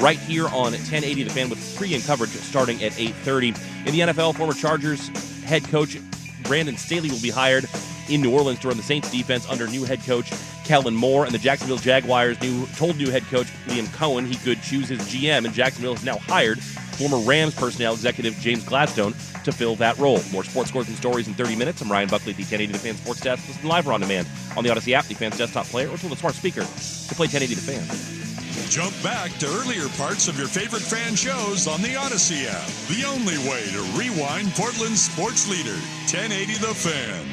right here on 1080 The Fan with pre-game coverage starting at 8:30. In the NFL, former Chargers head coach Brandon Staley will be hired in New Orleans to run the Saints defense under new head coach Kellen Moore, and the Jacksonville Jaguars told new head coach Liam Cohen he could choose his GM, and Jacksonville has now hired former Rams personnel executive James Gladstone to fill that role. More sports scores and stories in 30 minutes. I'm Ryan Buckley at the 1080 The Fan Sports Desk. Listen live or on demand on the Odyssey app, the Fan's desktop player, or through the smart speaker to play 1080 The Fan. Jump back to earlier parts of your favorite fan shows on the Odyssey app. The only way to rewind Portland's sports leader, 1080 The Fan.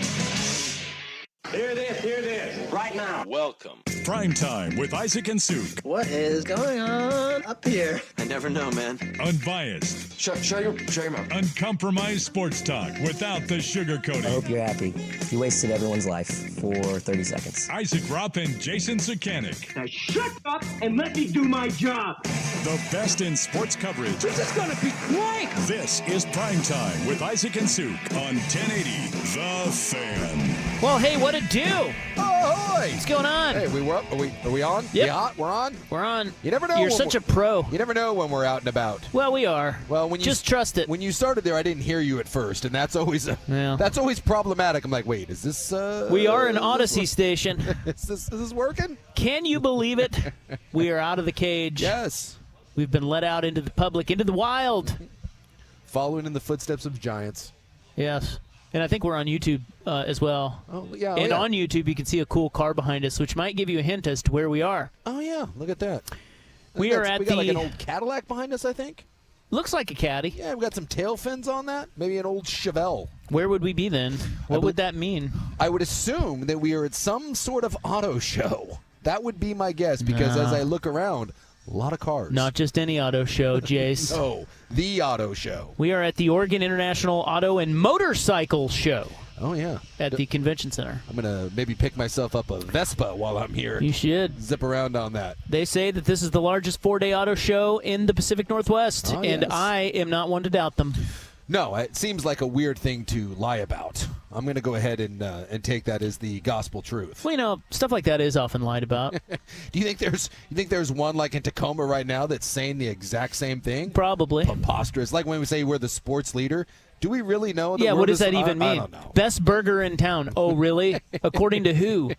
Hear this, right now. Welcome. Primetime with Isaac and Suk. What is going on up here? I never know, man. Unbiased. Shut your mouth. Uncompromised sports talk without the sugarcoating. I hope you're happy. You wasted everyone's life for 30 seconds. Isaac Rupp and Jason Sukanik. Now shut up and let me do my job. The best in sports coverage. This is gonna be great. This is Primetime with Isaac and Suk on 1080 The Fan. Well, hey, what it do? Ahoy! What's going on? Hey, are we on? Yep. We hot? We're on? We're on. You never know. You're such a pro. You never know when we're out and about. Well, we are. Well, when you just trust it. When you started there, I didn't hear you at first, and that's always that's always problematic. I'm like, wait, is this? We are an Odyssey station. Is this working? Can you believe it? We are out of the cage. Yes. We've been let out into the public, into the wild. Following in the footsteps of giants. Yes. And I think we're on YouTube as well. Oh, yeah. And on YouTube, you can see a cool car behind us, which might give you a hint as to where we are. Oh, yeah. Look at that. We got like an old Cadillac behind us, I think. Looks like a Caddy. Yeah, we got some tail fins on that. Maybe an old Chevelle. Where would we be then? What would that mean? I would assume that we are at some sort of auto show. That would be my guess, because as I look around, a lot of cars. Not just any auto show, Jace. No, the auto show. We are at the Oregon International Auto and Motorcycle Show. Oh, yeah. At the convention center. I'm going to maybe pick myself up a Vespa while I'm here. You should. Zip around on that. They say that this is the largest four-day auto show in the Pacific Northwest, and yes. I am not one to doubt them. No, it seems like a weird thing to lie about. I'm going to go ahead and take that as the gospel truth. Well, stuff like that is often lied about. Do you think there's one like in Tacoma right now that's saying the exact same thing? Probably. Preposterous. Like when we say we're the sports leader. Do we really know? Yeah, what does that even mean? I don't know. Best burger in town. Oh, really? According to who?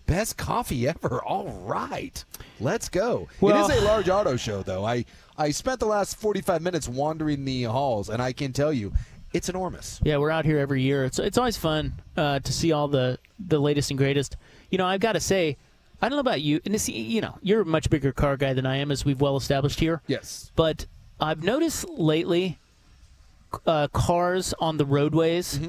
Best coffee ever. All right. Let's go. Well, it is a large auto show, though. I spent the last 45 minutes wandering the halls, and I can tell you, it's enormous. Yeah, we're out here every year. It's always fun to see all the latest and greatest. You know, I've got to say, I don't know about you, and you're a much bigger car guy than I am, as we've well established here. Yes. But I've noticed lately cars on the roadways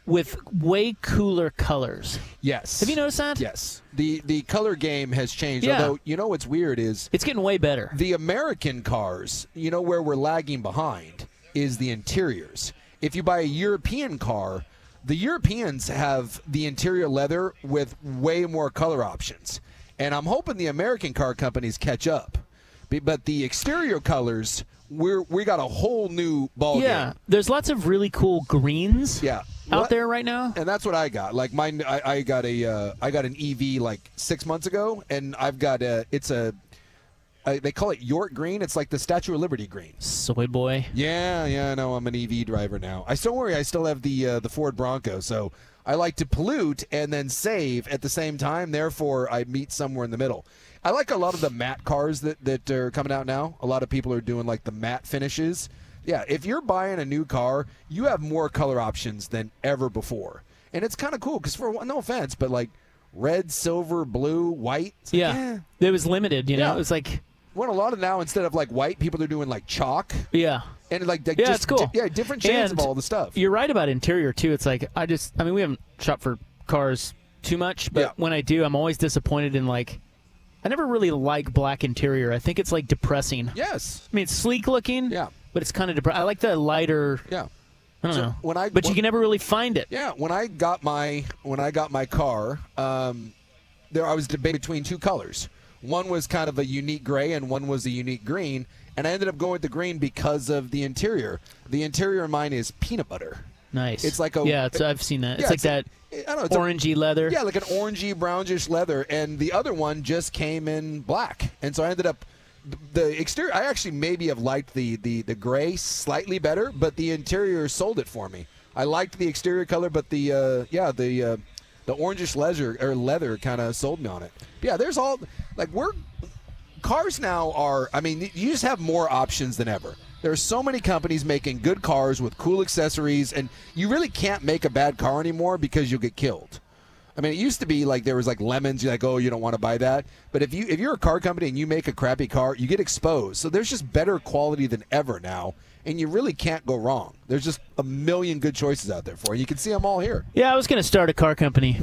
with way cooler colors. Yes. Have you noticed that? Yes. The color game has changed. Yeah. Although, you know what's weird is it's getting way better. The American cars, where we're lagging behind is the interiors. If you buy a European car, the Europeans have the interior leather with way more color options. And I'm hoping the American car companies catch up. But the exterior colors, we got a whole new ball game. Yeah, there's lots of really cool greens out there right now. And that's what I got. Like mine, I got an EV like 6 months ago, and I've got they call it York green. It's like the Statue of Liberty green. Soy boy. Yeah, I know. I'm an EV driver now. I still have the Ford Bronco, so I like to pollute and then save at the same time. Therefore, I meet somewhere in the middle. I like a lot of the matte cars that are coming out now. A lot of people are doing like the matte finishes. Yeah, if you're buying a new car, you have more color options than ever before. And it's kind of cool because, for no offense, but like red, silver, blue, white. It was limited, It was like... Well, a lot of now, instead of like white, people are doing like chalk. Yeah. And like it's cool. Different shades of all the stuff. You're right about interior, too. It's like, we haven't shopped for cars too much, but when I do, I'm always disappointed in like... I never really like black interior. I think it's like depressing. Yes. I mean, it's sleek looking. Yeah. But it's kind of depressing. I like the lighter. Yeah. I don't know. But you can never really find it. Yeah. When I got my car, I was debating between two colors. One was kind of a unique gray, and one was a unique green. And I ended up going with the green because of the interior. The interior of mine is peanut butter. Nice. It's like I've seen that. It's like that. I don't know, it's orangey leather. Yeah, like an orangey, brownish leather. And the other one just came in black. And so I ended up the exterior, I actually maybe have liked the gray slightly better, but the interior sold it for me. I liked the exterior color, but the orangish leather kind of sold me on it. Yeah, there's all cars now are. I mean, you just have more options than ever. There are so many companies making good cars with cool accessories, and you really can't make a bad car anymore because you'll get killed. I mean, it used to be like there was like lemons. You're like, oh, you don't want to buy that. But if you're a car company and you make a crappy car, you get exposed. So there's just better quality than ever now, and you really can't go wrong. There's just a million good choices out there for you. You can see them all here. Yeah, I was going to start a car company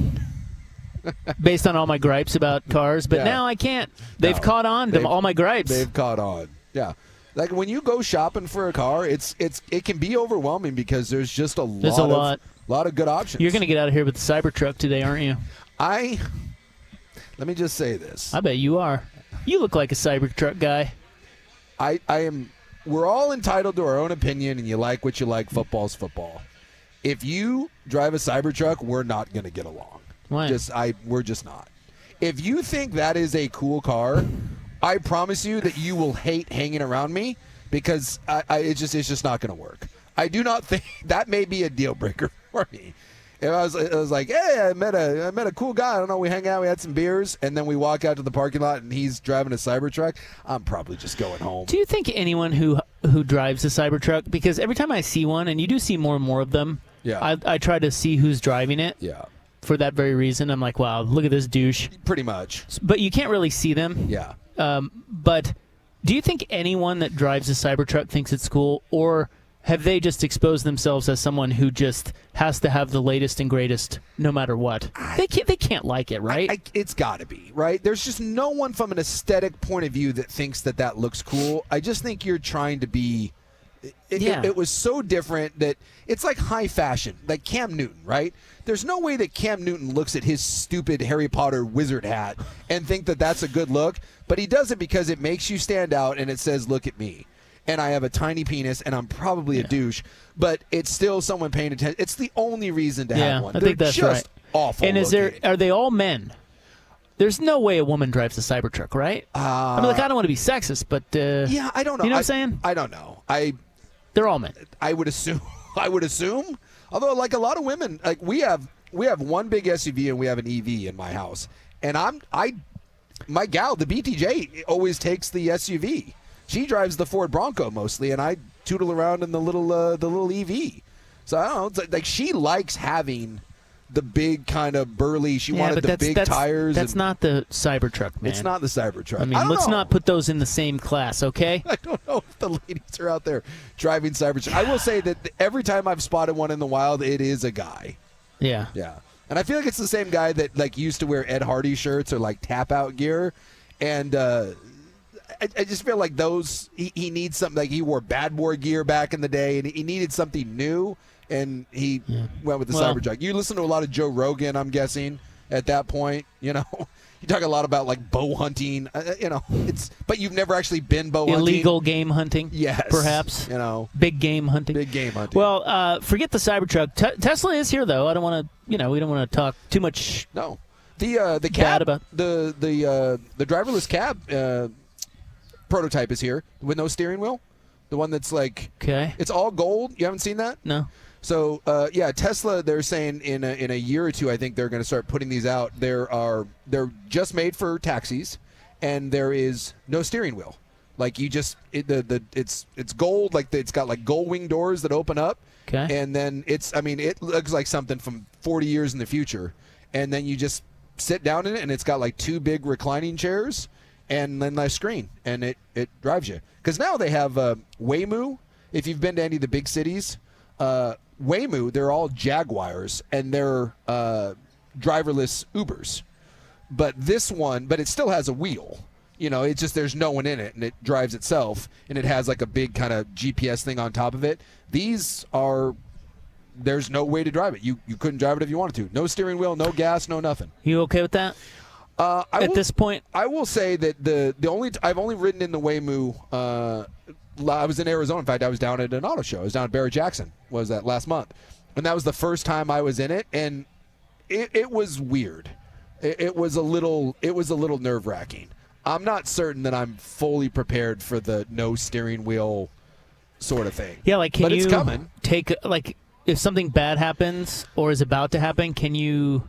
based on all my gripes about cars, but now I can't. They've caught on to all my gripes. They've caught on. Yeah. Like when you go shopping for a car, it can be overwhelming because there's just a lot of good options. You're going to get out of here with the Cybertruck today, aren't you? Let me just say this. I bet you are. You look like a Cybertruck guy. I am. We're all entitled to our own opinion, and you like what you like. Football's football. If you drive a Cybertruck, we're not going to get along. Why? We're just not. If you think that is a cool car, I promise you that you will hate hanging around me because it's just not going to work. I do not think that may be a deal breaker for me. If I was like, hey, I met a cool guy. I don't know. We hang out. We had some beers, and then we walk out to the parking lot, and he's driving a Cybertruck. I'm probably just going home. Do you think anyone who drives a Cybertruck? Because every time I see one, and you do see more and more of them, I try to see who's driving it. Yeah. For that very reason, I'm like, wow, look at this douche. Pretty much. But you can't really see them. Yeah. But do you think anyone that drives a Cybertruck thinks it's cool, or have they just exposed themselves as someone who just has to have the latest and greatest no matter what? They can't like it, right? It's got to be, right? There's just no one from an aesthetic point of view that thinks that looks cool. I just think you're trying to be... It was so different that it's like high fashion, like Cam Newton, right? There's no way that Cam Newton looks at his stupid Harry Potter wizard hat and think that that's a good look, but he does it because it makes you stand out and it says, look at me. And I have a tiny penis and I'm probably a douche, but it's still someone paying attention. It's the only reason to have one. I think that's just right. Awful. And are they all men? There's no way a woman drives a Cybertruck, right? I mean, like, I don't want to be sexist, but yeah, I don't know. You know what I'm saying? I don't know. They're all men. I would assume. Although, like a lot of women, like we have one big SUV and we have an EV in my house, and my gal, the BTJ, always takes the SUV. She drives the Ford Bronco mostly, and I tootle around in the little EV. So I don't know. It's like she likes having the big kind of burly. She wanted the big tires. That's not the Cybertruck, man. It's not the Cybertruck. I mean, let's not put those in the same class, okay? I don't know if the ladies are out there driving Cybertruck. I will say that every time I've spotted one in the wild, it is a guy. Yeah. Yeah. And I feel like it's the same guy that like used to wear Ed Hardy shirts or like tap out gear. And I just feel like those he needs something. Like he wore bad boy gear back in the day, and he needed something new. And he went with the Cybertruck. You listen to a lot of Joe Rogan, I'm guessing, at that point. You know, you talk a lot about like bow hunting. You know, but you've never actually been bow hunting. Illegal game hunting. Yes, perhaps. You know, big game hunting. Big game hunting. Well, forget the Cybertruck. Tesla is here, though. I don't want to. You know, we don't want to talk too much. No, the cab, the driverless cab prototype is here with no steering wheel. The one that's like, it's all gold. You haven't seen that? No. So, Tesla, they're saying in a year or two, I think they're going to start putting these out. They're just made for taxis, and there is no steering wheel. Like you just it's gold. Like it's got like gold wing doors that open up. Okay. And then it looks like something from 40 years in the future. And then you just sit down in it, and it's got like two big reclining chairs, and then a screen, and it drives you. Because now they have Waymo. If you've been to any of the big cities. Waymo, they're all Jaguars, and they're driverless Ubers. But it still has a wheel. You know, it's just there's no one in it, and it drives itself, and it has like a big kind of GPS thing on top of it. There's no way to drive it. You couldn't drive it if you wanted to. No steering wheel, no gas, no nothing. You okay with that? This point? I will say that I've only ridden in the Waymo. I was in Arizona. In fact, I was down at an auto show. I was down at Barrett-Jackson. Was that last month? And that was the first time I was in it, and it was weird. It was a little nerve-wracking. I'm not certain that I'm fully prepared for the no steering wheel sort of thing. Yeah, like, can but you it's coming. take, like, if something bad happens or is about to happen, can you,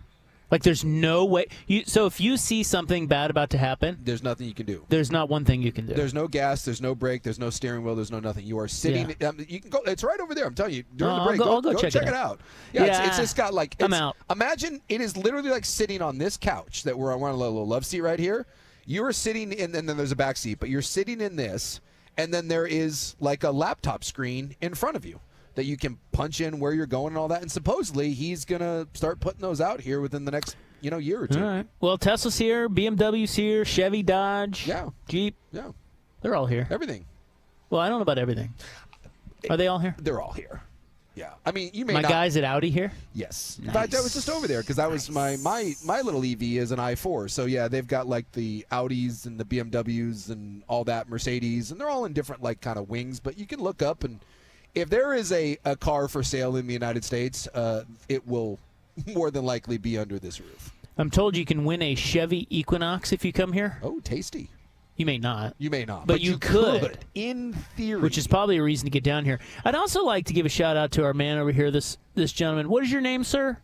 like, there's no way. So if you see something bad about to happen, There's nothing you can do. there's not one thing you can do. There's no gas, there's no brake, there's no steering wheel, there's no nothing. You are sitting. You can go. It's right over there. I'm telling you. During the break, I'll go check it out. Yeah, Yeah, it's just got like. I'm out. Imagine it is literally like sitting on this couch that we're on a little love seat right here. You are sitting in, and then there's a back seat, but you're sitting in this, and then there is like a laptop screen in front of you that you can punch in where you're going and all that. And supposedly he's gonna start putting those out here within the next year or two. All right. Well, Tesla's here, BMW's here, Chevy, Dodge, Jeep. Yeah, They're all here. everything. Well, I don't know about everything. Are they all here? They're all here. Yeah, I mean, you may My not. guys at Audi here? Yes. Nice. In fact, I was just over there because that was my little EV is an i4. So yeah, they've got like the Audis and the BMWs and all that, Mercedes, and they're all in different like kind of wings. But you can look up, and if there is a car for sale in the United States, it will more than likely be under this roof. I'm told you can win a Chevy Equinox if you come here. Oh, tasty. You may not. You may not. But you could. In theory. Which is probably a reason to get down here. I'd also like to give a shout out to our man over here, this gentleman. What is your name, sir?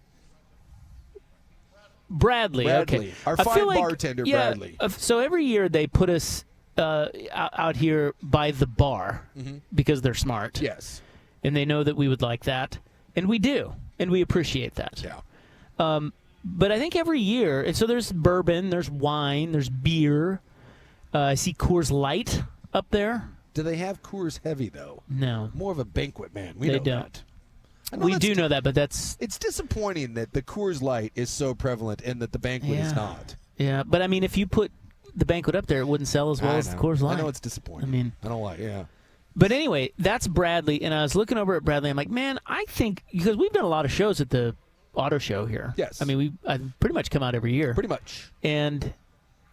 Bradley. Okay. Our I fine feel like, bartender, yeah, Bradley. So every year they put us out here by the bar because they're smart. Yes. And they know that we would like that. And we do. And we appreciate that. Yeah. But I think every year, and so there's bourbon, there's wine, there's beer. I see Coors Light up there. Do they have Coors Heavy though? No. More of a banquet, man. We They know don't. that. We do know that, but that's... It's disappointing that the Coors Light is so prevalent and that the banquet is not. Yeah, but I mean, if you put the banquet up there, it wouldn't sell as well as the Coors Light. I know it's disappointing. I mean, I don't like. Yeah. But anyway, that's Bradley, and I was looking over at Bradley. I'm like, man, I think because we've done a lot of shows at the auto show here. Yes. I mean, I pretty much come out every year. Pretty much. And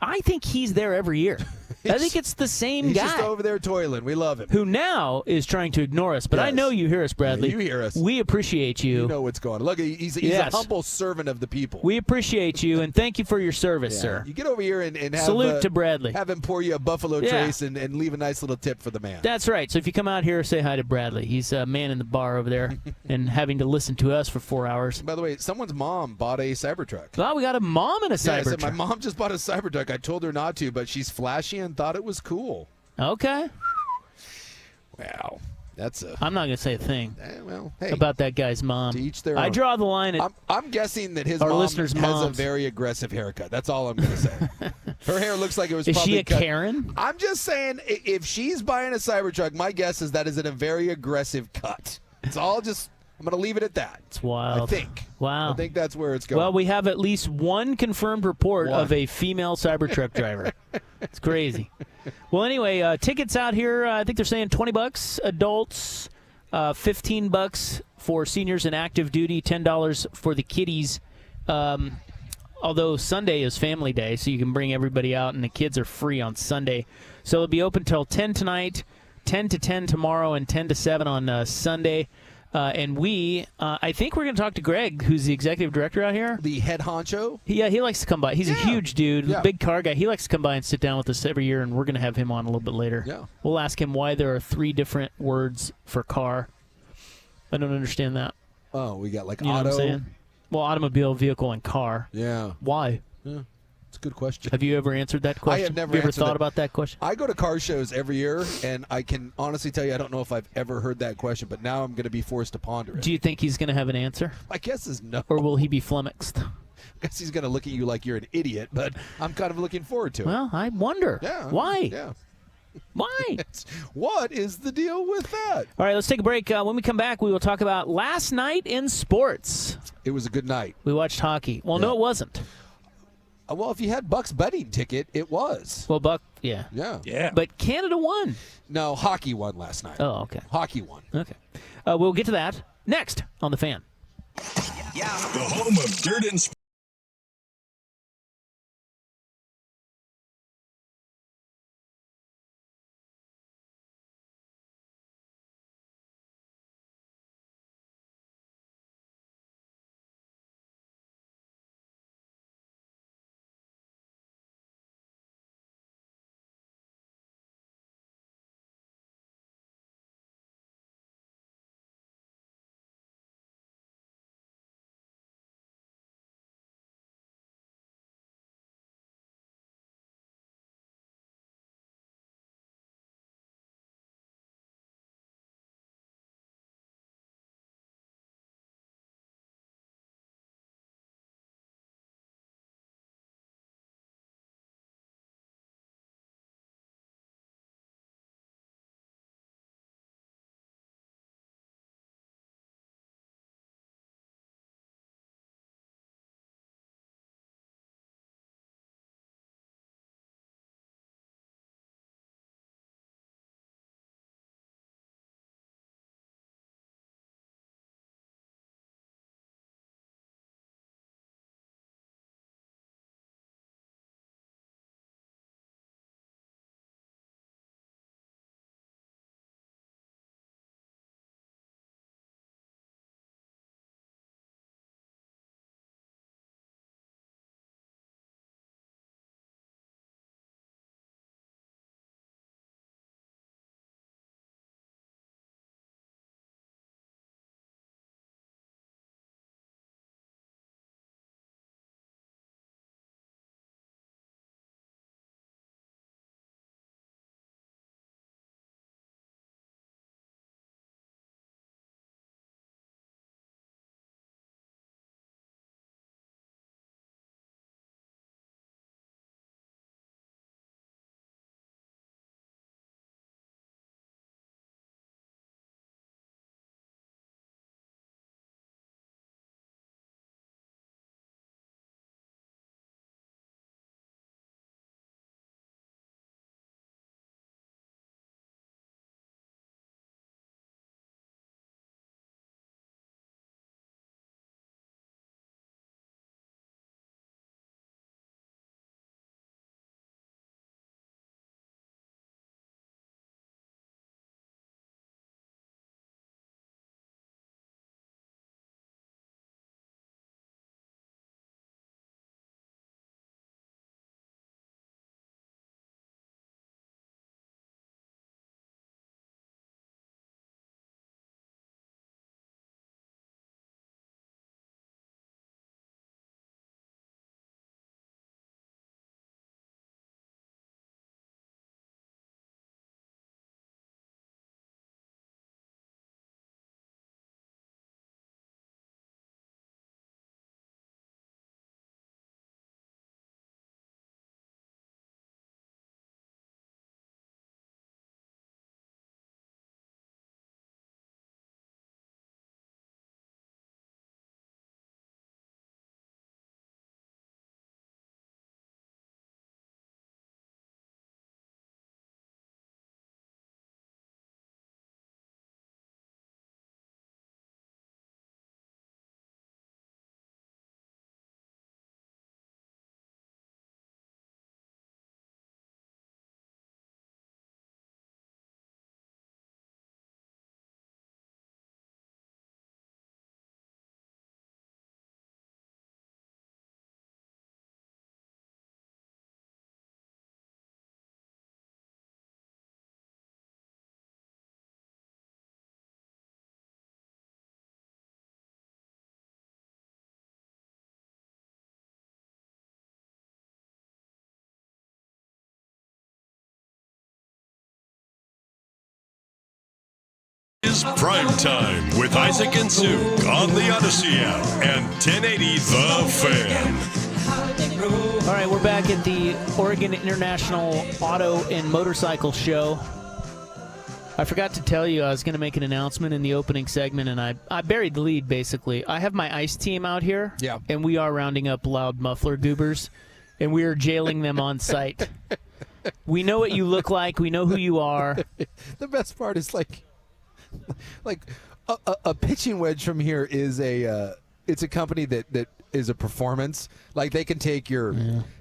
I think he's there every year. I think it's the same He's guy. just over there toiling. We love him. Who now is trying to ignore us. But I Yes. know you hear us, Bradley. Yeah, you hear us. We appreciate you. You know what's going on. Look, he's Yes. a humble servant of the people. We appreciate you, and thank you for your service, sir. You get over here and have Salute to Bradley. Have him pour you a Buffalo Yeah. Trace and leave a nice little tip for the man. That's right. So if you come out here, say hi to Bradley. He's a man in the bar over there and having to listen to us for 4 hours. By the way, someone's mom bought a Cybertruck. Well, we got a mom in a Yeah, I said, Cybertruck. my mom just bought a Cybertruck. I told her not to, but she's flashy and thought it was cool. Okay. Wow. That's a... I'm not going to say a thing well, hey. about that guy's mom. To each their I own. draw the line at I'm guessing that his our mom listeners' has a moms. very aggressive haircut. That's all I'm going to say. Her hair looks like it was Is probably she a cut. Karen? I'm just saying, if she's buying a Cybertruck, my guess is that is in a very aggressive cut. It's all just... I'm going to leave it at that. It's wild. I think. Wow. I think that's where it's going. Well, we have at least one confirmed report One. of a female Cybertruck driver. It's crazy. Well, anyway, tickets out here, I think they're saying $20 adults, $15 for seniors and active duty, $10 for the kiddies. Although Sunday is family day, so you can bring everybody out, and the kids are free on Sunday. So it'll be open till 10 tonight, 10 to 10 tomorrow, and 10 to 7 on Sunday. And I think we're going to talk to Greg, who's the executive director out here. The head honcho? Yeah, he likes to come by. He's a huge dude, Yeah. big car guy. He likes to come by and sit down with us every year, and we're going to have him on a little bit later. Yeah. We'll ask him why there are 3 different words for car. I don't understand that. Oh, we got like You know auto. what I'm saying? Well, automobile, vehicle, and car. Yeah. Why? Yeah. It's a good question. Have you ever answered that question? I have never you ever answered thought that. about that question? I go to car shows every year, and I can honestly tell you I don't know if I've ever heard that question, but now I'm going to be forced to ponder it. Do you think he's going to have an answer? My guess is no. Or will he be flummoxed? I guess he's going to look at you like you're an idiot, but I'm kind of looking forward to it. Well, I wonder. Yeah. Why? Yeah. Why? What is the deal with that? All right, let's take a break. When we come back, we will talk about last night in sports. It was a good night. We watched hockey. Well, Yeah. no, it wasn't. Well, if you had Buck's betting ticket, it was. Well, Buck, yeah. Yeah. But Canada won. No, hockey won last night. Oh, okay. Hockey won. Okay. We'll get to that next on The Fan. The home of dirt and sports. is Primetime with Isaac and Suk on the Odyssey app and 1080 The Fan. All right, we're back at the Oregon International Auto and Motorcycle Show. I forgot to tell you I was going to make an announcement in the opening segment, and I buried the lead, basically. I have my ICE team out here, and we are rounding up loud muffler goobers, and we are jailing them on site. We know what you look like. We know who you are. The best part is like a pitching wedge from here is it's a company that is a performance. Like they can take your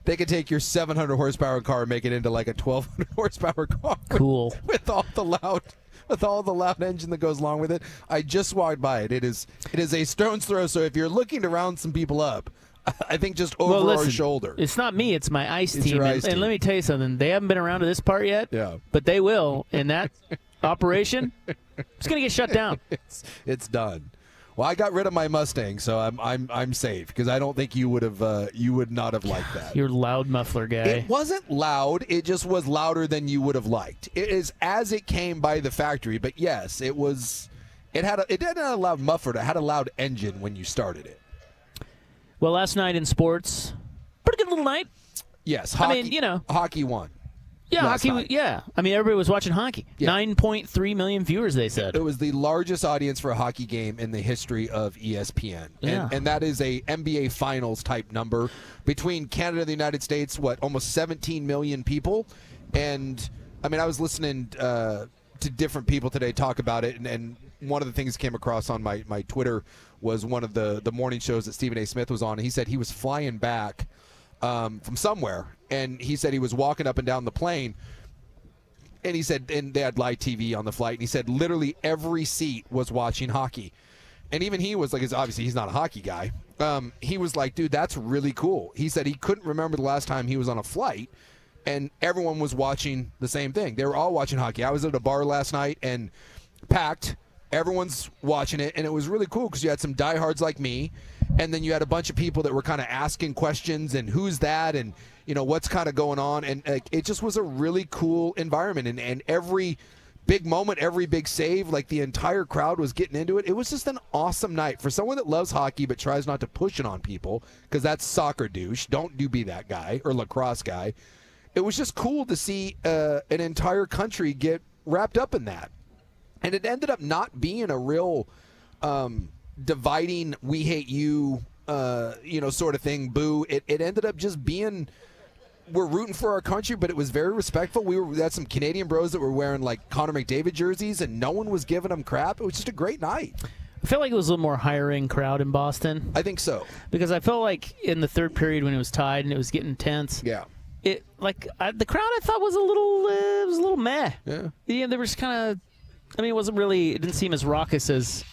700 horsepower car and make it into like a 1200 horsepower car. Cool. With all the loud engine that goes along with it. I just walked by it. It is a stone's throw. So if you're looking to round some people up, I think just over our shoulder. It's not me. It's my ICE It's team. your ICE And team. let me tell you something. They haven't been around to this part yet. Yeah. But they will. And that operation, it's going to get shut down. It's done. Well, I got rid of my Mustang, so I'm safe because I don't think you would not have liked that. You're a loud muffler guy. It wasn't loud. It just was louder than you would have liked. It is as it came by the factory, but yes, it was. It didn't have a loud muffler. It had a loud engine when you started it. Well, last night in sports, pretty good little night. Yes, hockey, I mean, hockey won. Yeah, last hockey. night. Yeah, I mean, everybody was watching hockey. Yeah. 9.3 million viewers, they said. It was the largest audience for a hockey game in the history of ESPN. Yeah. And that is a NBA Finals type number. Between Canada and the United States, almost 17 million people. And, I mean, I was listening to different people today talk about it, and one of the things that came across on my Twitter was one of the morning shows that Stephen A. Smith was on. And he said he was flying back from somewhere, and he said he was walking up and down the plane, and he said, and they had live TV on the flight, and he said literally every seat was watching hockey. And even he was like, obviously he's not a hockey guy. He was like, dude, that's really cool. He said he couldn't remember the last time he was on a flight and everyone was watching the same thing. They were all watching hockey. I was at a bar last night and packed. Everyone's watching it, and it was really cool because you had some diehards like me, and then you had a bunch of people that were kind of asking questions and who's that and, you know, what's kind of going on. And it just was a really cool environment. And every big moment, every big save, like the entire crowd was getting into it. It was just an awesome night. For someone that loves hockey but tries not to push it on people, because that's soccer douche. Don't be that guy or lacrosse guy. It was just cool to see an entire country get wrapped up in that. And it ended up not being a real dividing, we hate you, sort of thing, boo. It ended up just being, we're rooting for our country, but it was very respectful. We had some Canadian bros that were wearing like Connor McDavid jerseys, and no one was giving them crap. It was just a great night. I felt like it was a little more higher-end crowd in Boston. I think so. Because I felt like in the third period when it was tied and it was getting tense. Yeah. The crowd I thought was a little meh. Yeah. Yeah, there was kind of, I mean, it didn't seem as raucous as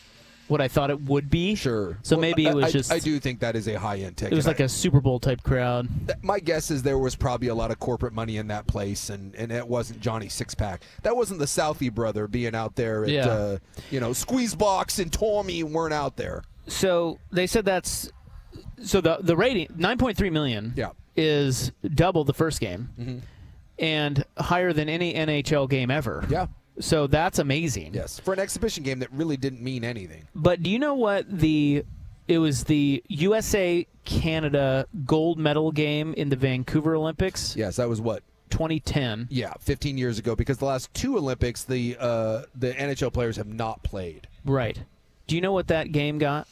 what I thought it would be. Sure. So maybe it was just. I do think that is a high-end ticket. It was like a Super Bowl type crowd. My guess is there was probably a lot of corporate money in that place, and it wasn't Johnny Sixpack. That wasn't the Southie brother being out there at, Squeezebox and Tommy weren't out there. So they said the rating, 9.3 million, is double the first game and higher than any NHL game ever. Yeah. So that's amazing. Yes, for an exhibition game that really didn't mean anything. But do you know what it was the USA-Canada gold medal game in the Vancouver Olympics? Yes, that was what? 2010. Yeah, 15 years ago, because the last two Olympics, the NHL players have not played. Right. Do you know what that game got?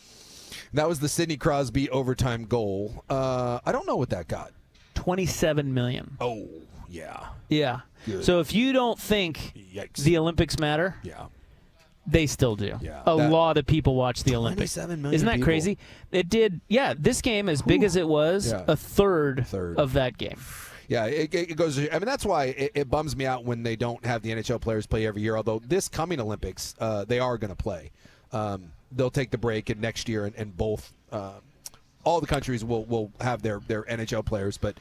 That was the Sidney Crosby overtime goal. I don't know what that got. $27 million. Oh, yeah. Yeah. Good. So if you don't think Yikes. the Olympics matter, they still do. Yeah. A lot of people watch the Olympics. 27 million Isn't that people. crazy? It did. Yeah, this game, as big as it was, a third of that game. Yeah, it goes. I mean, that's why it bums me out when they don't have the NHL players play every year. Although this coming Olympics, they are going to play. They'll take the break, and next year, and both all the countries will have their NHL players. But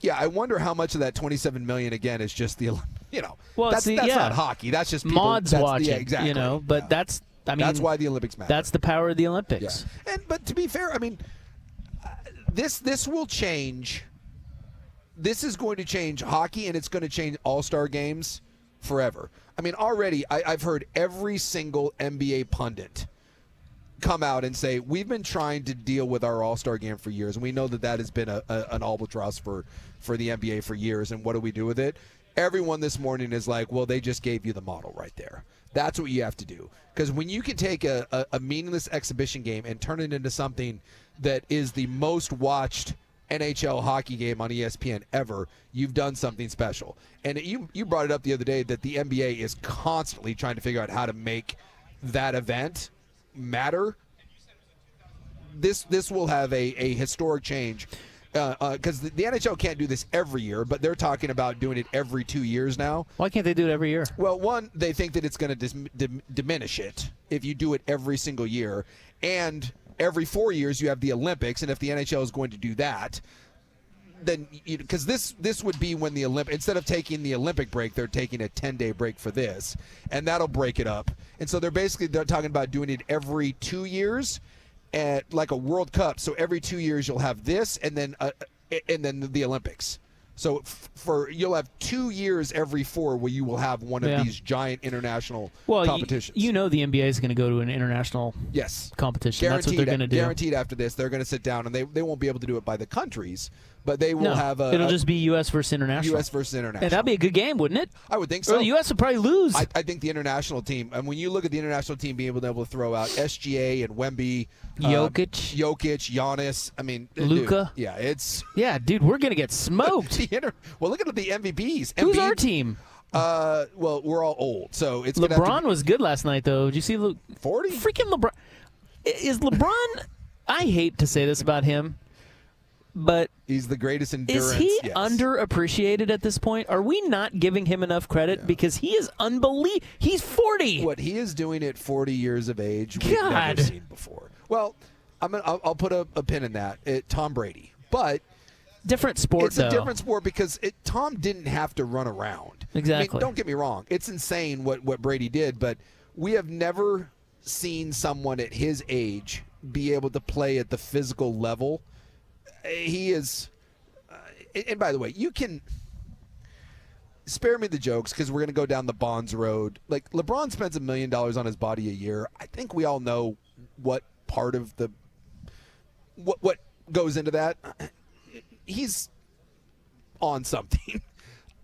yeah, I wonder how much of that $27 million again is just the Well, that's not hockey. That's just people, mods watching. Yeah, exactly. But that's that's why the Olympics matter. That's the power of the Olympics. Yeah. But to be fair, I mean, this will change. This is going to change hockey, and it's going to change all-star games forever. I mean, already I've heard every single NBA pundit come out and say, we've been trying to deal with our All-Star game for years, and we know that has been an albatross for the NBA for years, and what do we do with it? Everyone this morning is like, well, they just gave you the model right there. That's what you have to do. Because when you can take a meaningless exhibition game and turn it into something that is the most watched NHL hockey game on ESPN ever, you've done something special. And you brought it up the other day that the NBA is constantly trying to figure out how to make that event matter. This will have a historic change because the NHL can't do this every year, but they're talking about doing it every 2 years now. Why can't they do it every year? Well, one, they think that it's going to diminish it if you do it every single year, and every 4 years you have the Olympics, and if the NHL is going to do that, then because this would be when the instead of taking the Olympic break, they're taking a 10-day break for this, and that'll break it up. And so they're talking about doing it every 2 years, at like a World Cup. So every 2 years you'll have this, and then the Olympics. So you'll have 2 years every 4 where you will have one of these giant international competitions. You know the NBA is going to go to an international competition. Guaranteed, that's what they're going to do. Guaranteed after this, they're going to sit down, and they won't be able to do it by the countries, but they will have it'll just be U.S. versus international. U.S. versus international. And that'd be a good game, wouldn't it? I would think so. Or the U.S. would probably lose. I think the international team, and when you look at the international team being able to throw out SGA and Wemby, Jokic, Giannis, I mean, Luka. Dude, we're going to get smoked. Well, look at the MVPs. Who's our team? Well, we're all old, so it's LeBron was good last night, though. Did you see 40? Freaking LeBron. Is LeBron? I hate to say this about him, but he's the greatest endurance. Is he underappreciated at this point? Are we not giving him enough credit? Because he is unbelievable. He's 40. What he is doing at 40 years of age, we've never seen before. Well, I'll put a pin in that. Tom Brady, but different sport. It's a different sport because Tom didn't have to run around. Exactly. I mean, don't get me wrong. It's insane what Brady did, but we have never seen someone at his age be able to play at the physical level. He is, and by the way, you can spare me the jokes because we're going to go down the Bonds road. Like, LeBron spends $1 million on his body a year. I think we all know what part of what goes into that. He's on something,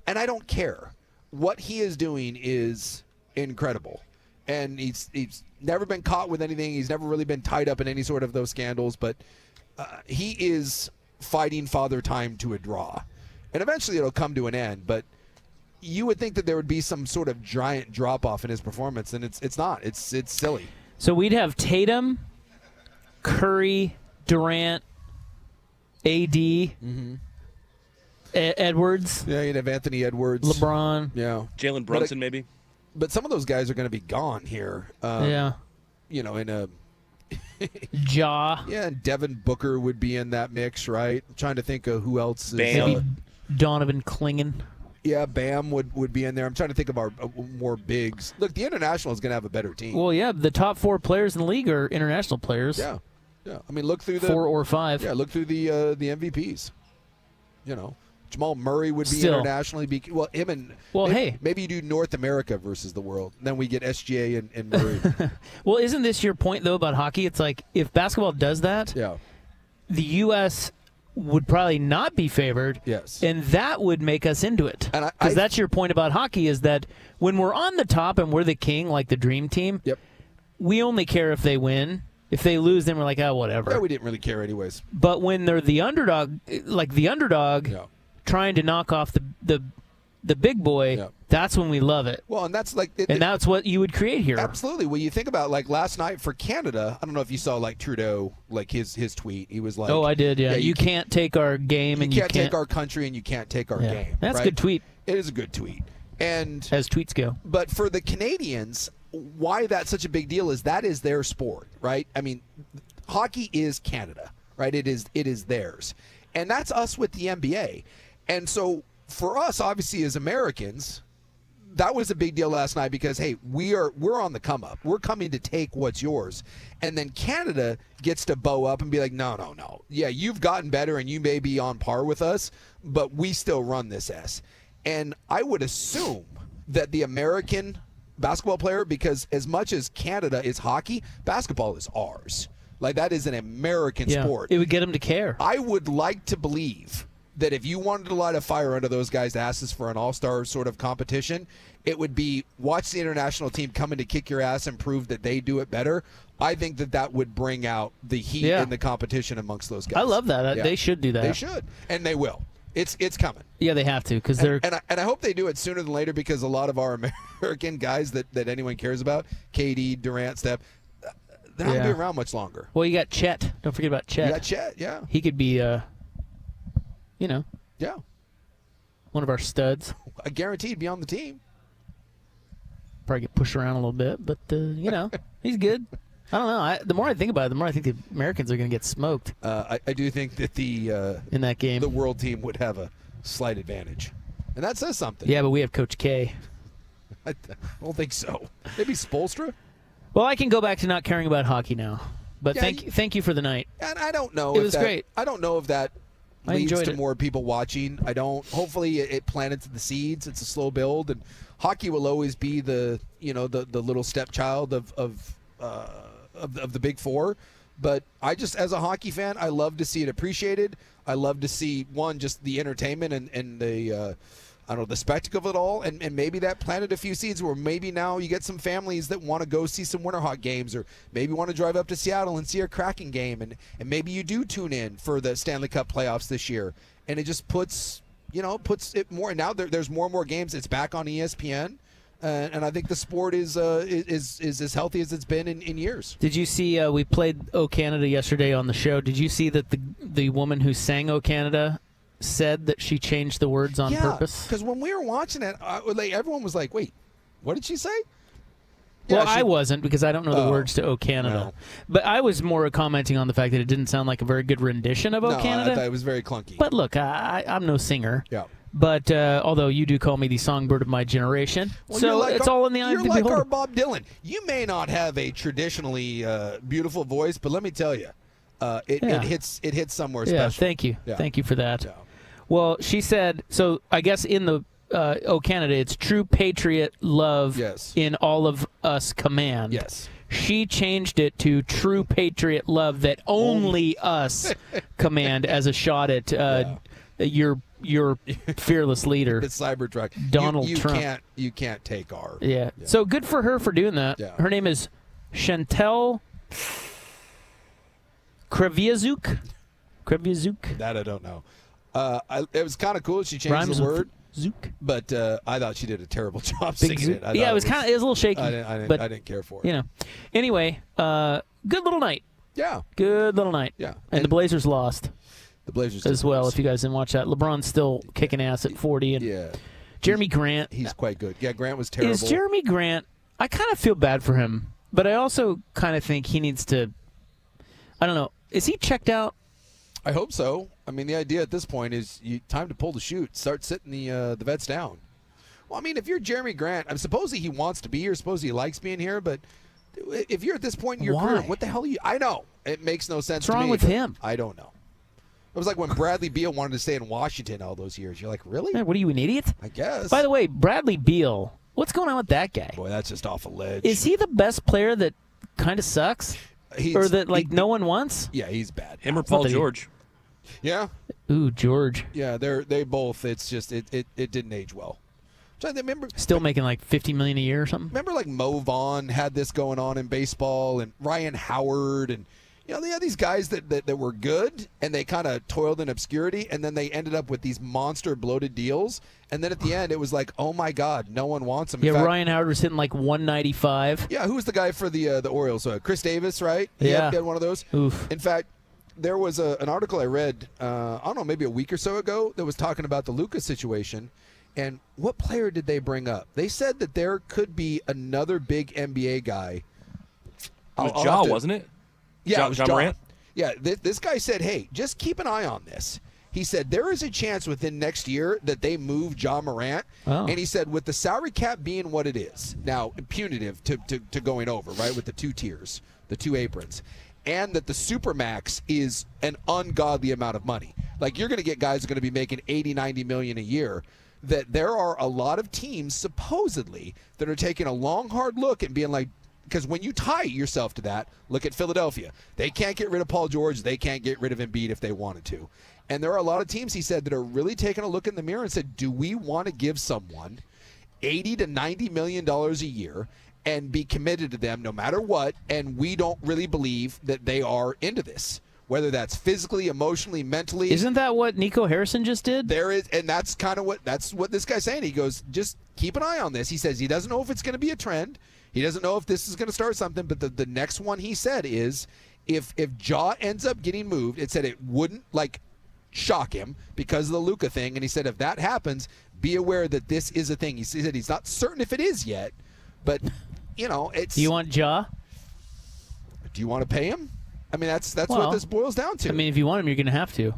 and I don't care. What he is doing is incredible, and he's never been caught with anything. He's never really been tied up in any sort of those scandals, but he is fighting Father Time to a draw, and eventually it'll come to an end. But you would think that there would be some sort of giant drop off in his performance, and it's not. It's silly. So we'd have Tatum, Curry, Durant, AD, Edwards. Yeah, you'd have Anthony Edwards, LeBron. Yeah, Jalen Brunson maybe. But some of those guys are going to be gone here. In a. Ja. Yeah, and Devin Booker would be in that mix, right? I'm trying to think of who else. Maybe Donovan Clingan. Yeah, Bam would be in there. I'm trying to think of our more bigs. Look, the international is going to have a better team. Well, yeah, the top 4 players in the league are international players. Yeah. I mean, look through the 4 or 5. Yeah, look through the MVPs. Jamal Murray would be internationally. Maybe you do North America versus the world. Then we get SGA and Murray. Well, isn't this your point, though, about hockey? It's like if basketball does that, the U.S. would probably not be favored. Yes. And that would make us into it. Because that's your point about hockey is that when we're on the top and we're the king, like the dream team, we only care if they win. If they lose, then we're like, oh, whatever. Yeah, we didn't really care anyways. But when they're the underdog, trying to knock off the big boy, that's when we love it. Well, and that's that's what you would create here. Absolutely. When you think about last night for Canada, I don't know if you saw Trudeau, his tweet. He was like, "Oh, I did. Yeah, you can't take our game, and you can't take our country, and you can't take our game." That's a good tweet. It is a good tweet, and as tweets go. But for the Canadians, why that's such a big deal is that is their sport, right? I mean, hockey is Canada, right? It is theirs, and that's us with the NBA. And so for us, obviously, as Americans, that was a big deal last night because, hey, we're on the come up. We're coming to take what's yours. And then Canada gets to bow up and be like, no. Yeah, you've gotten better and you may be on par with us, but we still run this S. And I would assume that the American basketball player, because as much as Canada is hockey, basketball is ours. Like, that is an American sport. It would get them to care. I would like to believe that if you wanted to light a fire under those guys' asses for an all-star sort of competition, it would be watch the international team coming to kick your ass and prove that they do it better. I think that would bring out the heat in the competition amongst those guys. I love that. Yeah. They should do that. They should, and they will. It's coming. Yeah, they have to, because they're. And I hope they do it sooner than later, because a lot of our American guys that anyone cares about, KD, Durant, Steph, they're not going to be around much longer. Well, you got Chet. Don't forget about Chet. You got Chet, yeah. He could be, yeah, one of our studs. I guaranteed be on the team. Probably get pushed around a little bit, but he's good. I don't know. The more I think about it, the more I think the Americans are going to get smoked. I do think that in that game, the world team would have a slight advantage, and that says something. Yeah, but we have Coach K. I don't think so. Maybe Spoelstra. Well, I can go back to not caring about hockey now. But Yeah, thank you for the night. And I don't know. It was great. I don't know if that I leads enjoyed to it. more people watching. I don't. Hopefully, it planted the seeds. It's a slow build, and hockey will always be the little stepchild of the big four. But I just, as a hockey fan, I love to see it appreciated. I love to see, one, just the entertainment and the the spectacle of it all, and maybe that planted a few seeds where maybe now you get some families that want to go see some Winterhawk games, or maybe want to drive up to Seattle and see a Kraken game, and maybe you do tune in for the Stanley Cup playoffs this year, and it just puts it more. Now there's more and more games. It's back on ESPN, and I think the sport is as healthy as it's been in years. Did you see we played O Canada yesterday on the show? Did you see that the woman who sang O Canada said that she changed the words on purpose? Because when we were watching it, everyone was like, "Wait, what did she say?" Well, I wasn't, because I don't know the words to O Canada. No. But I was more commenting on the fact that it didn't sound like a very good rendition of O Canada. I thought it was very clunky. But look, I'm no singer. Yeah. But although you do call me the songbird of my generation, Well, so it's all in the eye of the You're like beholder. our Bob Dylan. You may not have a traditionally beautiful voice, but let me tell you, it hits somewhere special. Yeah, thank you. Yeah. Thank you for that. Yeah. Well, she said, so I guess in the O Canada, it's true patriot love in all of us command. Yes. She changed it to true patriot love that only us command as a shot at your fearless leader, The Cybertruck. Donald Trump. You can't take our. Yeah. So good for her for doing that. Yeah. Her name is Chantel Kreviazuk. That I don't know. It was kind of cool. She changed Rhymes the with word, Zook. but I thought she did a terrible job Big singing Zook. it. I Yeah, thought it was kind of. It was a little shaky. I but didn't care for it. Anyway, good little night. Yeah. Good little night. Yeah. And the Blazers lost The Blazers as did well. lose. If you guys didn't watch that, LeBron's still kicking ass at 40, and Yeah. Jeremy Grant. He's quite good. Yeah, Grant was terrible. Is Jeremy Grant? I kind of feel bad for him, but I also kind of think he needs to. I don't know. Is he checked out? I hope so. I mean, the idea at this point is time to pull the chute. Start sitting the vets down. Well, I mean, if you're Jeremy Grant, I'm supposing he wants to be here. Supposedly he likes being here, but if you're at this point in your Why? career, what the hell are you? I know it makes no sense. What's to wrong me, with but him? I don't know. It was like when Bradley Beal wanted to stay in Washington all those years. You're like, really? Man, what are you, an idiot? I guess. By the way, Bradley Beal. What's going on with that guy? Boy, that's just off a ledge. Is he the best player that kind of sucks, or that no one wants? Yeah, he's bad. Him or Paul George? Yeah. Ooh, George. Yeah, they both. It's just it didn't age well. So I remember Still making like $50 million a year or something. Remember, like Mo Vaughn had this going on in baseball, and Ryan Howard, and they had these guys that were good, and they kind of toiled in obscurity, and then they ended up with these monster bloated deals, and then at the end it was like, oh my God, no one wants them. Yeah, Ryan Howard was hitting like 195. Yeah, who was the guy for the Orioles? Chris Davis, right? Yeah. He had one of those. Oof. In fact, there was an article I read, I don't know, maybe a week or so ago, that was talking about the Lucas situation. And what player did they bring up? They said that there could be another big NBA guy. It was Ja, wasn't it? Yeah, it was Ja Morant? Yeah, this guy said, hey, just keep an eye on this. He said there is a chance within next year that they move Ja Morant. Oh. And he said with the salary cap being what it is, now punitive to going over, right, with the two tiers, the two aprons, and that the Supermax is an ungodly amount of money. Like, you're going to get guys who are going to be making $80, $90 million a year, that there are a lot of teams supposedly that are taking a long, hard look and being like, because when you tie yourself to that, look at Philadelphia. They can't get rid of Paul George. They can't get rid of Embiid if they wanted to. And there are a lot of teams, he said, that are really taking a look in the mirror and said, do we want to give someone $80 to $90 million a year and be committed to them no matter what, and we don't really believe that they are into this, whether that's physically, emotionally, mentally. Isn't that what Nico Harrison just did? There is, and that's kind of what this guy's saying. He goes, just keep an eye on this. He says he doesn't know if it's going to be a trend. He doesn't know if this is going to start something, but the next one he said is if Ja ends up getting moved, it said it wouldn't shock him because of the Luka thing, and he said if that happens, be aware that this is a thing. He said he's not certain if it is yet, but it's. Do you want Ja? Do you want to pay him? I mean, that's what this boils down to. I mean, if you want him, you're going to have to.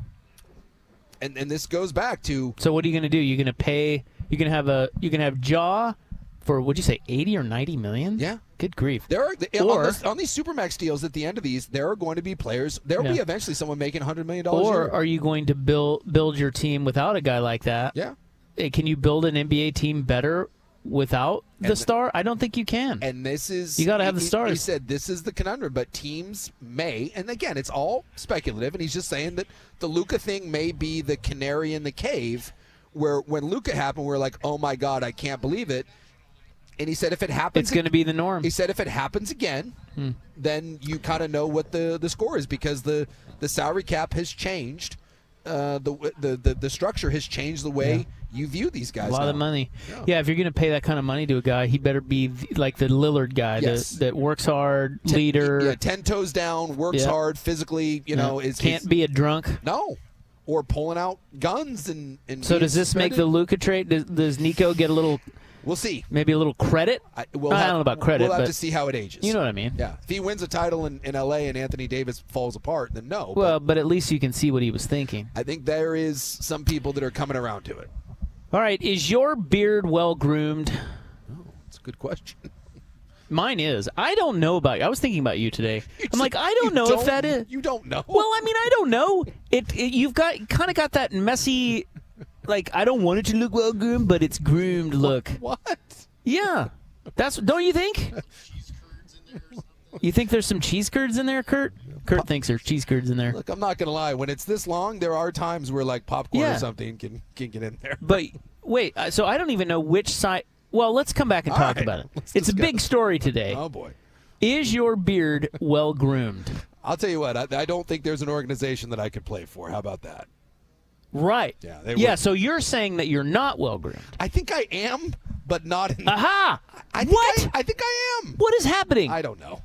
And this goes back to. So what are you going to do? You're going to pay. You're going to have Ja for, what'd you say, 80 or 90 million? Yeah. Good grief. There are on these Supermax deals at the end of these, there are going to be players. There will be eventually someone making $100 million a year. Or are you going to build your team without a guy like that? Yeah. Can you build an NBA team better without the star? I don't think you can. And this is, you got to have the stars. He said this is the conundrum, but teams may, and again, it's all speculative, and he's just saying that the Luka thing may be the canary in the cave, where when Luka happened, we're like, oh my God, I can't believe it. And he said if it happens, it's going to be the norm. He said if it happens again, then you kind of know what the score is, because the salary cap has changed. The structure has changed the way you view these guys. A lot of money. Yeah, if you're going to pay that kind of money to a guy, he better be like the Lillard guy that works hard, leader. Yeah, 10 toes down, works hard, physically, can't be a drunk. No. Or pulling out guns and so does this make the Luka trade? Does Nico get a little? We'll see. Maybe a little credit? I don't know about credit. We'll have to see how it ages. You know what I mean? Yeah. If he wins a title in L.A. and Anthony Davis falls apart, then no. Well, but at least you can see what he was thinking. I think there is some people that are coming around to it. All right. Is your beard well-groomed? Oh, that's a good question. Mine is. I don't know about you. I was thinking about you today. I'm like, I don't know if that is. You don't know? Well, I mean, I don't know. You've got kind of got that messy... Like, I don't want it to look well groomed, but it's groomed look. What? Yeah. Don't you think? You think there's some cheese curds in there, Kurt? Kurt thinks there's cheese curds in there. Look, I'm not going to lie. When it's this long, there are times where, like, popcorn or something can get in there. But, wait, so I don't even know which side. Well, let's come back and talk about it. It's a big story today. Oh, boy. Is your beard well groomed? I'll tell you what. I don't think there's an organization that I could play for. How about that? Right. Yeah. So you're saying that you're not well groomed. I think I am, but not. Aha! I think I am. What is happening? I don't know.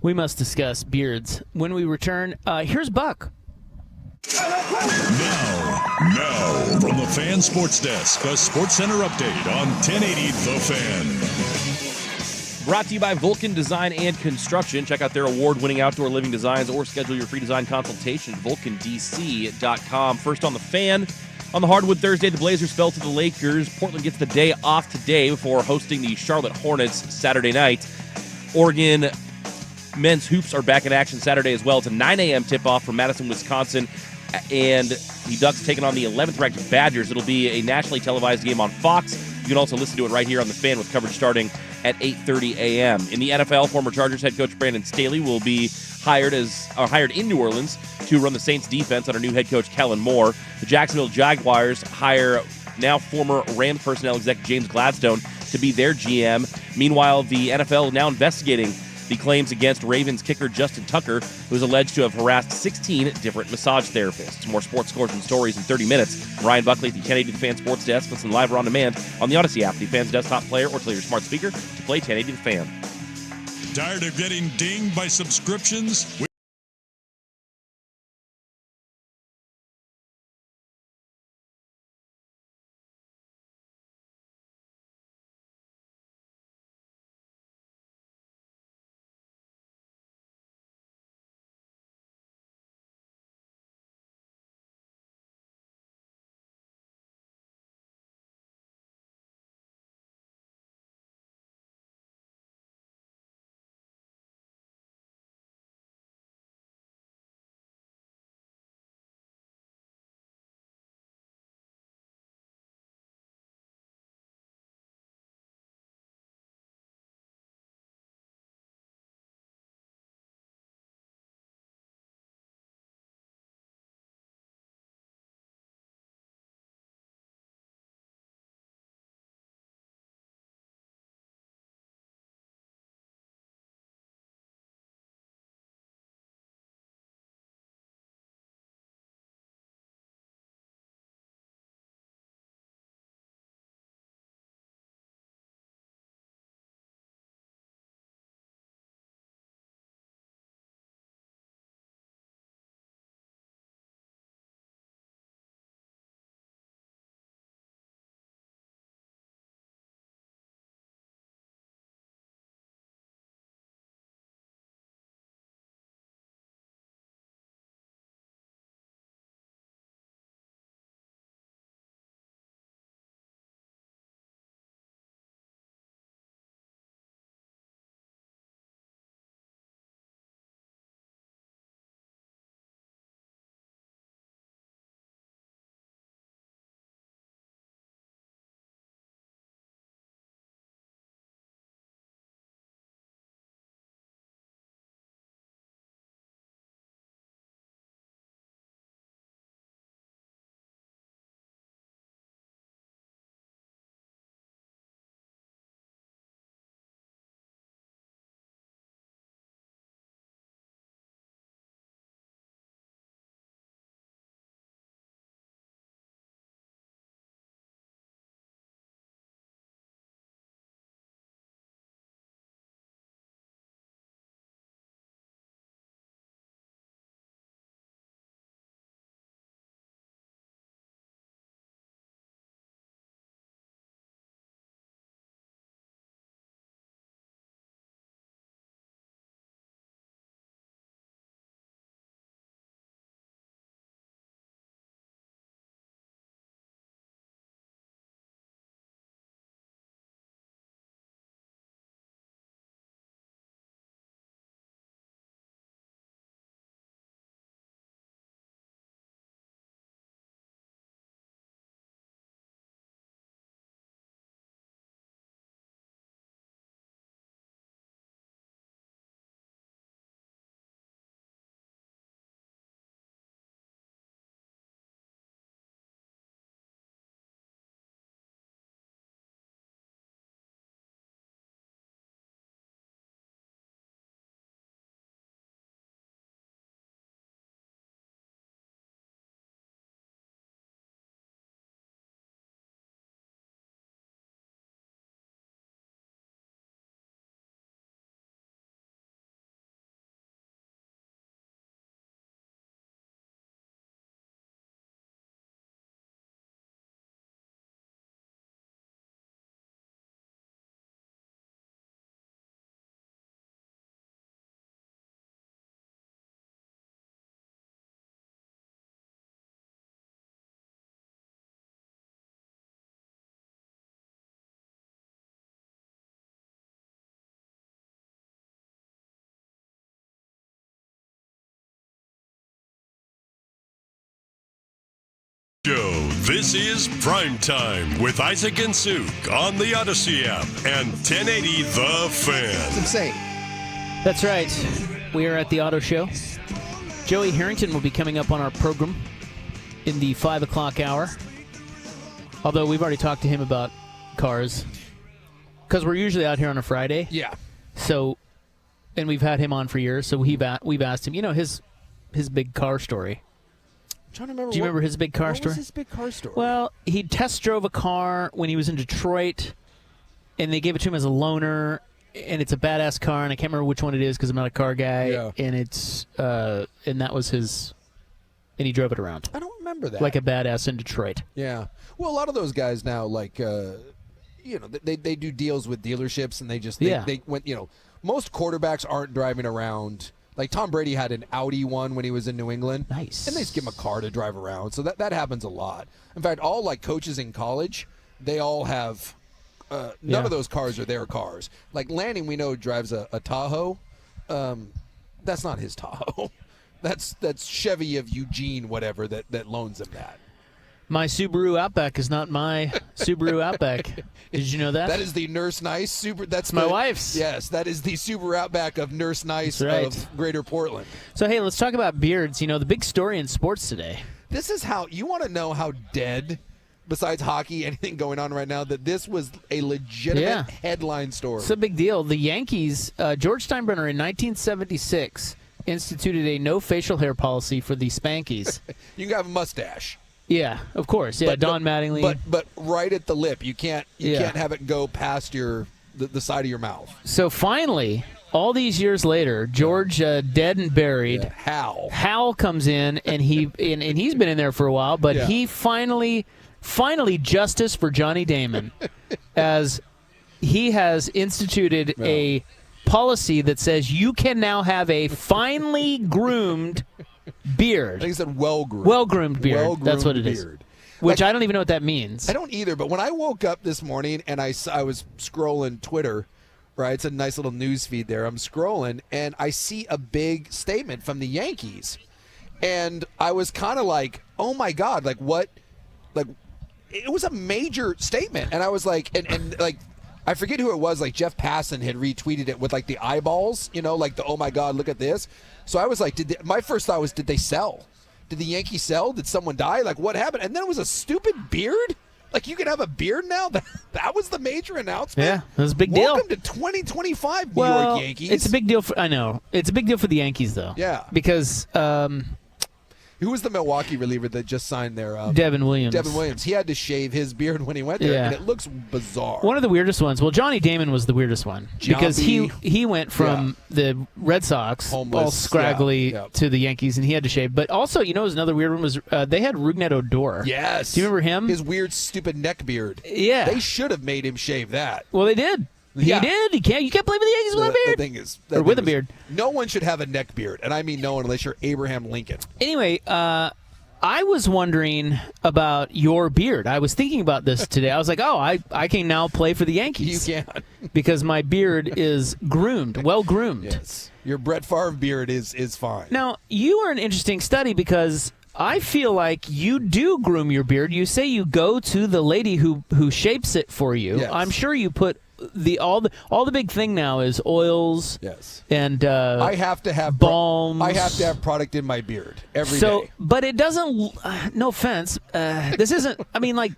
We must discuss beards when we return. Here's Buck. Now, from the Fan Sports Desk, a Sports Center update on 1080 The Fan. Brought to you by Vulcan Design and Construction. Check out their award-winning outdoor living designs or schedule your free design consultation at vulcandc.com. First on the Fan. On the hardwood Thursday, the Blazers fell to the Lakers. Portland gets the day off today before hosting the Charlotte Hornets Saturday night. Oregon men's hoops are back in action Saturday as well. It's a 9 a.m. tip-off from Madison, Wisconsin. And the Ducks taking on the 11th-ranked Badgers. It'll be a nationally televised game on Fox. You can also listen to it right here on the Fan with coverage starting at 8:30 a.m. In the NFL, former Chargers head coach Brandon Staley will be hired in New Orleans to run the Saints defense under new head coach Kellen Moore. The Jacksonville Jaguars hire now former Rams personnel exec James Gladstone to be their GM. Meanwhile, the NFL now investigating the claims against Ravens kicker Justin Tucker, who is alleged to have harassed 16 different massage therapists. More sports scores and stories in 30 minutes. Ryan Buckley at the 1080 The Fan Sports Desk. Listen live or on demand on the Odyssey app, the Fan's desktop player, or tell your smart speaker to play 1080 The Fan. Tired of getting dinged by subscriptions? Show. This is Primetime with Isaac and Suk on the Odyssey app and 1080 The Fan. It's insane. That's right. We are at the auto show. Joey Harrington will be coming up on our program in the 5 o'clock hour. Although we've already talked to him about cars. Because we're usually out here on a Friday. Yeah. So, and we've had him on for years, so we've asked him, his big car story. I'm trying to remember. Do you remember his big car story? What was his big car story? Well, he test drove a car when he was in Detroit, and they gave it to him as a loaner, and it's a badass car, and I can't remember which one it is because I'm not a car guy. Yeah. And it's and that was his, and he drove it around I don't remember that. like a badass in Detroit. Yeah. Well, a lot of those guys now, like, they do deals with dealerships, and they went. Most quarterbacks aren't driving around. Like Tom Brady had an Audi one when he was in New England. Nice. And they just give him a car to drive around. So that happens a lot. In fact, all like coaches in college, they all have none of those cars are their cars. Like Lanning, we know drives a Tahoe. That's not his Tahoe. That's Chevy of Eugene, whatever, that loans him that. My Subaru Outback is not my Subaru Outback. Did you know that? That is the Nurse Nice Super. That's my wife's. Yes, that is the Subaru Outback of Nurse Nice of Greater Portland. So, hey, let's talk about beards. The big story in sports today. This is how you want to know how dead, besides hockey, anything going on right now, that this was a legitimate headline story. It's a big deal. The Yankees, George Steinbrenner in 1976 instituted a no facial hair policy for the Spankies. You can have a mustache. Yeah, of course. Yeah, Don Mattingly. But right at the lip. You can't have it go past the side of your mouth. So finally, all these years later, George dead and buried. Yeah. Hal comes in, and he's been in there for a while, but he finally justice for Johnny Damon, as he has instituted a policy that says you can now have a finely groomed beard. I think he said well-groomed. Well-groomed beard. Well-groomed That's what it is. beard. Which I don't even know what that means. I don't either, but when I woke up this morning and I was scrolling Twitter, right? It's a nice little news feed there. I'm scrolling, and I see a big statement from the Yankees. And I was kind of like, oh, my God, like what? Like, it was a major statement. And I was like, and like, I forget who it was, like Jeff Passan had retweeted it with like the eyeballs, like the, oh, my God, look at this. So I was like, my first thought was, did they sell? Did the Yankees sell? Did someone die? Like, what happened? And then it was a stupid beard? Like, you can have a beard now? That was the major announcement? Yeah, it was a big deal. Welcome to 2025, New York Yankees. It's a big deal I know. It's a big deal for the Yankees, though. Yeah. Because who was the Milwaukee reliever that just signed there? Devin Williams. Devin Williams. He had to shave his beard when he went there, and it looks bizarre. One of the weirdest ones. Well, Johnny Damon was the weirdest one because he went from the Red Sox, homeless, all scraggly, to the Yankees, and he had to shave. But also, another weird one was they had Rougned Odor. Yes. Do you remember him? His weird, stupid neck beard. Yeah. They should have made him shave that. Well, they did. Yeah. He did. You can't play for the Yankees with a beard. The thing is, or with a beard. No one should have a neck beard, and I mean no one unless you're Abraham Lincoln. Anyway, I was wondering about your beard. I was thinking about this today. I was like, I can now play for the Yankees. You can. Because my beard is groomed, well groomed. Yes. Your Brett Favre beard is fine. Now, you are an interesting study because I feel like you do groom your beard. You say you go to the lady who shapes it for you. Yes. I'm sure you put all the big thing now is oils. Yes. And I have to have balms. I have to have product in my beard every day. But it doesn't. No offense. This isn't. I mean, like,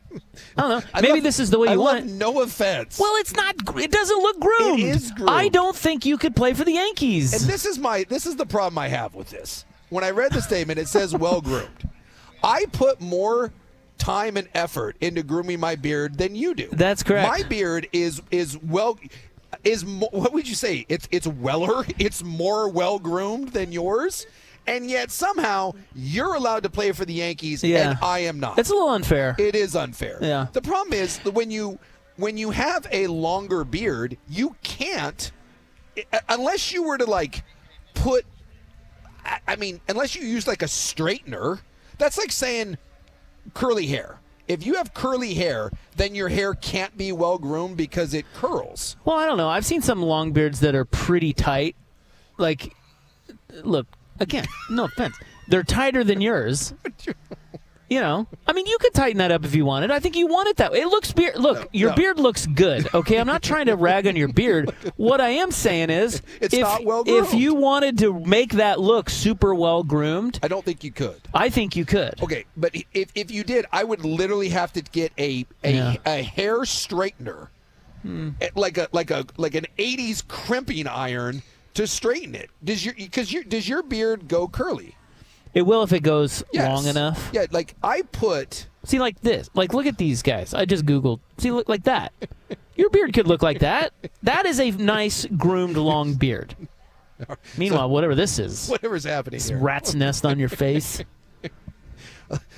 I don't know. Maybe this is the way you want it. No offense. Well, it's not. It doesn't look groomed. It is groomed. I don't think you could play for the Yankees. And this is the problem I have with this. When I read the statement, it says well groomed. I put more time and effort into grooming my beard than you do. That's correct. My beard is what would you say? It's weller. It's more well groomed than yours, and yet somehow you're allowed to play for the Yankees, and I am not. It's a little unfair. It is unfair. Yeah. The problem is that when you have a longer beard, you can't, unless you were to like put. I mean, unless you use like a straightener. That's like saying curly hair. If you have curly hair, then your hair can't be well groomed because it curls. Well, I don't know. I've seen some long beards that are pretty tight. Like, look, again, no offense. They're tighter than yours. I mean, you could tighten that up if you wanted. I think you want it that way. It looks beard. Look, your beard looks good. Okay, I'm not trying to rag on your beard. What I am saying is, it's not well groomed. If you wanted to make that look super well groomed, I don't think you could. I think you could. Okay, but if you did, I would literally have to get a hair straightener, like an '80s crimping iron to straighten it. Does your beard go curly? It will if it goes Yes. long enough. Yeah, like I put. See, like this. Like, look at these guys. I just Googled. See, look like that. Your beard could look like that. That is a nice, groomed, long beard. Meanwhile, whatever this is. Whatever's happening This here. rat's nest on your face.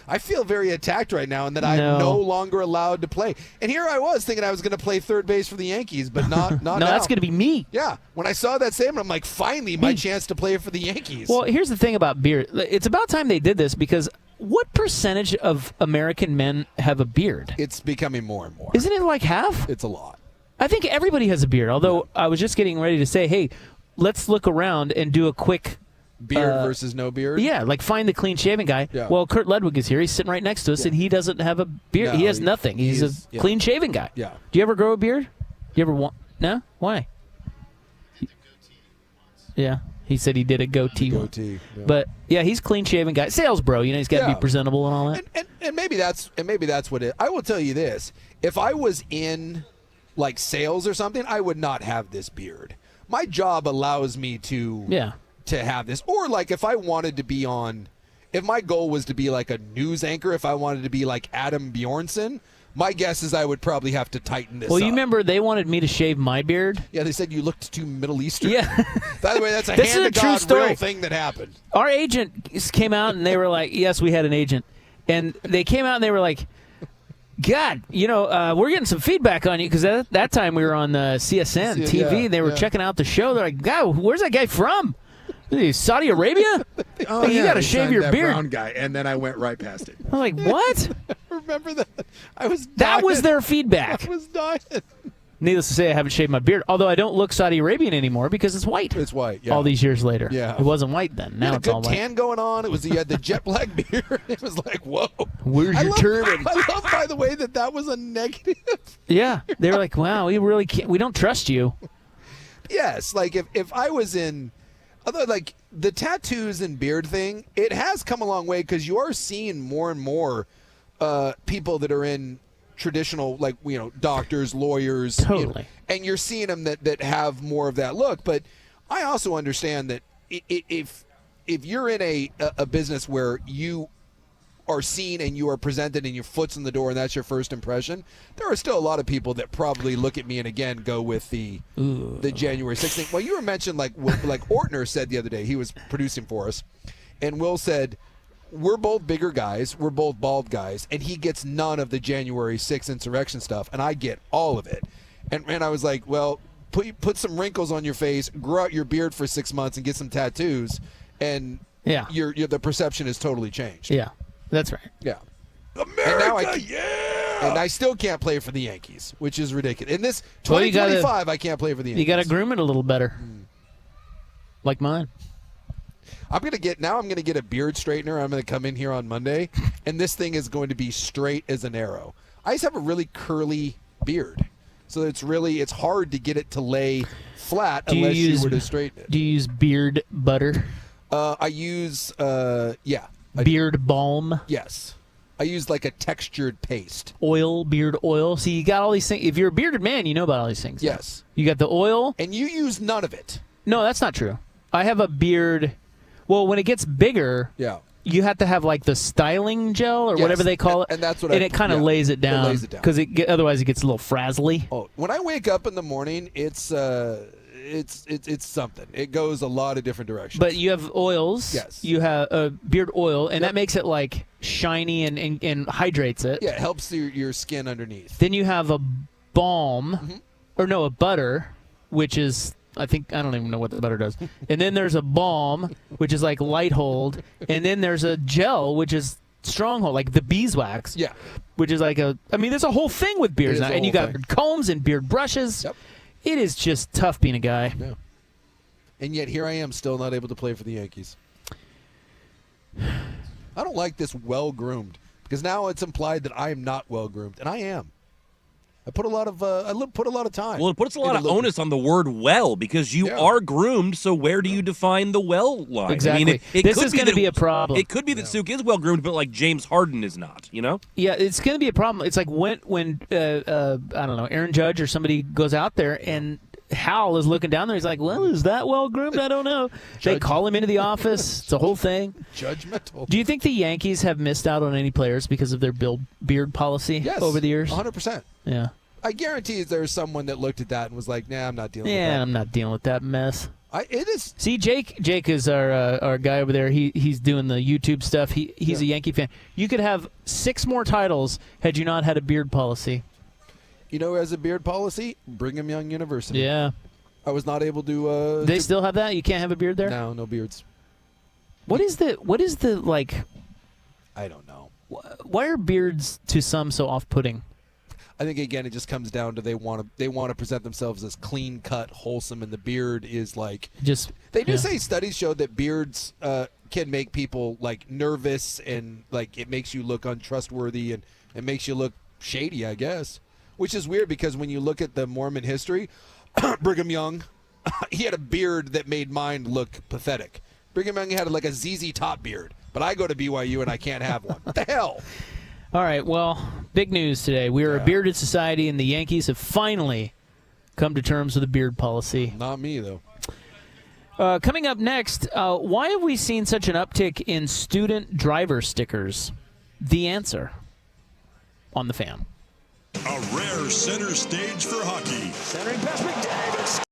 I feel very attacked right now, and that I'm no longer allowed to play. And here I was thinking I was going to play third base for the Yankees, but not No, now. that's going to be me. Yeah, when I saw that statement, I'm like, finally, my chance to play for the Yankees. Well, here's the thing about beard. It's about time they did this because what percentage of American men have a beard? It's becoming more and more. Isn't it like half? It's a lot. I think everybody has a beard, although I was just getting ready to say, hey, let's look around and do a quick Beard versus no beard? Yeah, like find the clean-shaven guy. Yeah. Well, Kurt Ludwig is here. He's sitting right next to us, and he doesn't have a beard. No, he has nothing. He's a clean-shaven guy. Yeah. Do you ever grow a beard? You ever want? No? Why? Yeah. He said he did a goatee. Goatee. Yeah. But, yeah, he's clean-shaven guy. Sales bro. He's got to be presentable and all that. And maybe that's what it. I will tell you this: if I was in like sales or something, I would not have this beard. My job allows me to have this, or like if I wanted to be on, if my goal was to be like a news anchor, if I wanted to be like Adam Bjornson, my guess is I would probably have to tighten this. Well, up. you remember they wanted me to shave my beard? Yeah, they said you looked too Middle Eastern. Yeah. By the way, that's a This is a true hand-to-God story. real thing that happened. Our agent came out and they were like, yes, we had an agent. And they came out and they were like, God, we're getting some feedback on you because at that time we were on CSN TV and they were checking out the show. They're like, God, where's that guy from? Saudi Arabia? Oh, you got to shave your that beard. Brown guy, and then I went right past it. I was like, what? Remember that? I was dying. That was their feedback. I was dying. Needless to say, I haven't shaved my beard, although I don't look Saudi Arabian anymore because it's white. It's white, yeah. All these years later. Yeah. It wasn't white then. Now You had it's a all good white. tan going on. You had the jet black beard. It was like, whoa. Where's your turban? I love, by the way, that was a negative. Yeah. They were like, wow, we really can't. We don't trust you. Yes, like if I was in, although like the tattoos and beard thing, it has come a long way because you are seeing more and more people that are in traditional, like, doctors, lawyers. Totally. And you're seeing them that have more of that look. But I also understand that if you're in a business where you are seen and you are presented and your foot's in the door and that's your first impression, there are still a lot of people that probably look at me and again go with the January 6th thing. Well, you were mentioned like Ortner said the other day. He was producing for us, and Will said, we're both bigger guys, we're both bald guys, and he gets none of the January 6th insurrection stuff, and I get all of it. And I was like, well, put some wrinkles on your face, grow out your beard for 6 months, and get some tattoos, and the perception has totally changed. Yeah, that's right. Yeah. America, And I still can't play for the Yankees, which is ridiculous. In this Well, you 2025, I can't play for the Yankees. You got to groom it a little better. Like mine. I'm gonna get a beard straightener. I'm gonna come in here on Monday, and this thing is going to be straight as an arrow. I just have a really curly beard, so it's hard to get it to lay flat unless you were to straighten it. Do you use beard butter? I use beard balm. Yes, I use like a textured paste. Oil, beard oil. See, you got all these things. If you're a bearded man, you know about all these things. Yes, you got the oil, and you use none of it. No, that's not true. I have a beard. Well, when it gets bigger, you have to have like the styling gel or whatever they call it, and that's what. And it kind of lays it down. It lays it down because otherwise it gets a little frazzly. Oh, when I wake up in the morning, it's something. It goes a lot of different directions. But you have oils. Yes. You have beard oil, and that makes it like shiny and hydrates it. Yeah, it helps your skin underneath. Then you have a balm, or no, a butter, which is. I don't even know what the butter does. And then there's a balm, which is like light hold. And then there's a gel, which is stronghold, like the beeswax. Yeah. Which is like there's a whole thing with beards now. And you got combs and beard brushes. Yep. It is just tough being a guy. Yeah. And yet here I am still not able to play for the Yankees. I don't like this well-groomed. Because now it's implied that I am not well groomed, and I am. I put a lot of time. Well, it puts a lot of onus on the word "well" because you are groomed. So where do you define the "well" line? Exactly. I mean, this is going to be a problem. It could be that Suk is well groomed, but like James Harden is not. You know? Yeah, it's going to be a problem. It's like when I don't know, Aaron Judge or somebody goes out there and Hal is looking down there. He's like, "Well, is that well groomed? I don't know." They call him into the office. It's a whole thing. Judgmental. Do you think the Yankees have missed out on any players because of their beard policy over the years? 100%. Yeah. I guarantee there's someone that looked at that and was like, "Nah, I'm not dealing with that." Yeah, I'm not dealing with that mess. It is. See, Jake is our guy over there. He's doing the YouTube stuff. He's a Yankee fan. You could have 6 more titles had you not had a beard policy. You know who has a beard policy? Brigham Young University. Yeah. I was not able to. They still have that? You can't have a beard there? No beards. What is the like? I don't know. Why are beards to some so off-putting? I think again it just comes down to they want to present themselves as clean cut, wholesome, and the beard is like They do say studies show that beards can make people like nervous and like it makes you look untrustworthy and it makes you look shady, I guess. Which is weird because when you look at the Mormon history, Brigham Young, he had a beard that made mine look pathetic. Brigham Young had like a ZZ Top beard, but I go to BYU and I can't have one. What the hell? All right, well, big news today. We are a bearded society, and the Yankees have finally come to terms with a beard policy. Not me, though. Coming up next, why have we seen such an uptick in student driver stickers? The answer on the Fan. A rare center stage for hockey. Centering past McDavid.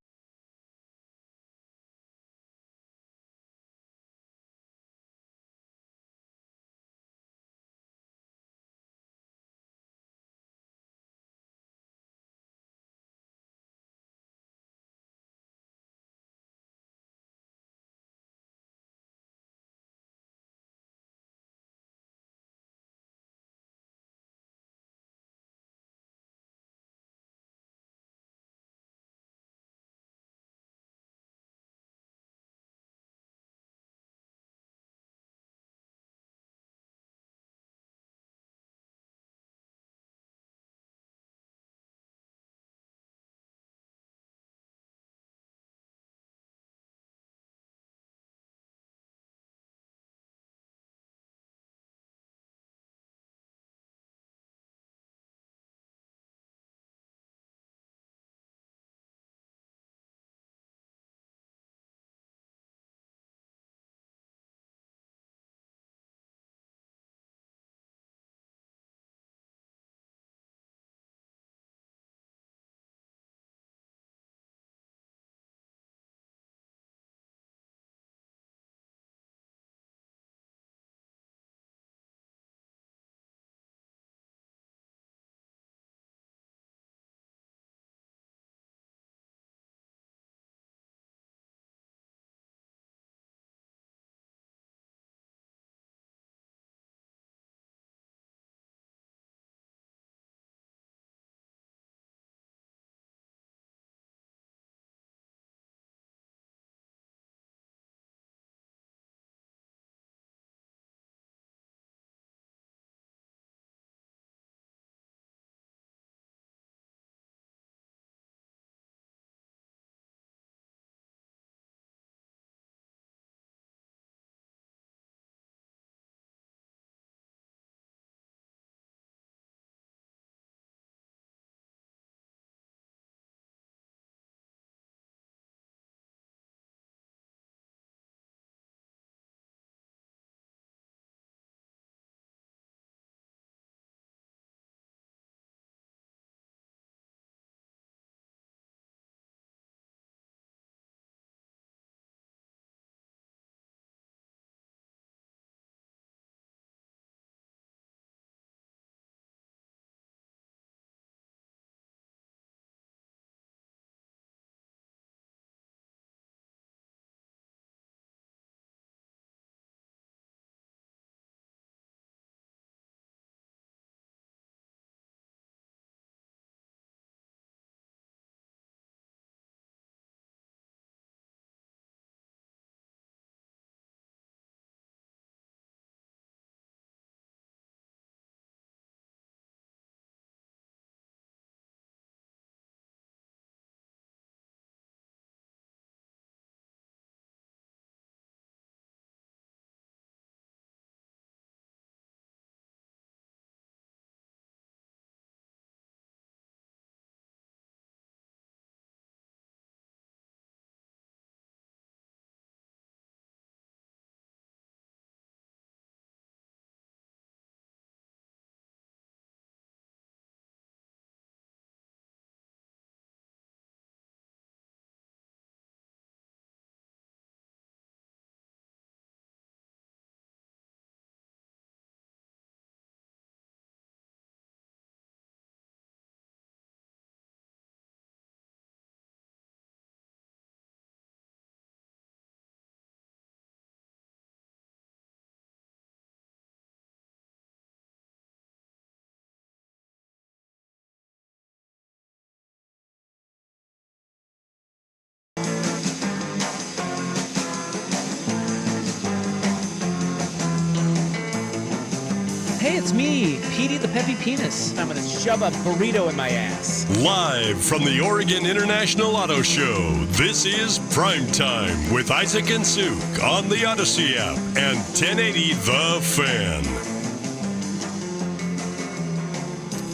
Hey, it's me, Petey the Peppy Penis. I'm gonna shove a burrito in my ass. Live from the Oregon International Auto Show, this is Primetime with Isaac and Suk on the Odyssey app and 1080 The Fan.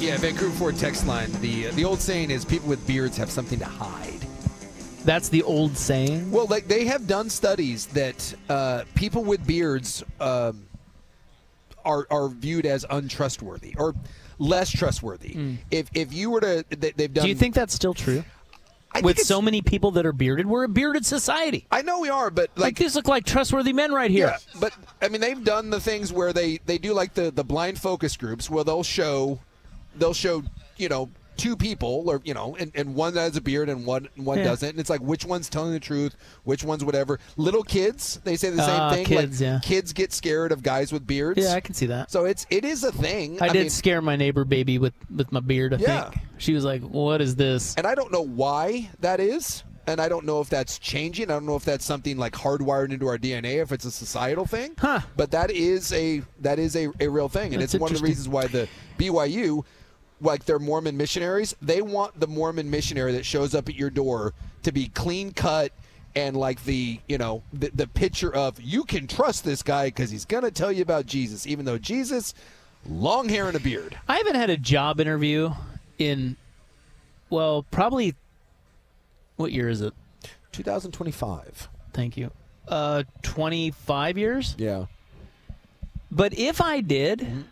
Yeah, Vancouver Ford text line. The old saying is people with beards have something to hide. That's the old saying? Well, like they have done studies that people with beards are viewed as untrustworthy or less trustworthy. If you were to, they've done. Do you think that's still true? With so many people that are bearded, we're a bearded society. I know we are, but like these look like trustworthy men right here. Yeah, but I mean, they've done the things where they do like the blind focus groups where they'll show two people, or and one that has a beard and one doesn't, and it's like which one's telling the truth, which one's whatever. Little kids, they say the same thing. Kids, like, kids get scared of guys with beards. Yeah, I can see that. So it is a thing. I did scare my neighbor baby with my beard. I think she was like, "What is this?" And I don't know why that is. And I don't know if that's changing. I don't know if that's something like hardwired into our DNA, if it's a societal thing. Huh. But that is a real thing, and That's it's one of the reasons why the BYU, like their Mormon missionaries, they want the Mormon missionary that shows up at your door to be clean cut and like the picture of you can trust this guy because he's gonna tell you about Jesus, even though Jesus, long hair and a beard. I haven't had a job interview in, probably. What year is it? 2025. Thank you. 25 years? Yeah. But if I did,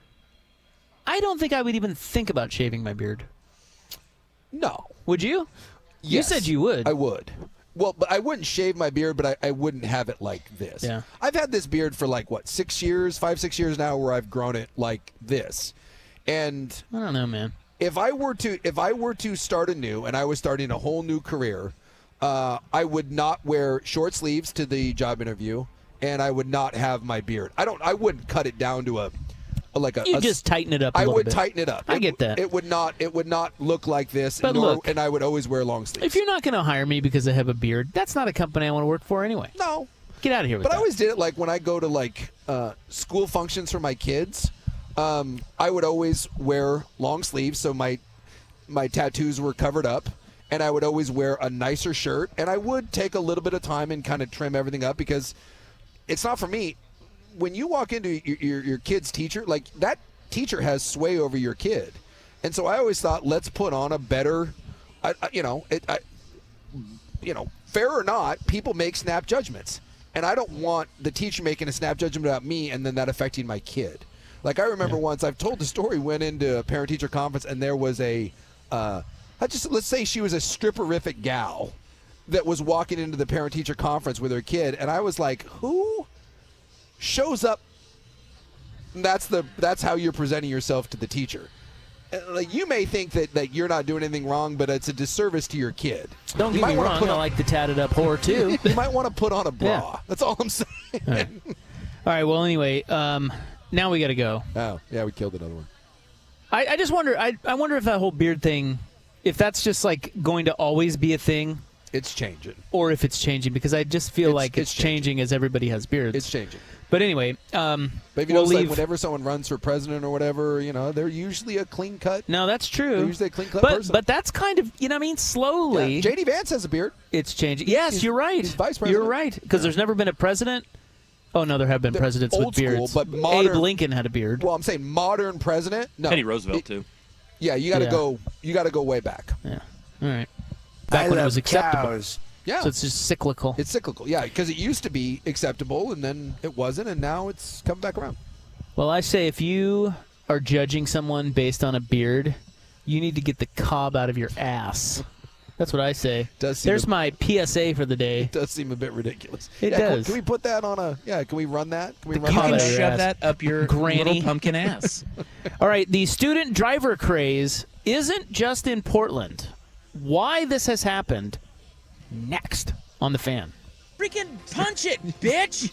I don't think I would even think about shaving my beard. No. Would you? Yes. You said you would. I would. Well, but I wouldn't shave my beard, but I wouldn't have it like this. Yeah. I've had this beard for like, 6 years, 5-6 years now, where I've grown it like this. And I don't know, man. If I were to start anew and I was starting a whole new career, I would not wear short sleeves to the job interview, and I would not have my beard. I wouldn't cut it down to You just tighten it up a I little would bit. tighten it up. I get that. It would not look like this, But look, and I would always wear long sleeves. If you're not going to hire me because I have a beard, that's not a company I want to work for anyway. No. Get out of here with But that. I always did it like when I go to school functions for my kids. I would always wear long sleeves, so my tattoos were covered up, and I would always wear a nicer shirt, and I would take a little bit of time and kind of trim everything up because it's not for me. When you walk into your kid's teacher, like that teacher has sway over your kid, and so I always thought, let's put on a better, fair or not, people make snap judgments, and I don't want the teacher making a snap judgment about me and then that affecting my kid. Like I remember once, I've told the story, went into a parent-teacher conference, and there was let's say she was a stripperific gal that was walking into the parent-teacher conference with her kid, and I was like, who shows up? That's how you're presenting yourself to the teacher. Like you may think that you're not doing anything wrong, but it's a disservice to your kid. Don't get me wrong, I like the tatted up whore too. You might want to put on a bra. Yeah. That's all I'm saying. All right. Well, anyway, now we got to go. Oh, yeah, we killed another one. I just wonder. I wonder if that whole beard thing, if that's just like going to always be a thing. It's changing. Or if it's changing, because I just feel like it's changing as everybody has beards. It's changing. But anyway, but if you notice, like whenever someone runs for president or whatever, they're usually a clean cut. No, that's true. They're usually a clean cut person. But that's kind of, slowly. Yeah. J.D. Vance has a beard. It's changing. Yes, you're right. He's vice president. You're right. Because there's never been a president. Oh, no, there have been presidents with beards. School, but modern, Abe Lincoln had a beard. Well, I'm saying modern president. No. Teddy Roosevelt, too. Yeah, you got to go. You got to go way back. Yeah. All right. Back when it was acceptable. Cows. Yeah. So it's just cyclical. It's cyclical, yeah, because it used to be acceptable, and then it wasn't, and now it's coming back around. Well, I say if you are judging someone based on a beard, you need to get the cob out of your ass. That's what I say. There's my PSA for the day. It does seem a bit ridiculous. It does. Can we put that on a? Yeah. Can we run that? Can we You can shove that up your granny little pumpkin ass. All right. The student driver craze isn't just in Portland. Why this has happened? Next on The Fan. Freaking punch it, bitch!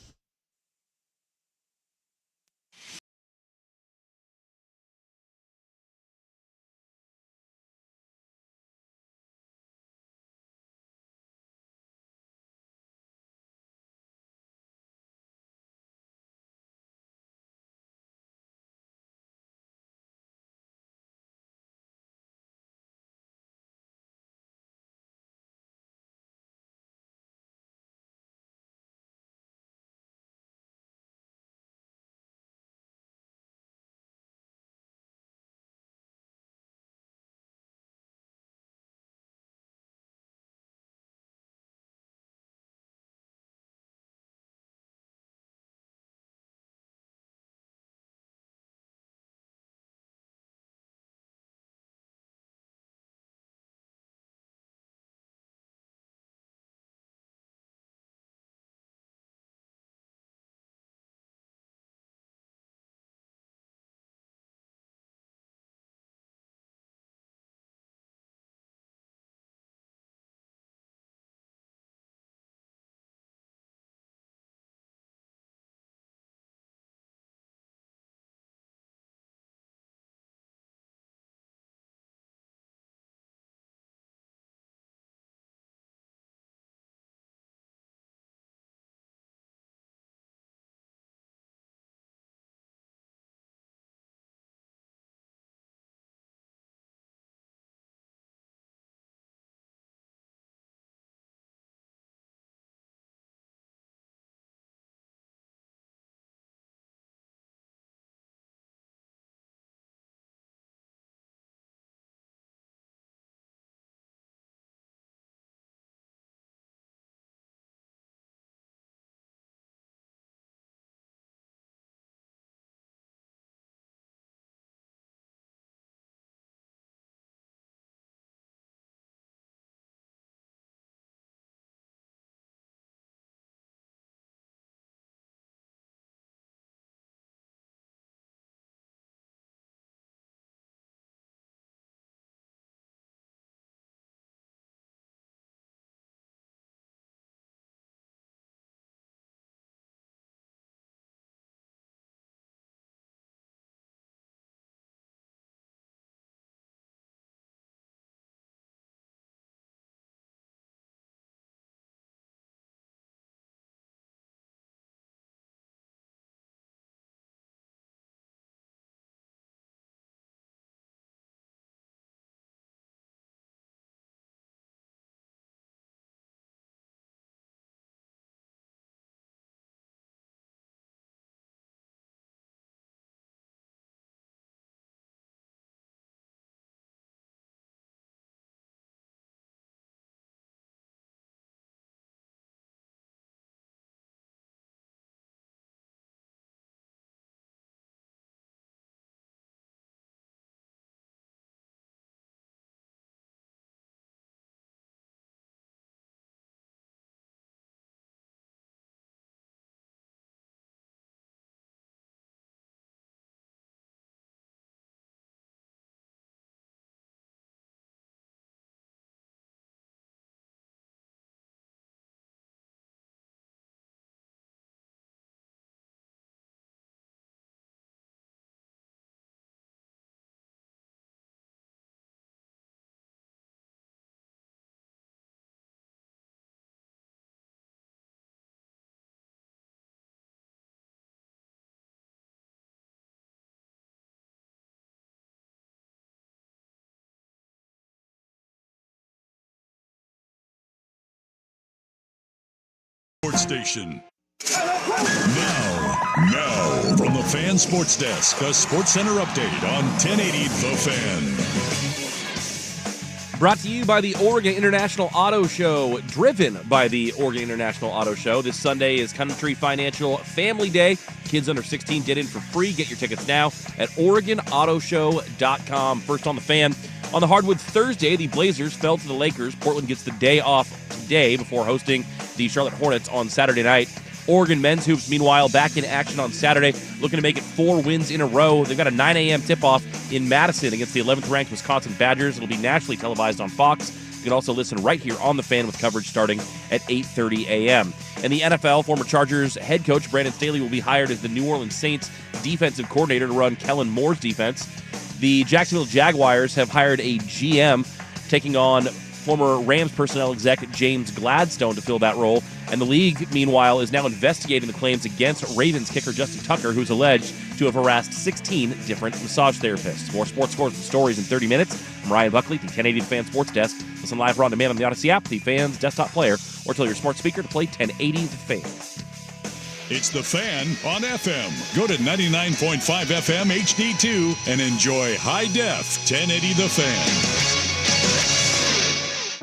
station. Now, from the Fan Sports Desk, a Sports Center update on 1080 The Fan. Brought to you by the Oregon International Auto Show, driven by the Oregon International Auto Show. This Sunday is Country Financial Family Day. Kids under 16 get in for free. Get your tickets now at OregonAutoShow.com. First on the Fan. On the hardwood Thursday, the Blazers fell to the Lakers. Portland gets the day off today before hosting the Charlotte Hornets on Saturday night. Oregon men's hoops, meanwhile, back in action on Saturday, looking to make it 4 wins in a row. They've got a 9 a.m. tip-off in Madison against the 11th-ranked Wisconsin Badgers. It'll be nationally televised on Fox. You can also listen right here on The Fan with coverage starting at 8:30 a.m. In the NFL, former Chargers head coach Brandon Staley will be hired as the New Orleans Saints defensive coordinator to run Kellen Moore's defense. The Jacksonville Jaguars have hired a GM, taking on former Rams personnel exec James Gladstone to fill that role. And the league, meanwhile, is now investigating the claims against Ravens kicker Justin Tucker, who's alleged to have harassed 16 different massage therapists. More sports scores and stories in 30 minutes. I'm Ryan Buckley, the 1080 The Fan Sports Desk. Listen live or on demand on the Odyssey app, the Fan's desktop player, or tell your smart speaker to play 1080 The Fan. It's The Fan on FM. Go to 99.5 FM HD2 and enjoy high-def 1080 The Fan.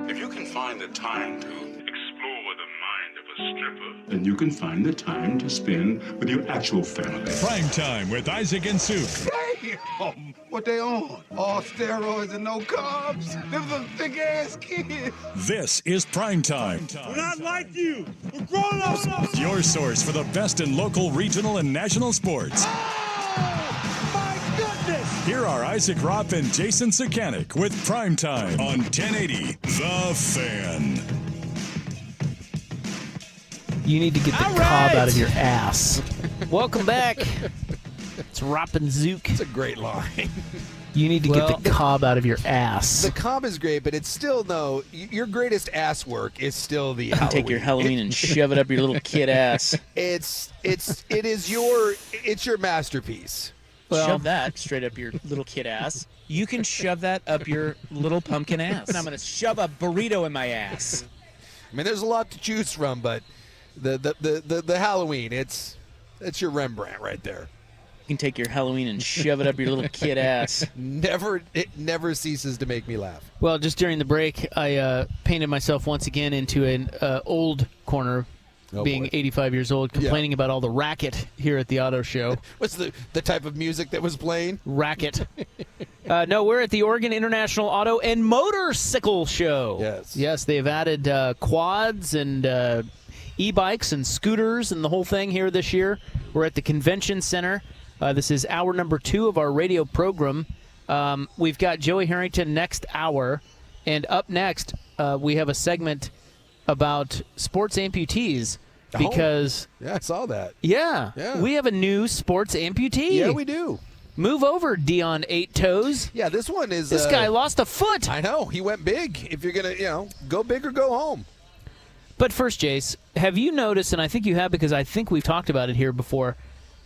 If you can find the time to explore the mind of a stripper, then you can find the time to spend with your actual family. Primetime with Isaac and Suk. Damn! What they on? All steroids and no carbs? Them some thick-ass kids. This is Primetime. We're not like you. We're grown-ups. Your source for the best in local, regional, and national sports. Oh, my goodness. Here are Isaac Ropp and Jason Sakanik with Primetime on 1080 The Fan. You need to get the cob out of your ass. Welcome back. It's Ropp and Zook. It's a great line. You need to get the cob out of your ass. The cob is great, but it's still, no, your greatest ass work is still the Halloween. Take your Halloween and shove it up your little kid ass. It's your masterpiece. Well, shove that straight up your little kid ass. You can shove that up your little pumpkin ass. And I'm going to shove a burrito in my ass. I mean, there's a lot to choose from, but the Halloween, it's your Rembrandt right there. You can take your Halloween and shove it up your little kid ass. It never ceases to make me laugh. Well, just during the break, I painted myself once again into an old corner, being 85 years old, complaining about all the racket here at the auto show. What's the type of music that was playing? Racket. No, we're at the Oregon International Auto and Motorcycle Show. Yes. Yes, they've added quads and e-bikes and scooters and the whole thing here this year. We're at the Convention Center. This is hour number 2 of our radio program. We've got Joey Harrington next hour. And up next, we have a segment about sports amputees. Because yeah, I saw that. Yeah, we have a new sports amputee. Yeah, we do. Move over, Dion 8 Toes. Yeah, this one is... This guy lost a foot. I know. He went big. If you're going to, go big or go home. But first, Jace, have you noticed, and I think you have because I think we've talked about it here before,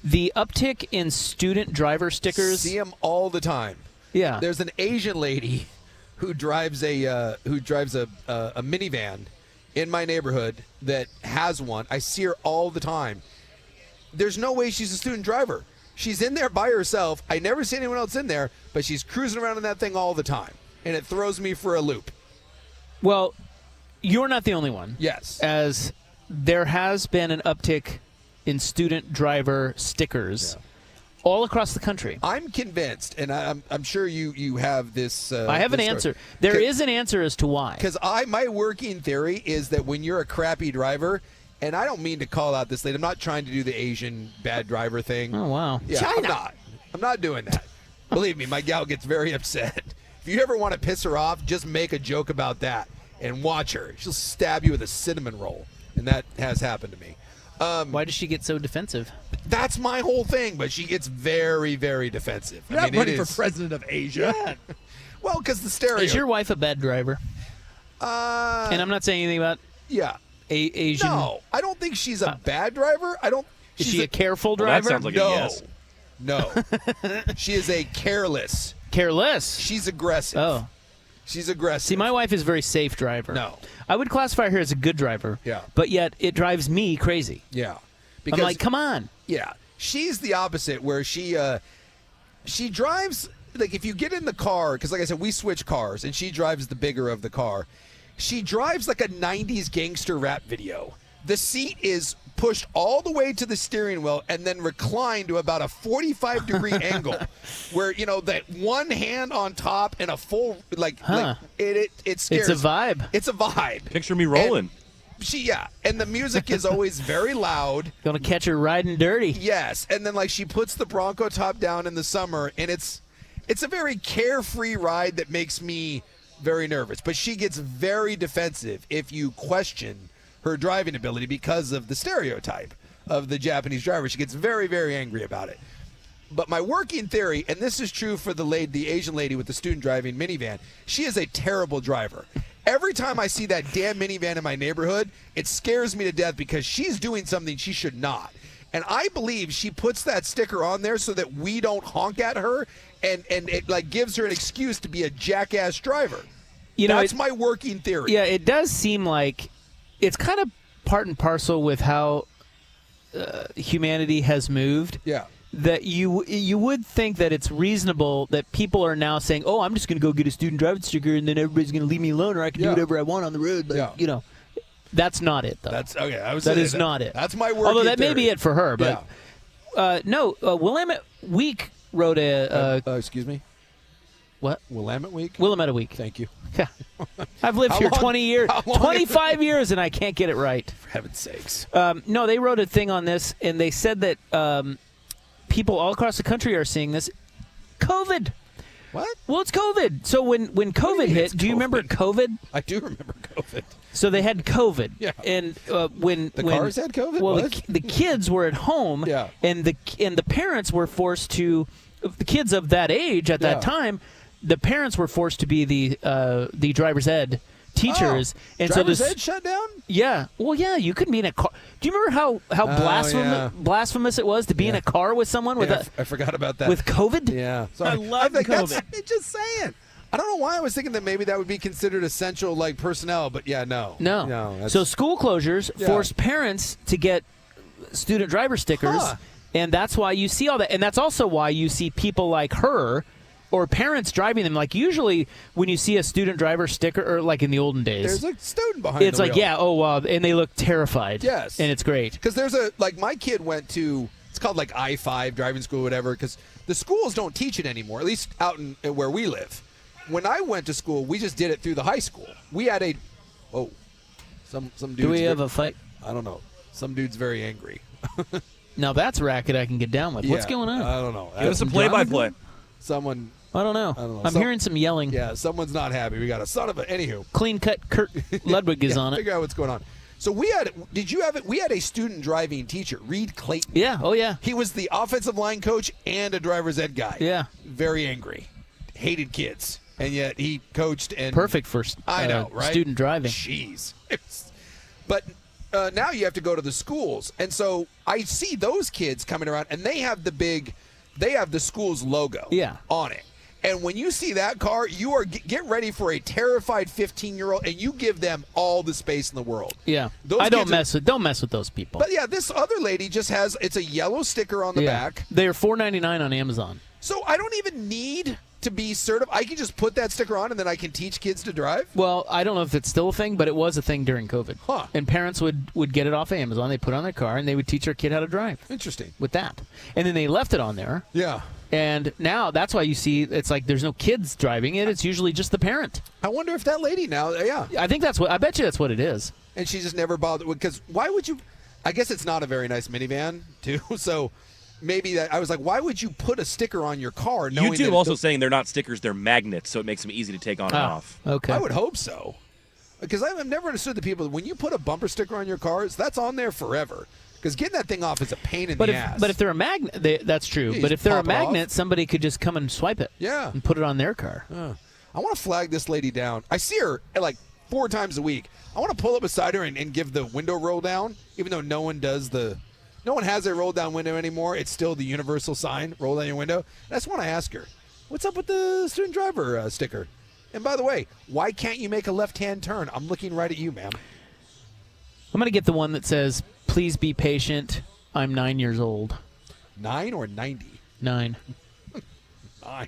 the uptick in student driver stickers? See them all the time. Yeah. There's an Asian lady who drives a minivan in my neighborhood that has one. I see her all the time. There's no way she's a student driver. She's in there by herself. I never see anyone else in there, but she's cruising around in that thing all the time, and it throws me for a loop. Well, you're not the only one. Yes. As there has been an uptick in student driver stickers all across the country. I'm convinced, and I'm sure you have this. I have an answer. There is an answer as to why. Because my working theory is that when you're a crappy driver, and I don't mean to call out this lady. I'm not trying to do the Asian bad driver thing. Oh, wow. Yeah, China. I'm not doing that. Believe me, my gal gets very upset. If you ever want to piss her off, just make a joke about that and watch her. She'll stab you with a cinnamon roll, and that has happened to me. Why does she get so defensive? That's my whole thing, but she gets very, very defensive. You're not running for president of Asia. Yeah. Well, because the stereo. Is your wife a bad driver? And I'm not saying anything about Asian. No, I don't think she's a bad driver. Is she a careful driver? Well, that sounds like a yes. No. She is a careless. Careless? She's aggressive. Oh. She's aggressive. See, my wife is a very safe driver. No. I would classify her as a good driver. Yeah. But yet it drives me crazy. Yeah. I'm like, come on. Yeah. She's the opposite, where she drives, like, if you get in the car, because like I said, we switch cars, and she drives the bigger of the car. She drives like a 90s gangster rap video. The seat is pushed all the way to the steering wheel and then reclined to about a 45-degree angle, where, that one hand on top and a full, it scares. It's a vibe. It's a vibe. Picture me rolling. And the music is always very loud. Gonna catch her riding dirty. Yes, and then she puts the Bronco top down in the summer, and it's a very carefree ride that makes me very nervous. But she gets very defensive if you question her driving ability because of the stereotype of the Japanese driver. She gets very, very angry about it. But my working theory, and this is true for the Asian lady with the student driving minivan, she is a terrible driver. Every time I see that damn minivan in my neighborhood, it scares me to death because she's doing something she should not. And I believe she puts that sticker on there so that we don't honk at her, and it gives her an excuse to be a jackass driver. That's my working theory. Yeah, it does seem like it's kind of part and parcel with how humanity has moved. Yeah. That you would think that it's reasonable that people are now saying, "Oh, I'm just going to go get a student driving sticker, and then everybody's going to leave me alone, or I can do whatever I want on the road." But, that's not it, though. That's okay. That is not it. That's my working Although that theory. may be it for her, but Willamette Week wrote a. Excuse me. What? Willamette Week. Willamette Week. Thank you. Yeah. I've lived here 20 years, 25 years, and I can't get it right. For heaven's sakes. No, they wrote a thing on this, and they said that people all across the country are seeing this. COVID. What? Well, it's COVID. So when COVID hit, do you remember COVID? I do remember COVID. So they had COVID. Yeah. And when cars had COVID? Well, the kids were at home. Yeah. And the parents were forced to. The kids of that age at that time, the parents were forced to be the driver's ed teachers. And driver's so ed shut down? Yeah. Well, yeah, you couldn't be in a car. Do you remember how blasphemous it was to be in a car with someone with I forgot about that. with COVID? Yeah. So I love COVID. I'm just saying. I don't know why I was thinking that maybe that would be considered essential, personnel, but no. No. So school closures forced parents to get student driver stickers, and that's why you see all that. And that's also why you see people like her or parents driving them. Like, usually when you see a student driver sticker, or like in the olden days, there's a student behind it's the like, wheel. And they look terrified. Yes. And it's great. Because there's my kid went to, it's called I-5 driving school or whatever, because the schools don't teach it anymore, at least out in where we live. When I went to school, we just did it through the high school. We had some dudes. Do we have a fight? I don't know. Some dude's very angry. Now that's a racket I can get down with. What's going on? I don't know. Give us a play-by-play. Someone. I don't know. I'm hearing some yelling. Yeah, someone's not happy. We got a son of a. Anywho. Clean cut Kurt Ludwig is on it. Figure out what's going on. So we had a student driving teacher, Reed Clayton. Yeah. Oh yeah. He was the offensive line coach and a driver's ed guy. Yeah. Very angry. Hated kids. And yet he coached and perfect for I know, right? Student driving. Jeez. But now you have to go to the schools, and so I see those kids coming around, and they have the school's logo on it. And when you see that car, you are get ready for a terrified 15-year-old, and you give them all the space in the world. Yeah, don't mess with those people. But yeah, this other lady just has it's a yellow sticker on the back. They're $4.99 on Amazon. So I don't even need to be certified. I can just put that sticker on, and then I can teach kids to drive? Well, I don't know if it's still a thing, but it was a thing during COVID. Huh. And parents would get it off of Amazon. They put it on their car, and they would teach their kid how to drive. Interesting. With that. And then they left it on there. Yeah. And now that's why you see it's like there's no kids driving it. It's usually just the parent. I wonder if that lady now, I think I bet you that's what it is. And she just never bothered, because why would you, I guess it's not a very nice minivan, too, so maybe I was like, why would you put a sticker on your car? YouTube also saying they're not stickers, they're magnets, so it makes them easy to take on and off. Okay. I would hope so. Because I've never understood the people, when you put a bumper sticker on your cars, that's on there forever. Because getting that thing off is a pain in the ass. But if they're a magnet, that's true. But if they're a magnet, somebody could just come and swipe it. Yeah. And put it on their car. I want to flag this lady down. I see her like 4 times a week. I want to pull up beside her and give the window roll down, even though no one has their roll down window anymore. It's still the universal sign, roll down your window. And I just want to ask her, what's up with the student driver sticker? And by the way, why can't you make a left-hand turn? I'm looking right at you, ma'am. I'm going to get the one that says, please be patient. I'm 9 years old. 9 or 90? 9. 9.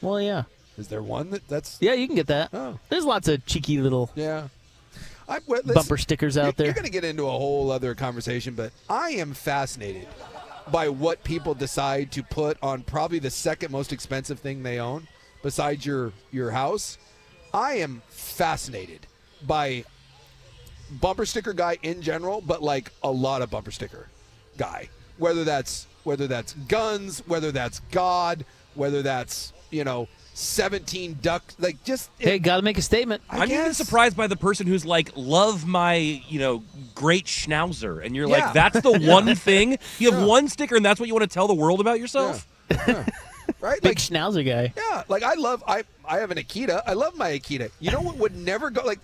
Well, yeah. Is there one that's... Yeah, you can get that. Oh. There's lots of cheeky little bumper stickers out there. You're going to get into a whole other conversation, but I am fascinated by what people decide to put on probably the second most expensive thing they own besides your house. I am fascinated by bumper sticker guy in general, but like a lot of bumper sticker guy. Whether that's guns, whether that's God, whether that's, 17 ducks, like just... Hey, got to make a statement. I'm even surprised by the person who's like, love my, great schnauzer. And you're like, that's the one thing? You have one sticker and that's what you want to tell the world about yourself? Yeah. Right? Big schnauzer guy. Yeah, like I have an Akita. I love my Akita. You know what would never go, like,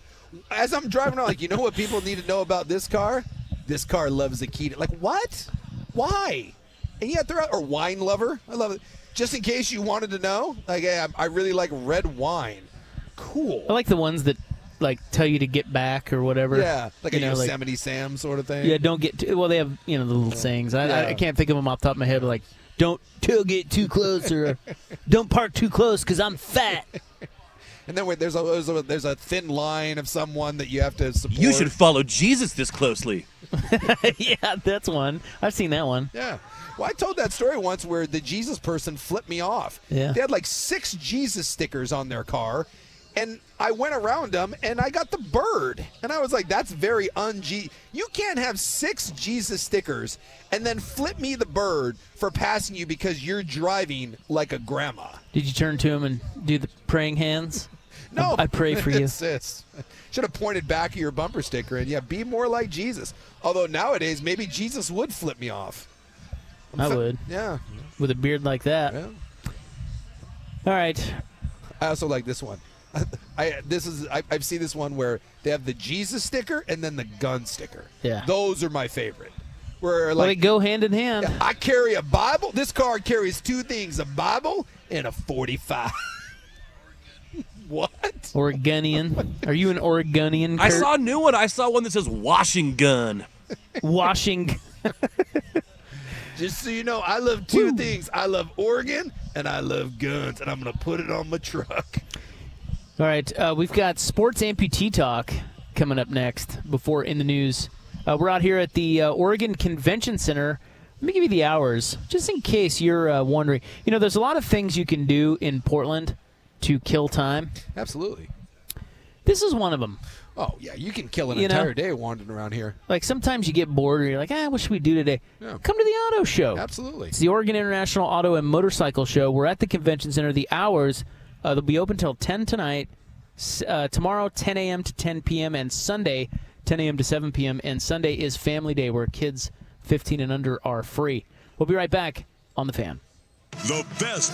as I'm driving around, like, you know what people need to know about this car? This car loves Akita. Like, what? Why? And yet they're out, or wine lover. I love it. Just in case you wanted to know, like, hey, I really like red wine. Cool. I like the ones that like tell you to get back or whatever. Yeah, like a Yosemite Sam sort of thing. Yeah, don't get too, well, they have the little sayings. I can't think of them off the top of my head, but like, don't get too close or don't park too close because I'm fat. And then there's a thin line of someone that you have to support. You should follow Jesus this closely. Yeah, that's one. I've seen that one. Yeah. Well, I told that story once where the Jesus person flipped me off. Yeah. They had like 6 Jesus stickers on their car, and I went around them, and I got the bird. And I was like, that's very You can't have 6 Jesus stickers and then flip me the bird for passing you because you're driving like a grandma. Did you turn to him and do the praying hands? No. I pray for you. Should have pointed back at your bumper sticker and, be more like Jesus. Although nowadays, maybe Jesus would flip me off. I would. Yeah. With a beard like that. Yeah. All right. I also like this one. I've seen this one where they have the Jesus sticker and then the gun sticker. Yeah. Those are my favorite. Where Well, they go hand in hand. I carry a Bible. This car carries 2 things, a Bible and a 45. What? Oregonian. Are you an Oregonian, Kurt? I saw a new one. I saw one that says washing gun. Washing. Just so you know, I love 2 things. I love Oregon and I love guns, and I'm going to put it on my truck. All right. We've got sports amputee talk coming up next before In the News. We're out here at the Oregon Convention Center. Let me give you the hours, just in case you're wondering. There's a lot of things you can do in Portland to kill time. Absolutely. This is one of them. Oh, yeah, you can kill an entire day wandering around here. Like, sometimes you get bored or you're like, what should we do today? Yeah. Come to the auto show. Absolutely. It's the Oregon International Auto and Motorcycle Show. We're at the Convention Center. The hours, they'll be open till 10 tonight, tomorrow 10 a.m. to 10 p.m., and Sunday 10 a.m. to 7 p.m., and Sunday is Family Day where kids 15 and under are free. We'll be right back on The Fan. The best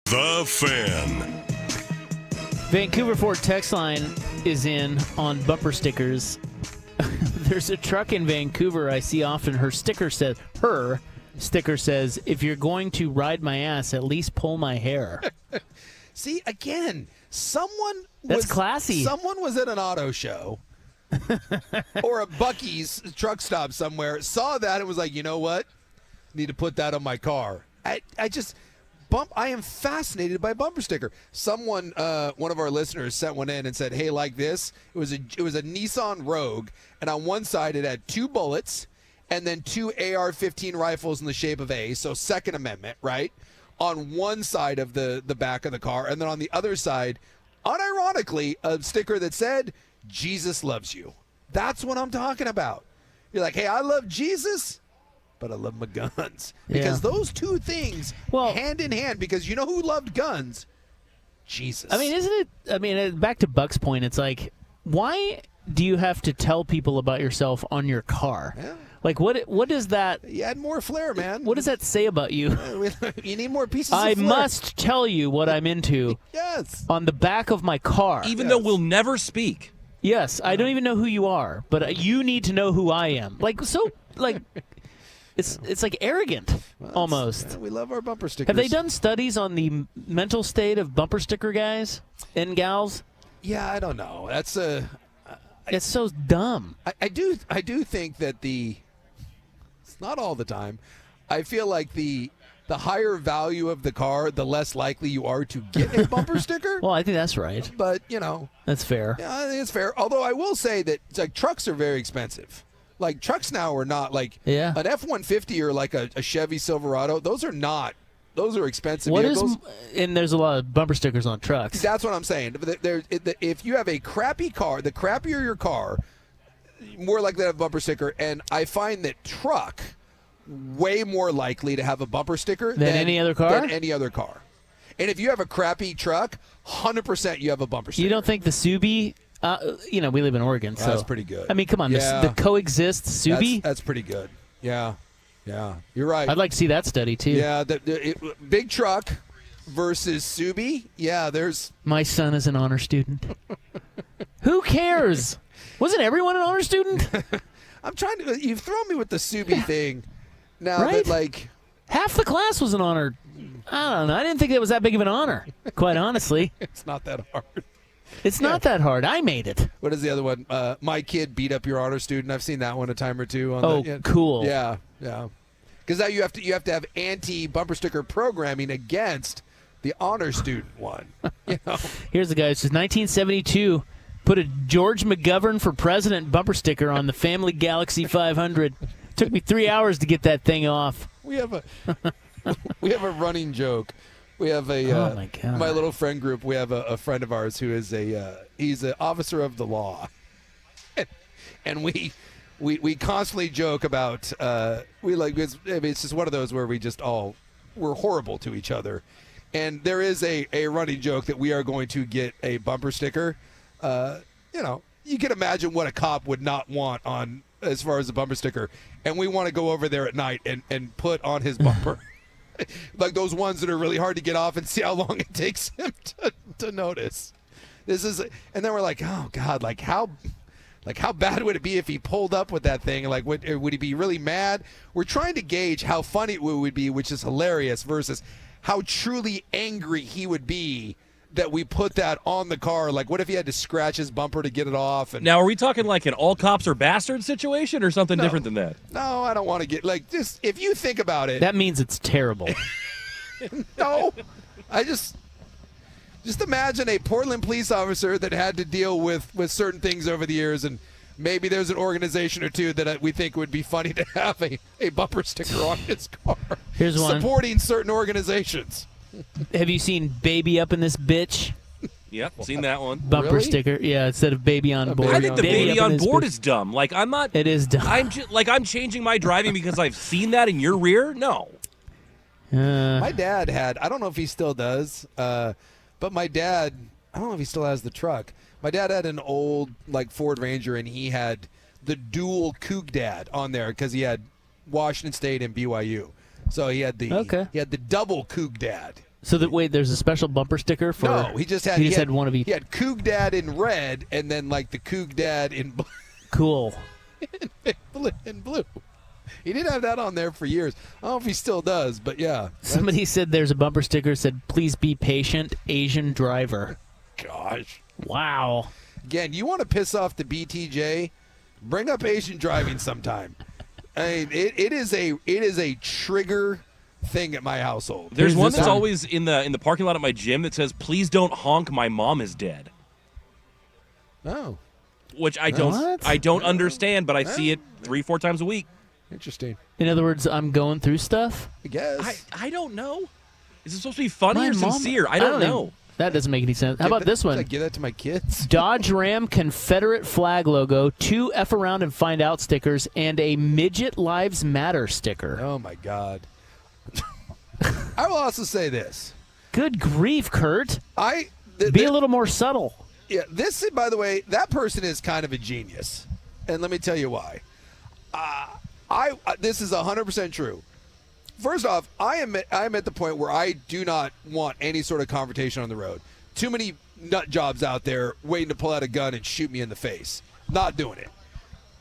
The Fan. Vancouver Ford text line is in on bumper stickers. There's a truck in Vancouver I see often. Her sticker says, if you're going to ride my ass, at least pull my hair. See, again, That's classy. Someone was at an auto show or a Buc-ee's truck stop somewhere, saw that and was like, you know what? Need to put that on my car. I am fascinated by bumper sticker. Someone, one of our listeners, sent one in and said, "Hey, like this." It was a Nissan Rogue, and on one side it had 2 bullets, and then 2 AR-15 rifles in the shape of A. So Second Amendment, right? On one side of the back of the car, and then on the other side, unironically, a sticker that said, "Jesus loves you." That's what I'm talking about. You're like, "Hey, I love Jesus, but I love my guns." Because those two things, hand in hand, because you know who loved guns? Jesus. I mean, isn't it? I mean, back to Buck's point, it's like, why do you have to tell people about yourself on your car? Yeah. Like, what does that... You add more flair, man. What does that say about you? You need more pieces of I flair. must tell you what I'm into on the back of my car. Even though we'll never speak. Yes, I don't even know who you are, but you need to know who I am. It's like arrogant, almost. We love our bumper stickers. Have they done studies on the mental state of bumper sticker guys and gals? Yeah, I don't know. That's it's so dumb. I do think that it's not all the time. I feel like the higher value of the car, the less likely you are to get a bumper sticker. Well, I think that's right. But, that's fair. Yeah, I think it's fair. Although I will say that trucks are very expensive. Like, trucks now are not like an F-150 or like a Chevy Silverado. Those are expensive vehicles. And there's a lot of bumper stickers on trucks. That's what I'm saying. If you have a crappy car, the crappier your car, more likely to have a bumper sticker. And I find that truck way more likely to have a bumper sticker than any other car? Than any other car. And if you have a crappy truck, 100% you have a bumper sticker. You don't think the Subi... we live in Oregon, so that's pretty good. I mean, come on, the coexist Subi. That's pretty good. Yeah, you're right. I'd like to see that study too. Yeah, big truck versus Subi. Yeah, there's. My son is an honor student. Who cares? Wasn't everyone an honor student? I'm trying to. You've thrown me with the Subi thing. Now right? that half the class was an honor. I don't know. I didn't think it was that big of an honor. Quite honestly, it's not that hard. It's not that hard. I made it. What is the other one? My kid beat up your honor student. I've seen that one a time or two. Cool. Yeah. Because now you have to have anti-bumper sticker programming against the honor student one. Here's the guy. It says 1972. Put a George McGovern for president bumper sticker on the Family Galaxy 500. Took me 3 hours to get that thing off. We have a running joke. We have my little friend group. We have a friend of ours who is he's an officer of the law, and we constantly joke about it's just one of those where we're horrible to each other, and there is a running joke that we are going to get a bumper sticker. You can imagine what a cop would not want on as far as a bumper sticker, and we want to go over there at night and put on his bumper. Like those ones that are really hard to get off and see how long it takes him to notice. And then we're like, oh God, how bad would it be if he pulled up with that thing? Like, would he be really mad? We're trying to gauge how funny it would be, which is hilarious, versus how truly angry he would be that we put that on the car. Like, what if he had to scratch his bumper to get it off? And now, are we talking like an all cops are bastards situation or something different than that? No, I don't want to get just if you think about it. That means it's terrible. No, I just imagine a Portland police officer that had to deal with certain things over the years, and maybe there's an organization or two that we think would be funny to have a bumper sticker on his car. Here's one. Supporting certain organizations. Have you seen Baby Up in This Bitch? Yep, seen that one. Bumper sticker, yeah, instead of Baby on Board. I think the baby on board is dumb. Like, I'm not. It is dumb. I'm changing my driving because I've seen that in your rear? No. My dad had, I don't know if he still does, but my dad, I don't know if he still has the truck. My dad had an old, Ford Ranger, and he had the dual Coug Dad on there because he had Washington State and BYU. So he had the double Coug Dad. So that wait, there's a special bumper sticker for. No, he just had one of each. He had Coug Dad in red, and then like the Coug Dad in cool. in blue. He didn't have that on there for years. I don't know if he still does, but yeah. Somebody said there's a bumper sticker that said, "Please be patient, Asian driver." Gosh. Wow. Again, you want to piss off the BTJ? Bring up Asian driving sometime. I mean, it is a trigger thing at my household. There's one that's always in the parking lot at my gym that says, "Please don't honk, my mom is dead." Oh. Which I don't understand, but I see it 3-4 times a week. Interesting. In other words, I'm going through stuff? I guess. I don't know. Is it supposed to be funny or sincere? I don't know. That doesn't make any sense. How about this one? Should I give that to my kids? Dodge Ram Confederate flag logo, 2 F around and find out stickers, and a Midget Lives Matter sticker. Oh, my God. I will also say this. Good grief, Kurt. Be a little more subtle. Yeah, this, by the way, that person is kind of a genius. And let me tell you why. This is 100% true. First off, I'm at the point where I do not want any sort of confrontation on the road. Too many nut jobs out there waiting to pull out a gun and shoot me in the face. Not doing it.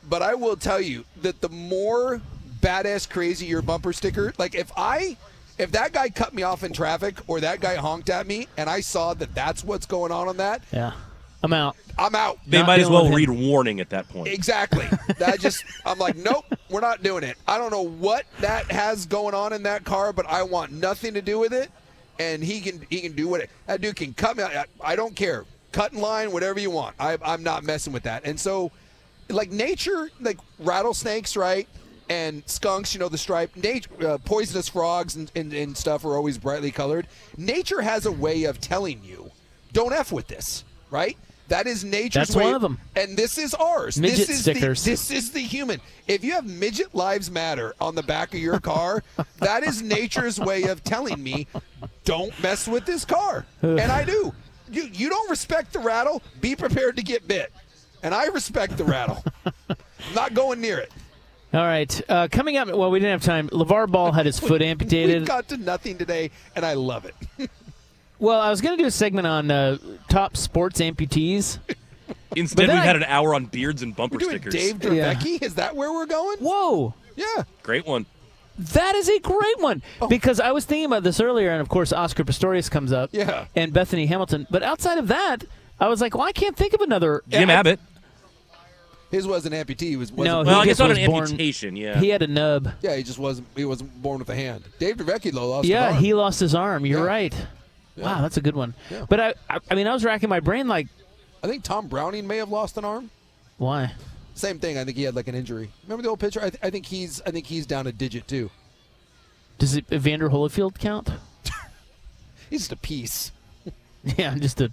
But I will tell you that the more badass crazy your bumper sticker, like if that guy cut me off in traffic or that guy honked at me and I saw that that's what's going on that. Yeah. I'm out. They might as well read warning at that point. Exactly. I'm like, nope, we're not doing it. I don't know what that has going on in that car, but I want nothing to do with it. And he can do what that dude can cut me. I don't care. Cut in line, whatever you want. I'm not messing with that. And so, like nature, like rattlesnakes, right? And skunks, the stripe. Poisonous frogs and stuff are always brightly colored. Nature has a way of telling you, don't F with this, right? That is nature's way. That's one of them. And this is ours. Midget stickers. This is the human. If you have Midget Lives Matter on the back of your car, that is nature's way of telling me, don't mess with this car. And I do. You don't respect the rattle, be prepared to get bit. And I respect the rattle. I'm not going near it. All right. Coming up, well, we didn't have time. LeVar Ball had his foot amputated. We got to nothing today, and I love it. Well, I was going to do a segment on top sports amputees. Instead, we've had an hour on beards and bumper stickers. Dave Dravecki? Is that where we're going? Whoa. Yeah. Great one. That is a great one. Because I was thinking about this earlier, and, of course, Oscar Pistorius comes up. Yeah. And Bethany Hamilton. But outside of that, I was like, well, I can't think of another. Jim Abbott. His was an amputee. I guess not an amputation, yeah. He had a nub. Yeah, he wasn't born with a hand. Dave Dravecki, though, lost an arm. Yeah, he lost his arm. You're right. Yeah. Wow, that's a good one. Yeah. But I mean, I was racking my brain like. I think Tom Browning may have lost an arm. Why? Same thing. I think he had like an injury. Remember the old picture? I think he's down a digit too. Does Evander Holyfield count? He's just a piece. Yeah, just a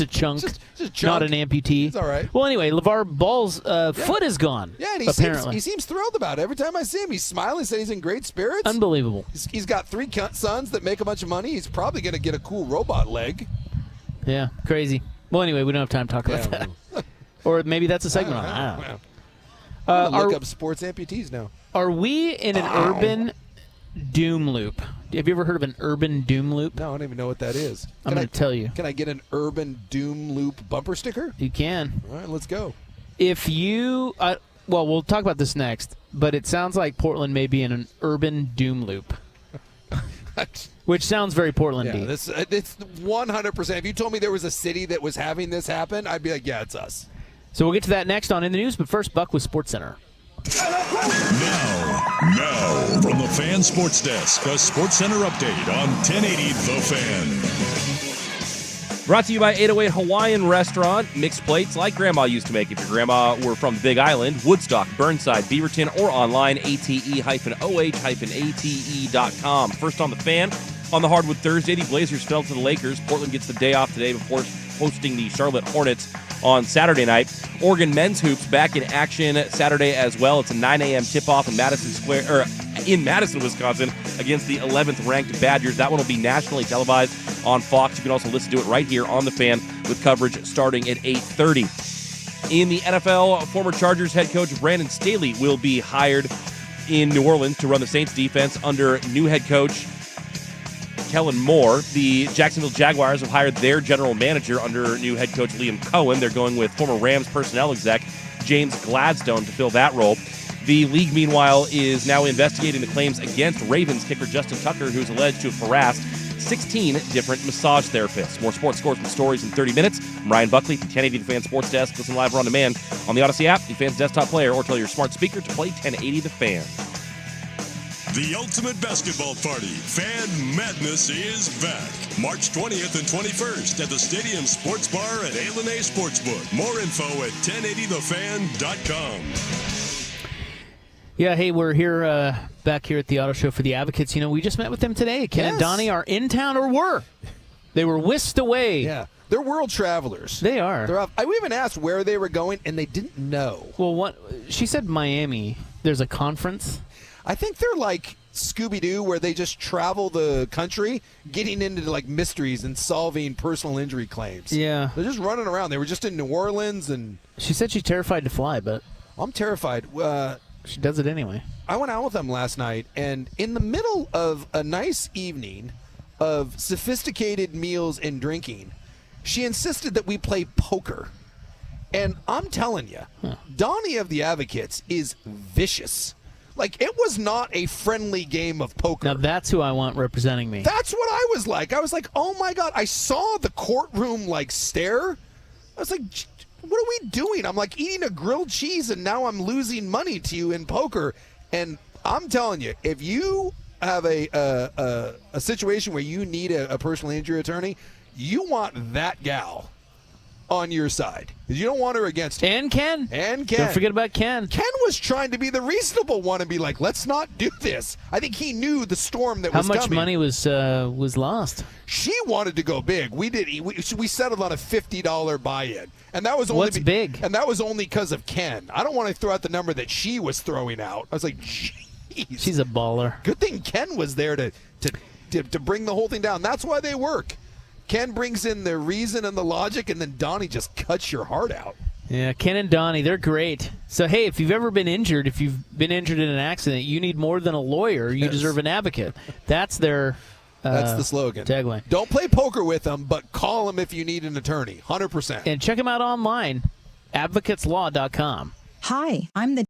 chunk. Just chunk. Not an amputee. It's all right. Well, anyway, LeVar Ball's foot is gone. Yeah, and he seems thrilled about it. Every time I see him, he's smiling, said he's in great spirits. Unbelievable. He's got 3 sons that make a bunch of money. He's probably going to get a cool robot leg. Yeah, crazy. Well, anyway, we don't have time to talk about that. Or maybe that's a segment on it. I don't know. I'm gonna look up sports amputees now. Are we in an urban doom loop? Have you ever heard of an urban doom loop? No, I don't even know what that is. I'm going to tell you. Can I get an urban doom loop bumper sticker? You can. All right, let's go. If you, well, we'll talk about this next, but it sounds like Portland may be in an urban doom loop. Which sounds very Portland-y. Yeah, it's 100%. If you told me there was a city that was having this happen, I'd be like, yeah, it's us. So we'll get to that next on In the News, but first, Buck with SportsCenter. Now, from the Fan Sports Desk, a SportsCenter update on 1080 The Fan. Brought to you by 808 Hawaiian Restaurant. Mixed plates like Grandma used to make if your grandma were from the Big Island. Woodstock, Burnside, Beaverton, or online, ate-oh-ate.com. First on the Fan. On the Hardwood Thursday, the Blazers fell to the Lakers. Portland gets the day off today before hosting the Charlotte Hornets on Saturday night. Oregon men's hoops back in action Saturday as well. It's a 9 a.m. tip-off in in Madison, Wisconsin, against the 11th-ranked Badgers. That one will be nationally televised on Fox. You can also listen to it right here on The Fan with coverage starting at 8:30. In the NFL, former Chargers head coach Brandon Staley will be hired in New Orleans to run the Saints defense under new head coach Kellen Moore. The Jacksonville Jaguars have hired their general manager under new head coach Liam Cohen. They're going with former Rams personnel exec James Gladstone to fill that role. The league, meanwhile, is now investigating the claims against Ravens kicker Justin Tucker, who's alleged to have harassed 16 different massage therapists. More sports scores and stories in 30 minutes. I'm Ryan Buckley, 1080 The Fan Sports Desk. Listen live or on demand on the Odyssey app, the Fan's desktop player, or tell your smart speaker to play 1080 The Fan. The ultimate basketball party, Fan Madness, is back. March 20th and 21st at the Stadium Sports Bar at A&A Sportsbook. More info at 1080thefan.com. Yeah, hey, we're here back here at the Auto Show for the Advocates. You know, we just met with them today. Ken and Donnie are in town, or were. They were whisked away. Yeah, they're world travelers. They are. They're off. We even asked where they were going, and they didn't know. Well, she said Miami. There's a conference. I think they're like Scooby-Doo, where they just travel the country, getting into like mysteries and solving personal injury claims. Yeah. They're just running around. They were just in New Orleans. And she said she's terrified to fly, but I'm terrified. She does it anyway. I went out with them last night, and in the middle of a nice evening of sophisticated meals and drinking, she insisted that we play poker. And I'm telling you, Donnie of the Advocates is vicious. Like, it was not a friendly game of poker. Now, that's who I want representing me. That's what I was like. I was like, oh, my God. I saw the courtroom, like, stare. I was like, what are we doing? I'm like eating a grilled cheese, and now I'm losing money to you in poker. And I'm telling you, if you have a situation where you need a personal injury attorney, you want that gal on your side. You don't want her against you. And Ken. Don't forget about Ken. Ken was trying to be the reasonable one and be like, let's not do this. I think he knew the storm that was coming. How much money was lost? She wanted to go big. We settled on a $50 buy-in. And that was only What's big? And that was only because of Ken. I don't want to throw out the number that she was throwing out. I was like, jeez. She's a baller. Good thing Ken was there to bring the whole thing down. That's why they work. Ken brings in the reason and the logic, and then Donnie just cuts your heart out. Yeah, Ken and Donnie, they're great. So, hey, if you've ever been injured, if you've been injured in an accident, you need more than a lawyer. You deserve an advocate. That's their that's the slogan. Tagline. Don't play poker with them, but call them if you need an attorney. 100%. And check them out online, advocateslaw.com. Hi, I'm the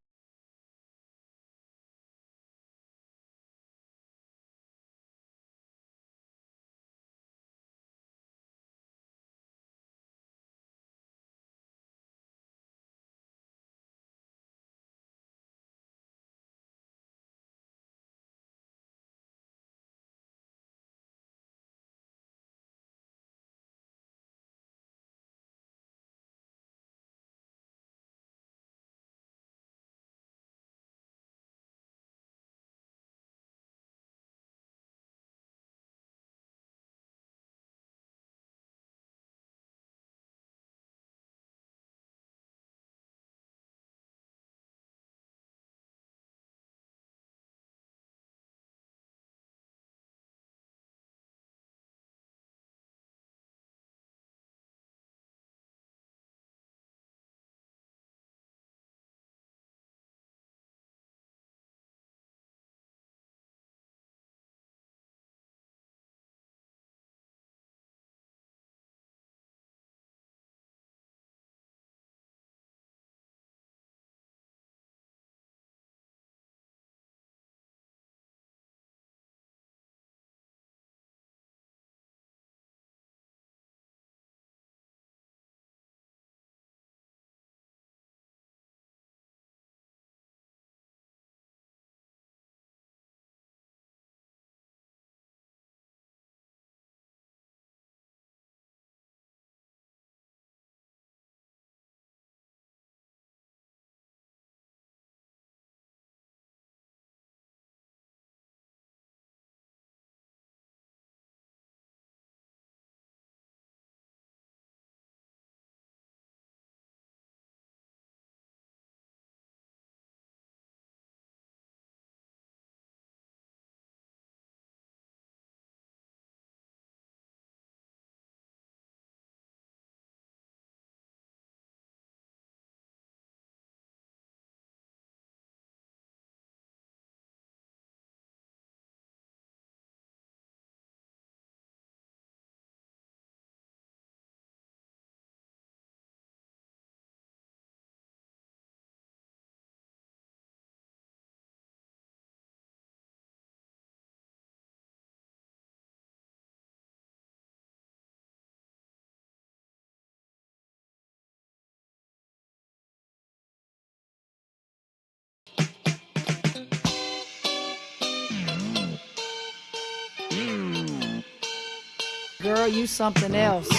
Girl, you something else.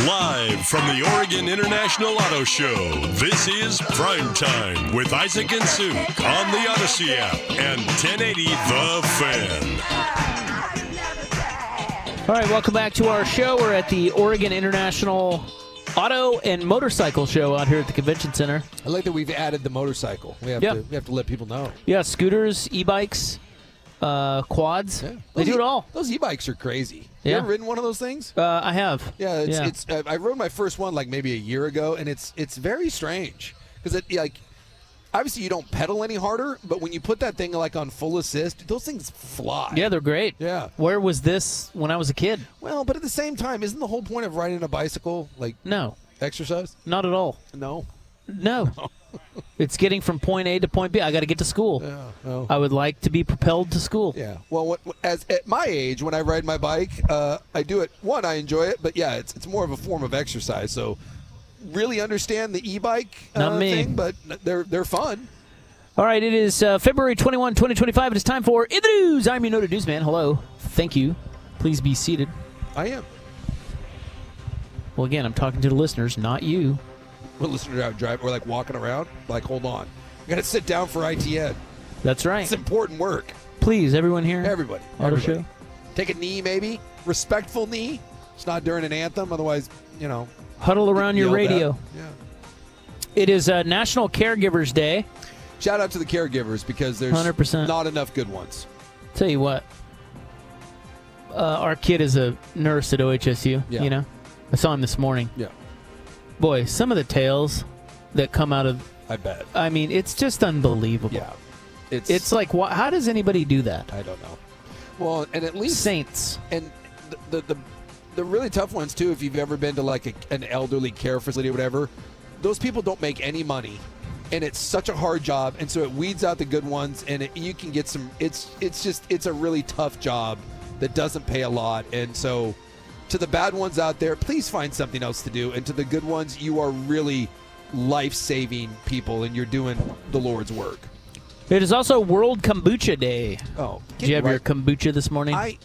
Live from the Oregon International Auto Show, this is Primetime with Isaac and Suk on the Odyssey app and 1080 The Fan. All right, welcome back to our show. We're at the Oregon International Auto and Motorcycle Show out here at the Convention Center. I like that we've added the motorcycle. We have to let people know. Yeah, scooters, e-bikes, quads. Yeah. They do it all. Those e-bikes are crazy. Yeah. You ever ridden one of those things? I have. Yeah, it's I rode my first one like maybe a year ago, and it's very strange because obviously you don't pedal any harder, but when you put that thing like on full assist, those things fly. Yeah, they're great. Yeah. Where was this when I was a kid? Well, but at the same time, isn't the whole point of riding a bicycle like No, exercise? not at all. No. It's getting from point A to point B. I got to get to school. Yeah. No. I would like to be propelled to school. Yeah. Well, at my age, when I ride my bike, I do it. One, I enjoy it, but yeah, it's more of a form of exercise. So, really understand the e-bike thing, but they're fun. All right, it is February 21, 2025. It is time for In the News. I'm your noted newsman. Hello. Thank you. Please be seated. I am. Well, again, I'm talking to the listeners, not you. We're listening to our drive. We're like walking around. Like, hold on. I got to sit down for ITN. That's right. It's important work. Please, everyone here. Everybody. Auto show. Take a knee, maybe. Respectful knee. It's not during an anthem. Otherwise, Huddle around your radio. Yeah. It is National Caregivers Day. Shout out to the caregivers because there's 100%. not enough good ones. Tell you what. Our kid is a nurse at OHSU. Yeah. I saw him this morning. Yeah. Boy, some of the tales that come out of... I bet. I mean, it's just unbelievable. Yeah. It's like, how does anybody do that? I don't know. Well, and at least... Saints. And the really tough ones, too, if you've ever been to, like, an elderly care facility or whatever, those people don't make any money. And it's such a hard job. And so it weeds out the good ones. And you can get some... It's a really tough job that doesn't pay a lot. And so... To the bad ones out there, please find something else to do. And to the good ones, you are really life-saving people, and you're doing the Lord's work. It is also World Kombucha Day. Oh, did you have your kombucha this morning? I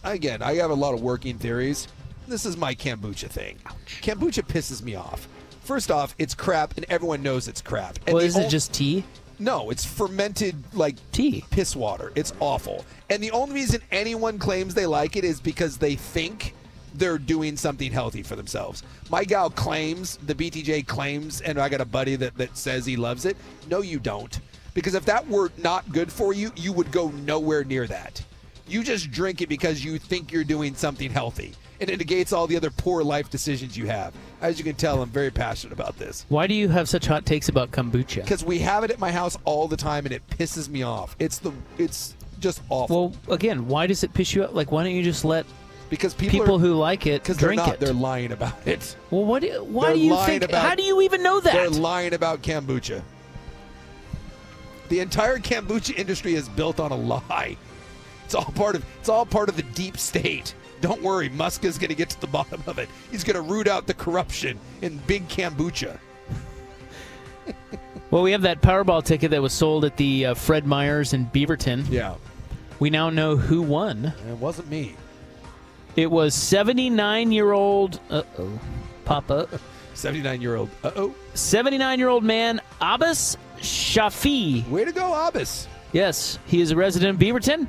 have a lot of working theories. This is my kombucha thing. Ouch. Kombucha pisses me off. First off, it's crap, and everyone knows it's crap. And well, is it just tea? No, it's fermented, like, tea. Piss water. It's awful. And the only reason anyone claims they like it is because they think they're doing something healthy for themselves. My gal claims, the BTJ claims, and I got a buddy that says he loves it. No, you don't. Because if that were not good for you, you would go nowhere near that. You just drink it because you think you're doing something healthy. And it negates all the other poor life decisions you have. As you can tell, I'm very passionate about this. Why do you have such hot takes about kombucha? Because we have it at my house all the time, and it pisses me off. It's just awful. Well, again, why does it piss you off? Like, why don't you just let... Because people who like it drink it. They're lying about it. Well, why do you think? How do you even know that? They're lying about kombucha. The entire kombucha industry is built on a lie. It's all part of the deep state. Don't worry, Musk is going to get to the bottom of it. He's going to root out the corruption in big kombucha. Well, we have that Powerball ticket that was sold at the Fred Meyer's in Beaverton. Yeah. We now know who won. It wasn't me. It was 79-year-old... Uh-oh. Papa. 79-year-old... Uh-oh. 79-year-old man, Abbas Shafi. Way to go, Abbas. Yes, he is a resident of Beaverton.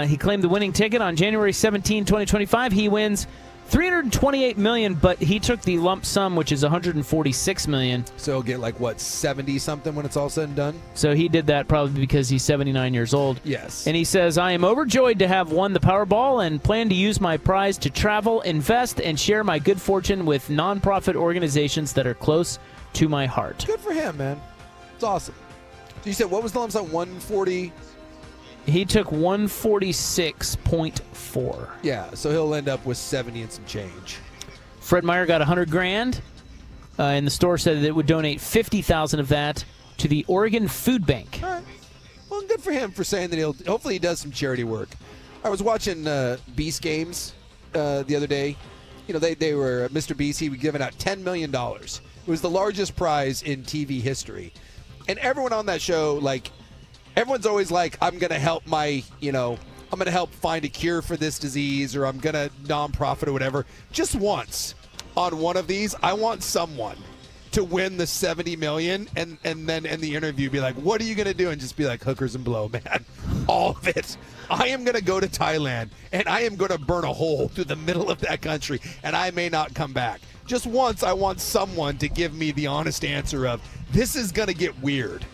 He claimed the winning ticket on January 17, 2025. He wins $328 million, but he took the lump sum, which is $146 million. So he'll get, like, what, 70-something when it's all said and done? So he did that probably because he's 79 years old. Yes. And he says, I am overjoyed to have won the Powerball and plan to use my prize to travel, invest, and share my good fortune with nonprofit organizations that are close to my heart. Good for him, man. It's awesome. So you said, what was the lump sum? 140? He took 146.4. Yeah, so he'll end up with 70 and some change. Fred Meyer got $100,000, and the store said that it would donate $50,000 of that to the Oregon Food Bank. All right. Well, good for him for saying that hopefully he does some charity work. I was watching Beast Games the other day. You know, they were Mr. Beast. He was giving out $10 million. It was the largest prize in TV history, and everyone on that show, like. Everyone's always like, I'm going to help my, I'm going to help find a cure for this disease, or I'm going to nonprofit or whatever. Just once on one of these, I want someone to win the $70 million and then in the interview be like, what are you going to do? And just be like, hookers and blow, man. All of it. I am going to go to Thailand, and I am going to burn a hole through the middle of that country, and I may not come back. Just once, I want someone to give me the honest answer of, this is going to get weird.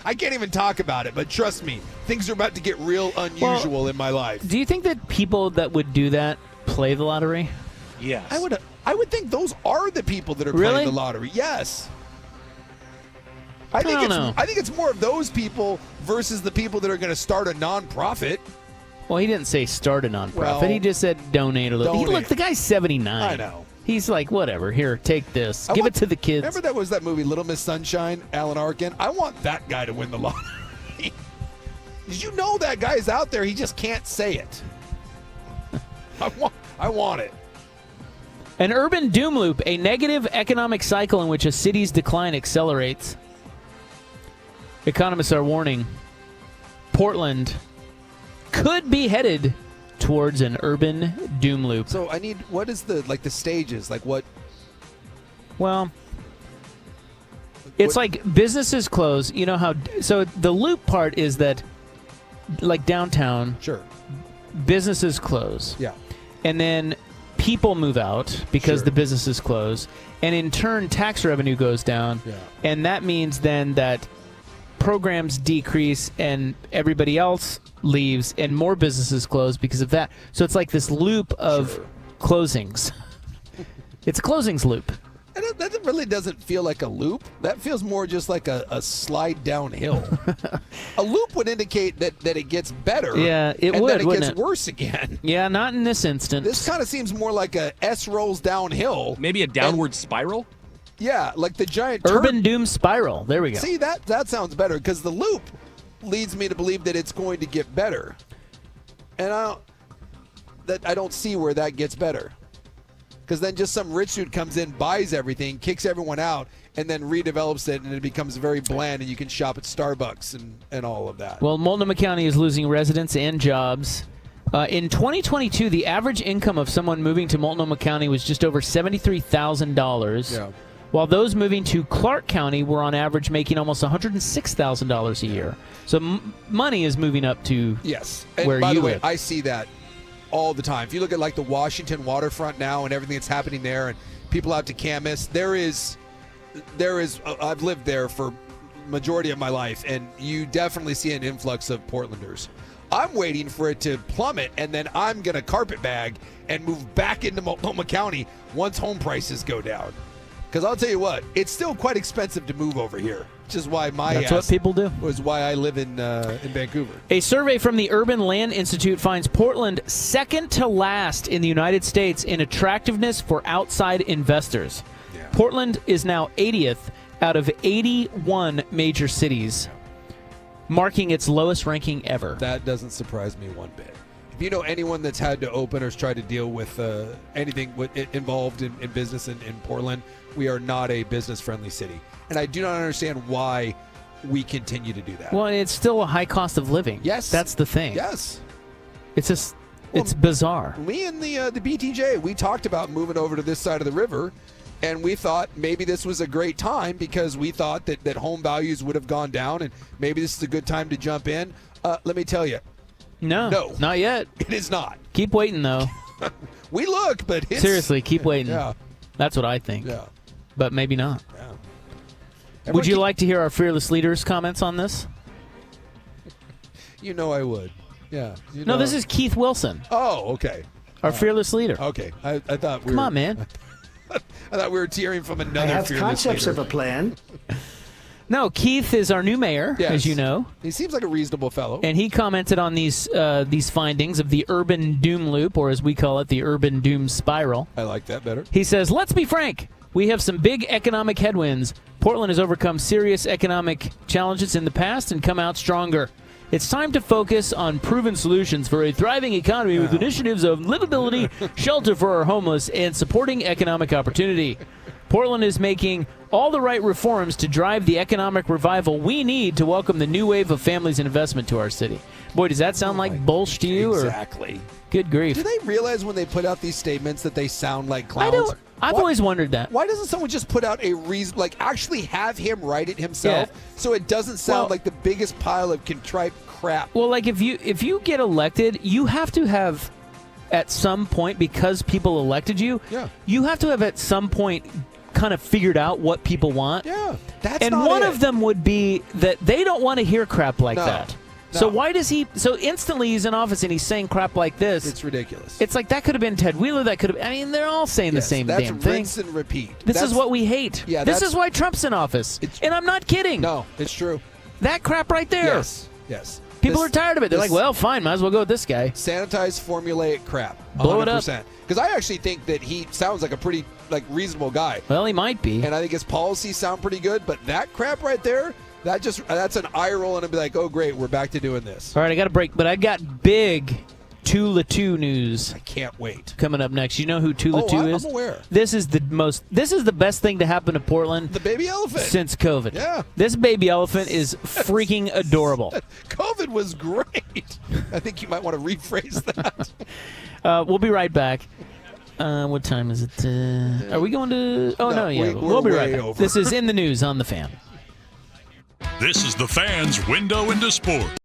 I can't even talk about it, but trust me, things are about to get real unusual in my life. Do you think that people that would do that play the lottery? Yes. I would think those are the people that are playing the lottery. Yes. I think it's more of those people versus the people that are going to start a nonprofit. Well, he didn't say start a nonprofit. Well, he just said donate a little. Look, the guy's 79. I know. He's like, whatever, here, take this. Give it to the kids. Remember that movie, Little Miss Sunshine, Alan Arkin? I want that guy to win the lottery. Did you know that guy's out there? He just can't say it. I want it. An urban doom loop, a negative economic cycle in which a city's decline accelerates. Economists are warning Portland could be headed towards an urban doom loop. So what is the stages? Like what? Well, it's like businesses close. You know how, so the loop part is that like downtown. Sure. Businesses close. Yeah. And then people move out because the businesses close. And in turn, tax revenue goes down. Yeah. And that means then that programs decrease and everybody else leaves and more businesses close because of that. So it's like this loop of closings. It's a closings loop. And that really doesn't feel like a loop. That feels more just like a slide downhill. A loop would indicate that it gets better. Yeah, it and would, then it wouldn't gets worse again. Yeah, not in this instance. This kind of seems more like a S rolls downhill. Maybe a downward spiral? Yeah, like the giant urban doom spiral. There we go. See, that sounds better because the loop leads me to believe that it's going to get better. And I don't see where that gets better. Because then just some rich dude comes in, buys everything, kicks everyone out, and then redevelops it, and it becomes very bland, and you can shop at Starbucks and all of that. Well, Multnomah County is losing residents and jobs. In 2022, the average income of someone moving to Multnomah County was just over $73,000. Yeah. While those moving to Clark County were on average making almost $106,000 a year. So money is moving up to and where by you the way, live. I see that all the time. If you look at like the Washington waterfront now and everything that's happening there and people out to Camas, there is I've lived there for majority of my life, and you definitely see an influx of Portlanders. I'm waiting for it to plummet, and then I'm going to carpetbag and move back into Multnomah County once home prices go down. Because I'll tell you what, it's still quite expensive to move over here, which is why That's what people do. Was why I live in Vancouver. A survey from the Urban Land Institute finds Portland second to last in the United States in attractiveness for outside investors. Yeah. Portland is now 80th out of 81 major cities, marking its lowest ranking ever. That doesn't surprise me one bit. If you know anyone that's had to open or tried to deal with anything involved in business in Portland, we are not a business-friendly city. And I do not understand why we continue to do that. Well, it's still a high cost of living. Yes. That's the thing. Yes. It's just, it's bizarre. Me and the BTJ, we talked about moving over to this side of the river, and we thought maybe this was a great time because we thought that home values would have gone down, and maybe this is a good time to jump in. Let me tell you. No, not yet. It is not. Keep waiting, though. We look, but it's... Seriously, keep waiting. Yeah. That's what I think. Yeah. But maybe not. Yeah. Would you like to hear our fearless leaders' comments on this? You know I would. Yeah. No, this is Keith Wilson. Oh, okay. Our fearless leader. Okay. I thought we were... Come on, man. I thought we were hearing from another I have fearless concepts leader. of a plan. No, Keith is our new mayor, Yes. as you know. He seems like a reasonable fellow. And he commented on these findings of the urban doom loop, or as we call it, the urban doom spiral. I like that better. He says, let's be frank. We have some big economic headwinds. Portland has overcome serious economic challenges in the past and come out stronger. It's time to focus on proven solutions for a thriving economy with initiatives of livability, shelter for our homeless, and supporting economic opportunity. Portland is making all the right reforms to drive the economic revival we need to welcome the new wave of families and investment to our city. Boy, does that sound like bullshit to you? Exactly. Good grief. Do they realize when they put out these statements that they sound like clowns? I've always wondered that. Why doesn't someone just put out a reason, like actually have him write it himself, so it doesn't sound like the biggest pile of contrite crap? Well, like if you get elected, you have to have at some point, because people elected you, you have to have at some point kind of figured out what people want. Yeah, that's and not one it. of them would be that they don't want to hear crap like that. No. So why does he? So instantly he's in office and he's saying crap like this. It's ridiculous. It's like that could have been Ted Wheeler. That could have. I mean, they're all saying the same damn thing. Rinse and repeat. This is what we hate. Yeah, this is why Trump's in office. And I'm not kidding. No, it's true. That crap right there. Yes. People are tired of it. They're like, well, fine, might as well go with this guy. Sanitized, formulaic crap. 100%. Blow it up. Because I actually think that he sounds like a pretty reasonable guy. Well, he might be. And I think his policies sound pretty good. But that crap right there, that's an eye roll, and I'd be like, oh, great, we're back to doing this. All right, I got a break, but I got big Tula 2 news. I can't wait. Coming up next. You know who Tula 2 is? I'm aware. This is the best thing to happen to Portland. The baby elephant. Since COVID. Yeah. This baby elephant is freaking adorable. COVID was great. I think you might want to rephrase that. We'll be right back. What time is it? Are we going to... Oh, no, yeah. We'll be right back. over. This is In the News on The Fan. This is the Fan's window into sports.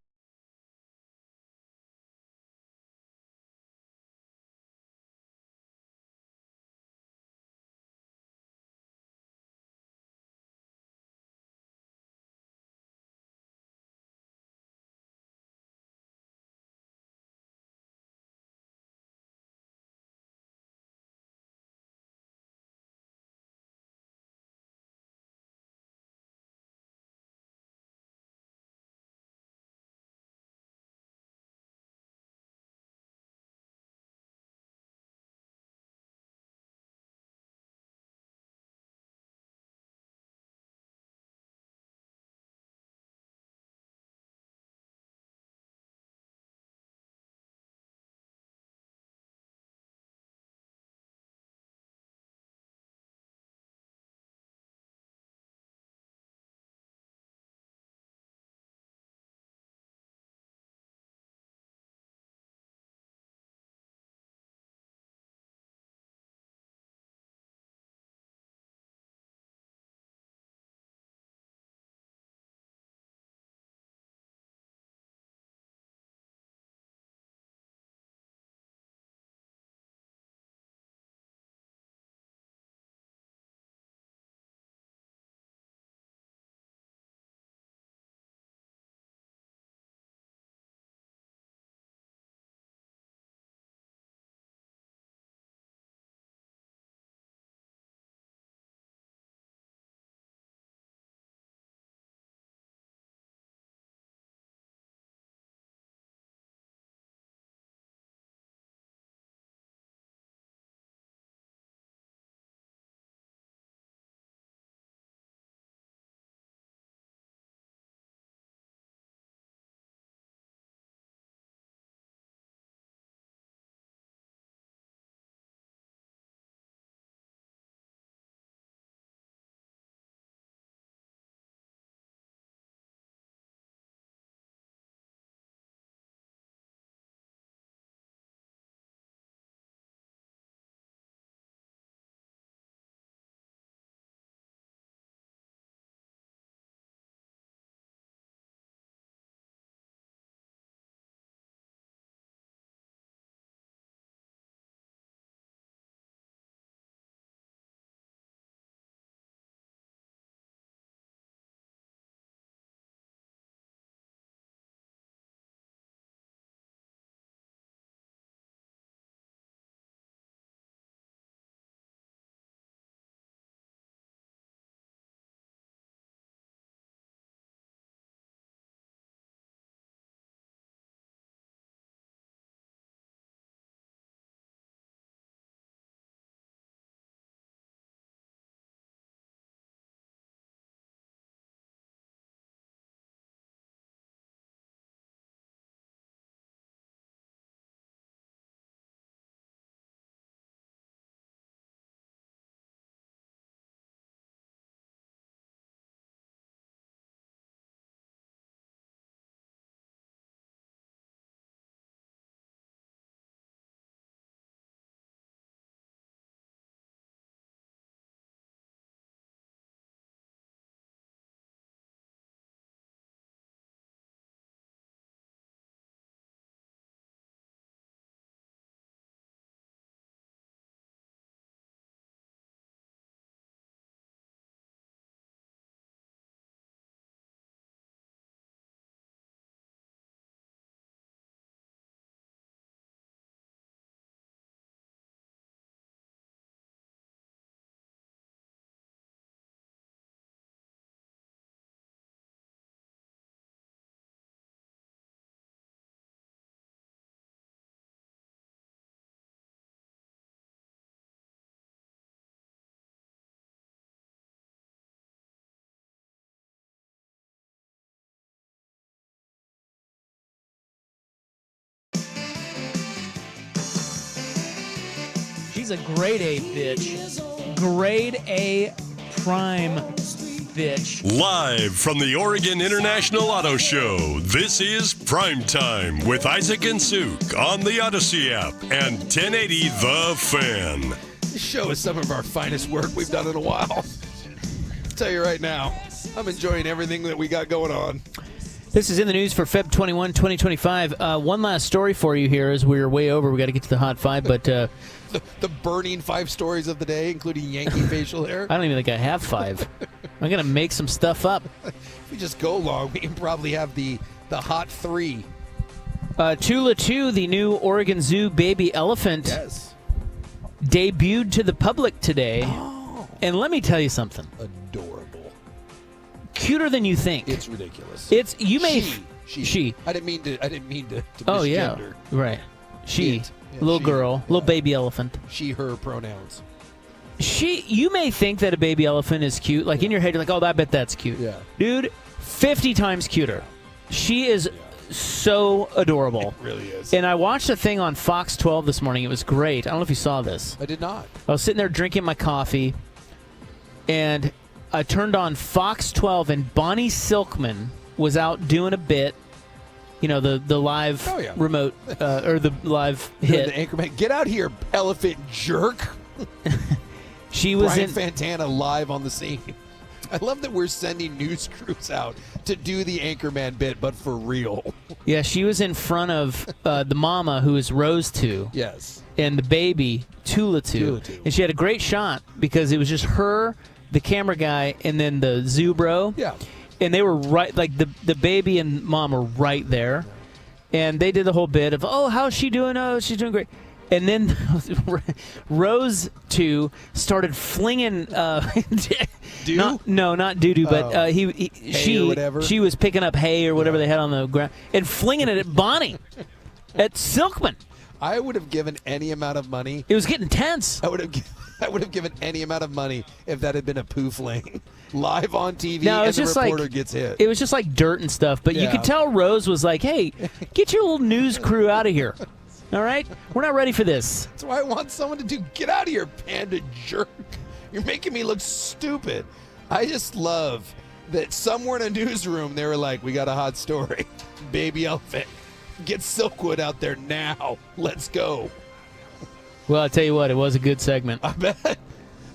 She's a grade A bitch. Grade A prime bitch. Live from the Oregon International Auto Show, this is Primetime with Isaac and Suk on the Odyssey app and 1080 The Fan. This show is some of our finest work we've done in a while. I'll tell you right now, I'm enjoying everything that we got going on. This is in the news for Feb 21, 2025. One last story for you here as we're way over. We got to get to the Hot 5, but... the burning 5 stories of the day, including Yankee facial hair. I don't even think I have 5. I'm going to make some stuff up. If we just go long, we can probably have the Hot 3. Tula 2, the new Oregon Zoo baby elephant, Yes. debuted to the public today. Oh. And let me tell you something. Adorable. Cuter than you think. It's ridiculous. It's you may she. I didn't mean to Oh yeah. misgender. Right. She. Yeah, little she. girl, little baby elephant. She, her pronouns. You may think that a baby elephant is cute. Like in your head, you're like, oh, I bet that's cute. Yeah. Dude, 50 times cuter. She is so adorable. It really is. And I watched a thing on Fox 12 this morning. It was great. I don't know if you saw this. I did not. I was sitting there drinking my coffee, and I turned on Fox 12, and Bonnie Silkman was out doing a bit. You know, the live remote, or the live hit. The Anchorman. Get out here, elephant jerk. She was Brian Fantana live on the scene. I love that we're sending news crews out to do the Anchorman bit, but for real. Yeah, she was in front of the mama, who is Rose 2. Yes. And the baby, Tula 2. And she had a great shot because it was just her, the camera guy, and then the zoo bro. Yeah. And they were right, like the baby and mom were right there. And they did the whole bit of, oh, how's she doing? Oh, she's doing great. And then Rose 2 started flinging doo-doo? Not doo-doo, but she was picking up hay or whatever they had on the ground and flinging it at Bonnie, at Silkman. I would have given any amount of money. It was getting tense. I would have given any amount of money if that had been a poo fling live on TV. No, and the reporter gets hit. It was just like dirt and stuff, but you could tell Rose was like, "Hey, get your little news crew out of here." All right? We're not ready for this. That's why I want someone to do. Get out of here, panda jerk. You're making me look stupid. I just love that somewhere in a newsroom they were like, we got a hot story. Baby elephant. Get Silkwood out there now. Let's go. Well, I'll tell you what, it was a good segment. I bet.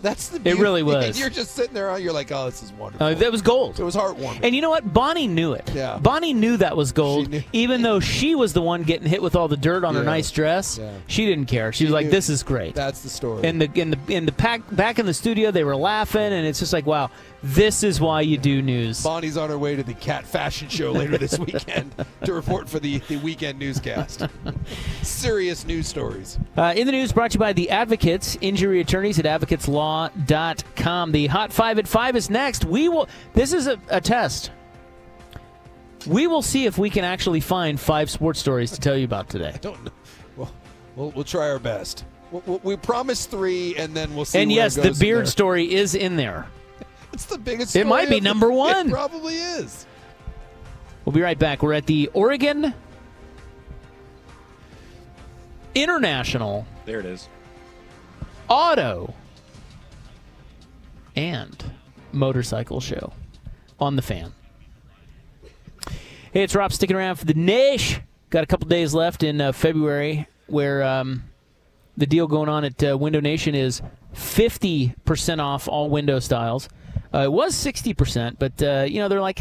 That's the beauty. It really was. You're just sitting there, you're like, oh, this is wonderful. That was gold. It was heartwarming. And you know what? Bonnie knew it. Yeah. Bonnie knew that was gold, even though she was the one getting hit with all the dirt on her nice dress. Yeah. She didn't care. She was like, this is great. That's the story. And the back in the studio, they were laughing, and it's just like, wow, this is why you do news. Bonnie's on her way to the Cat Fashion Show later this weekend to report for the weekend newscast. Serious news stories. In the news, brought to you by the Advocates, injury attorneys at advocateslaw.com. The Hot 5 at 5 is next. This is a test. We will see if we can actually find 5 sports stories to tell you about today. I don't know. We'll try our best. We promise 3, and then we'll see. And where yes, it goes the beard from story is in there. It's the biggest. It might be number 1. It probably is. We'll be right back. We're at the Oregon International. There it is. Auto and Motorcycle Show on the Fan. Hey, it's Rob sticking around for the Nish. Got a couple days left in February where the deal going on at Window Nation is 50% off all window styles. It was 60%, but they're like,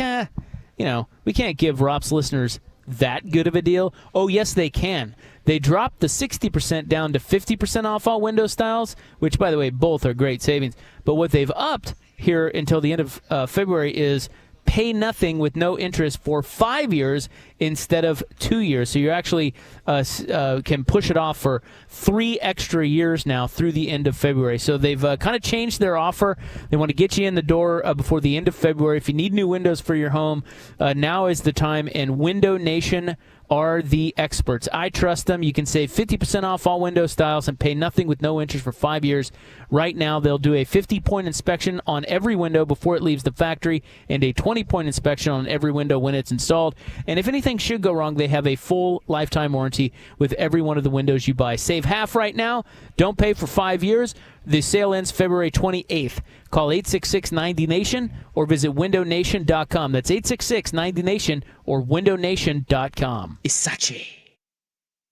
we can't give Rob's listeners that good of a deal. Oh, yes, they can. They dropped the 60% down to 50% off all window styles, which, by the way, both are great savings. But what they've upped here until the end of February is pay nothing with no interest for 5 years instead of 2 years. So you actually can push it off for 3 extra years now through the end of February. So they've kind of changed their offer. They want to get you in the door before the end of February. If you need new windows for your home, now is the time. And Window Nation are the experts. I trust them. You can save 50% off all window styles and pay nothing with no interest for 5 years. Right now, they'll do a 50-point inspection on every window before it leaves the factory and a 20-point inspection on every window when it's installed. And if anything should go wrong, they have a full lifetime warranty with every one of the windows you buy. Save half right now. Don't pay for 5 years. The sale ends February 28th. Call 866-90-NATION or visit windownation.com. That's 866-90-NATION or windownation.com. Isachi.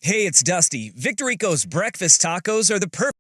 Hey, it's Dusty. Victorico's breakfast tacos are the perfect.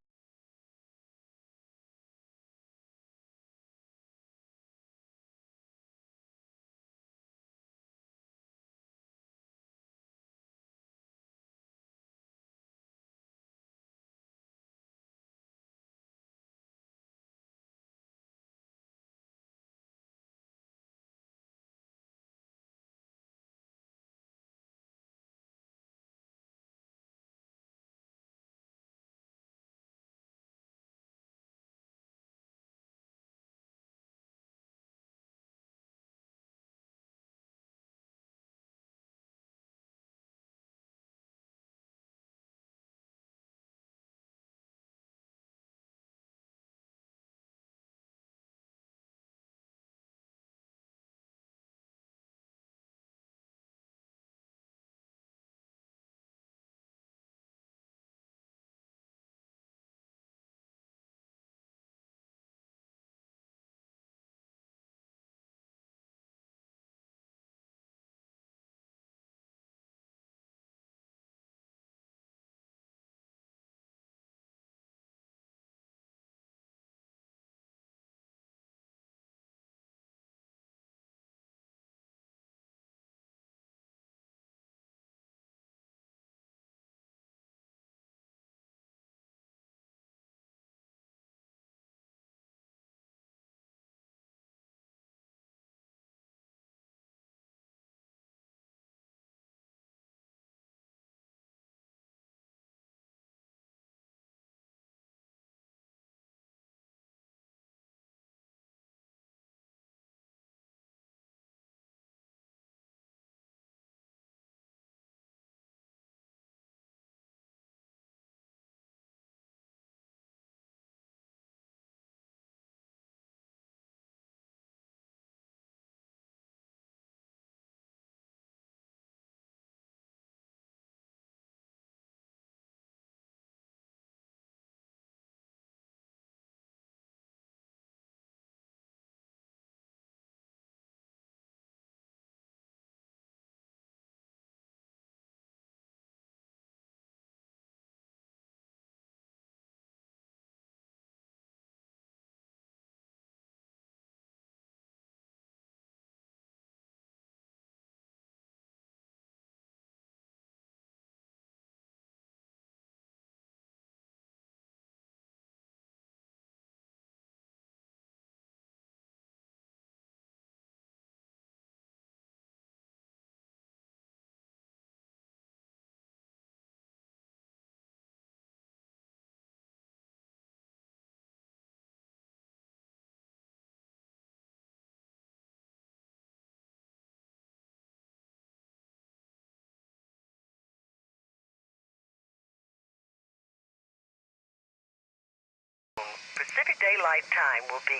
Pacific Daylight Time will be...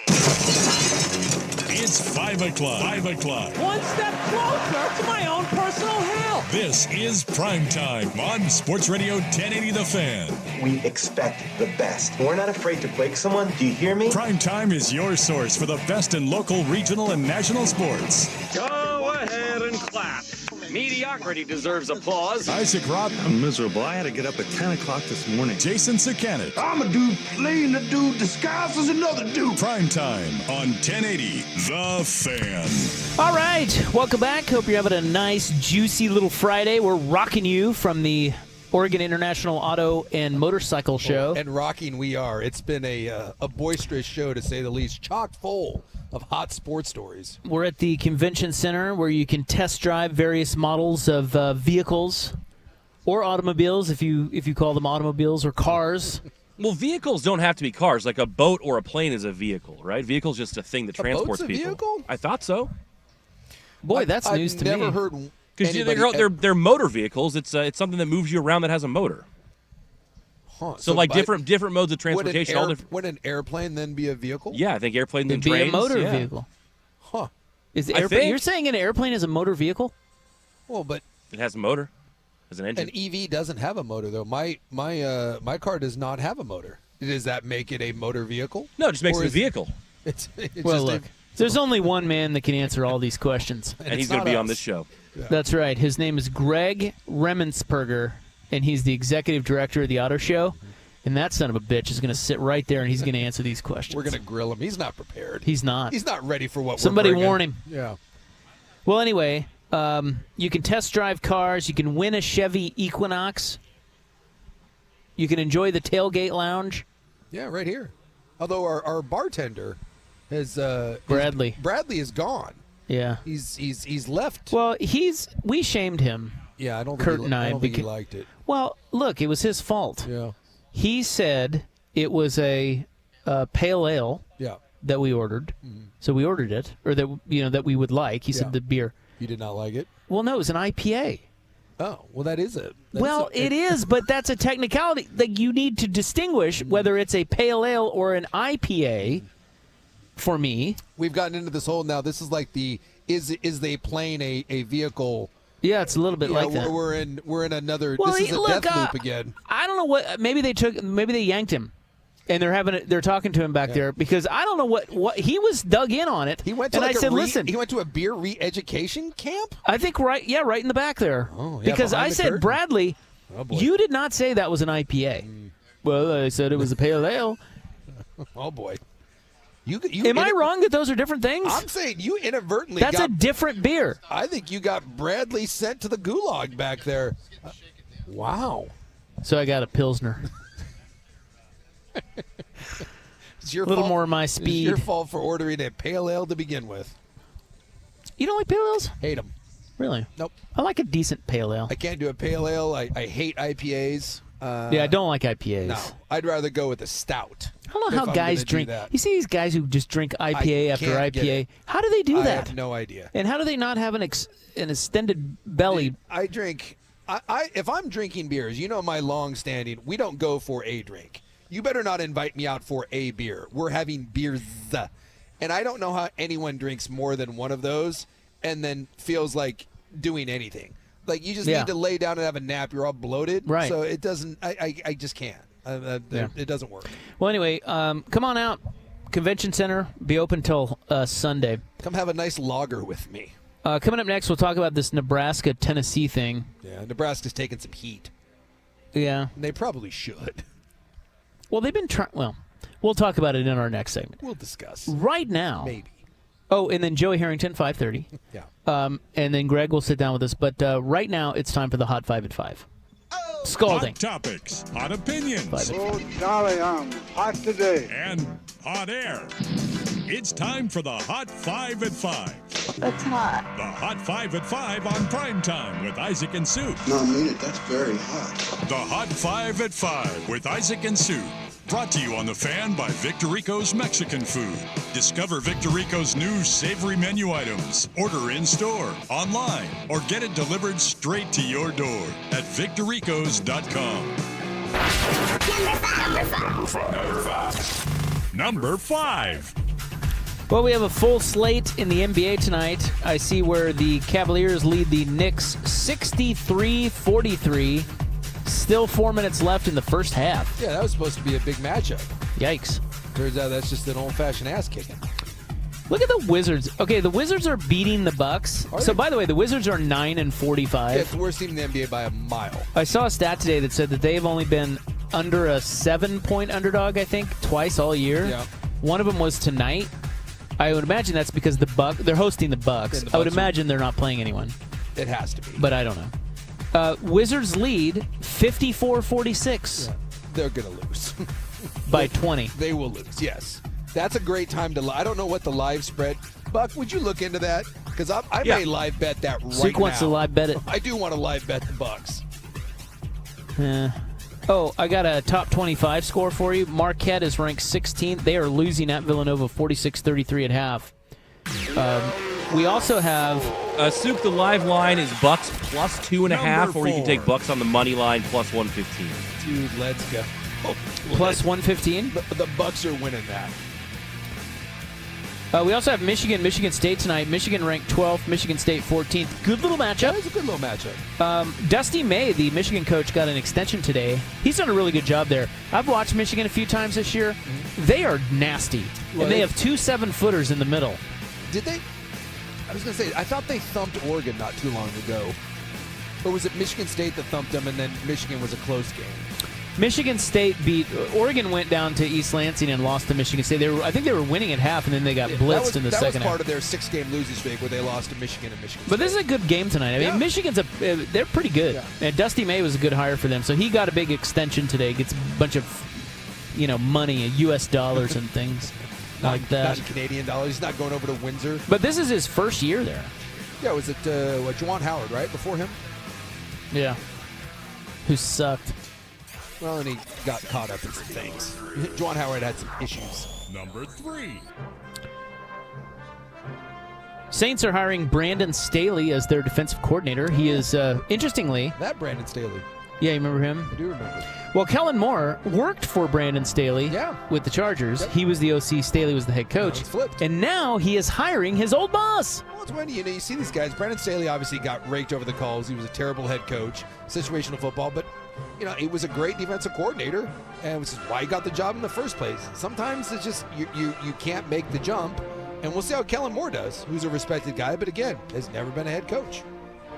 It's 5 o'clock. 5 o'clock. One step closer to my own personal hell. This is Primetime on Sports Radio 1080 The Fan. We expect the best. We're not afraid to break someone. Do you hear me? Primetime is your source for the best in local, regional, and national sports. Go ahead and clap. Mediocrity deserves applause. Isaac Robb. I'm miserable. I had to get up at 10 o'clock this morning. Jason Sakanet. I'm a dude playing a dude disguised as another dude. Primetime on 1080 The Fan. All right, welcome back. Hope you're having a nice, juicy little Friday. We're rocking you from the Oregon International Auto and Motorcycle Show. And rocking we are. It's been a boisterous show, to say the least, chock full of hot sports stories. We're at the convention center where you can test drive various models of vehicles or automobiles, if you call them automobiles, or cars. Well, vehicles don't have to be cars. Like a boat or a plane is a vehicle, right? Vehicle's just a thing that transports boat's a people. vehicle? I thought so. Boy, that's news to me. I've never heard Because they're motor vehicles. It's something that moves you around that has a motor. Huh. So like different modes of transportation. Would an airplane then be a vehicle? Yeah, I think airplane then It'd trains. be a motor vehicle. Huh. You're saying an airplane is a motor vehicle? Well, but it has a motor. As an engine. An EV doesn't have a motor though. My car does not have a motor. Does that make it a motor vehicle? No, it just makes it a vehicle. It's Well, just look, there's only one man that can answer all these questions. And he's going to be on this show. Yeah. That's right. His name is Greg Remensperger, and he's the executive director of the Auto Show. And that son of a bitch is going to sit right there, and he's going to answer these questions. We're going to grill him. He's not prepared. He's not. He's not ready for what Somebody we're bringing. warn him. Yeah. Well, anyway, you can test drive cars. You can win a Chevy Equinox. You can enjoy the tailgate lounge. Yeah, right here. Although our bartender has Bradley is gone. Yeah. He's left. Well, we shamed him. Yeah, I don't Kurt think and I think he liked it. Well, look, it was his fault. Yeah. He said it was a pale ale. Yeah. That we ordered. Mm-hmm. So we ordered it, or that we would like. He said the beer. You did not like it? Well, no, it was an IPA. Oh, well, that is it. It is, but that's a technicality. Like, you need to distinguish whether it's a pale ale or an IPA. For me, we've gotten into this whole now. This is like is they playing a vehicle? Yeah, it's a little bit like that. We're in another. Well, this is a death loop again. I don't know what. Maybe they yanked him, and they're talking to him back there because I don't know what he was dug in on it. He went to and I said, listen, he went to a beer re-education camp. I think right in the back there. Oh, yeah, because I said, curtain. Bradley, you did not say that was an IPA. Well, I said it was a pale ale. Oh boy. Am I wrong that those are different things? I'm saying you inadvertently That's a different beer. I think you got Bradley sent to the gulag back there. Wow. So I got a Pilsner. It's your a little fault. more of my speed. It's your fault for ordering a pale ale to begin with. You don't like pale ales? Hate them. Really? Nope. I like a decent pale ale. I can't do a pale ale. I hate IPAs. Yeah, I don't like IPAs. No, I'd rather go with a stout. I don't know how guys drink. You see these guys who just drink IPA after IPA. How do they do that? I have no idea. And how do they not have an extended belly? I drink. If I'm drinking beers, my long-standing, we don't go for a drink. You better not invite me out for a beer. We're having beers. And I don't know how anyone drinks more than one of those and then feels like doing anything. Like, you just need to lay down and have a nap. You're all bloated. Right. So it doesn't, I just can't. It doesn't work. Well, anyway, come on out. Convention Center, be open till Sunday. Come have a nice lager with me. Coming up next, we'll talk about this Nebraska-Tennessee thing. Yeah, Nebraska's taking some heat. Yeah. And they probably should. Well, they've been trying. Well, we'll talk about it in our next segment. We'll discuss. Right now. Maybe. Oh, and then Joey Harrington, 5:30. Yeah. And then Greg will sit down with us. But right now, it's time for the Hot 5 at 5. Scalding. Hot topics, hot opinions. Oh, Charlie, I'm hot today. And hot air. It's time for the Hot 5 at 5. That's hot. The Hot 5 at 5 on Primetime with Isaac and Sue. No, I mean it. That's very hot. The Hot 5 at 5 with Isaac and Sue. Brought to you on The Fan by Victorico's Mexican Food. Discover Victorico's new savory menu items. Order in-store, online, or get it delivered straight to your door at victoricos.com. Number 5. Well, we have a full slate in the NBA tonight. I see where the Cavaliers lead the Knicks 63-43. Still 4 minutes left in the first half. Yeah, that was supposed to be a big matchup. Yikes. Turns out that's just an old-fashioned ass-kicking. Look at the Wizards. Okay, the Wizards are beating the Bucks. So, by the way, the Wizards are 9-45. Yeah, it's the worst team in the NBA by a mile. I saw a stat today that said that they've only been under a 7-point underdog, I think, twice all year. Yeah. One of them was tonight. I would imagine that's because they're hosting the Bucks. I would imagine they're not playing anyone. It has to be. But I don't know. Wizards lead 54-46. Yeah, they're going to lose. By 20. They will lose, yes. That's a great time to I don't know what the live spread. Buck, would you look into that? Because I may live bet that right Zeke now. wants to live bet it. I do want to live bet the Bucks. Oh, I got a top 25 score for you. Marquette is ranked 16th. They are losing at Villanova 46-33 at half. We also have Souk, the live line is Bucks plus 2.5, or you can take Bucks on the money line plus 115. Dude, let's go. plus 115. The Bucks are winning that. We also have Michigan State tonight. Michigan ranked 12th, Michigan State 14th. Good little matchup. It's a good little matchup. Dusty May, the Michigan coach, got an extension today. He's done a really good job there. I've watched Michigan a few times this year. They are nasty. Well, and they have 2 7-footers in the middle. Did they? I was going to say, I thought they thumped Oregon not too long ago. Or was it Michigan State that thumped them and then Michigan was a close game? Michigan State beat Oregon. Went down to East Lansing and lost to Michigan State. I think they were winning at half, and then they got blitzed in the second half. That was part of their 6-game losing streak where they lost to Michigan and Michigan State. But this is a good game tonight. I mean, Michigan's they're pretty good, and Dusty May was a good hire for them. So he got a big extension today. Gets a bunch of money, U.S. dollars and things like that. Not Canadian dollars. He's not going over to Windsor. But this is his first year there. Yeah, was it Juwan Howard, right, before him? Yeah. Who sucked. Well, and he got caught up in some things. Juwan Howard had some issues. Number 3. Saints are hiring Brandon Staley as their defensive coordinator. He is, interestingly... That Brandon Staley. Yeah, you remember him? I do remember. Well, Kellen Moore worked for Brandon Staley with the Chargers. Yep. He was the OC. Staley was the head coach. Flipped. And now he is hiring his old boss. Well, it's when you see these guys. Brandon Staley obviously got raked over the coals. He was a terrible head coach, situational football, but he was a great defensive coordinator, and which is why he got the job in the first place. Sometimes it's just you can't make the jump, and we'll see how Kellen Moore does, who's a respected guy, but again, has never been a head coach.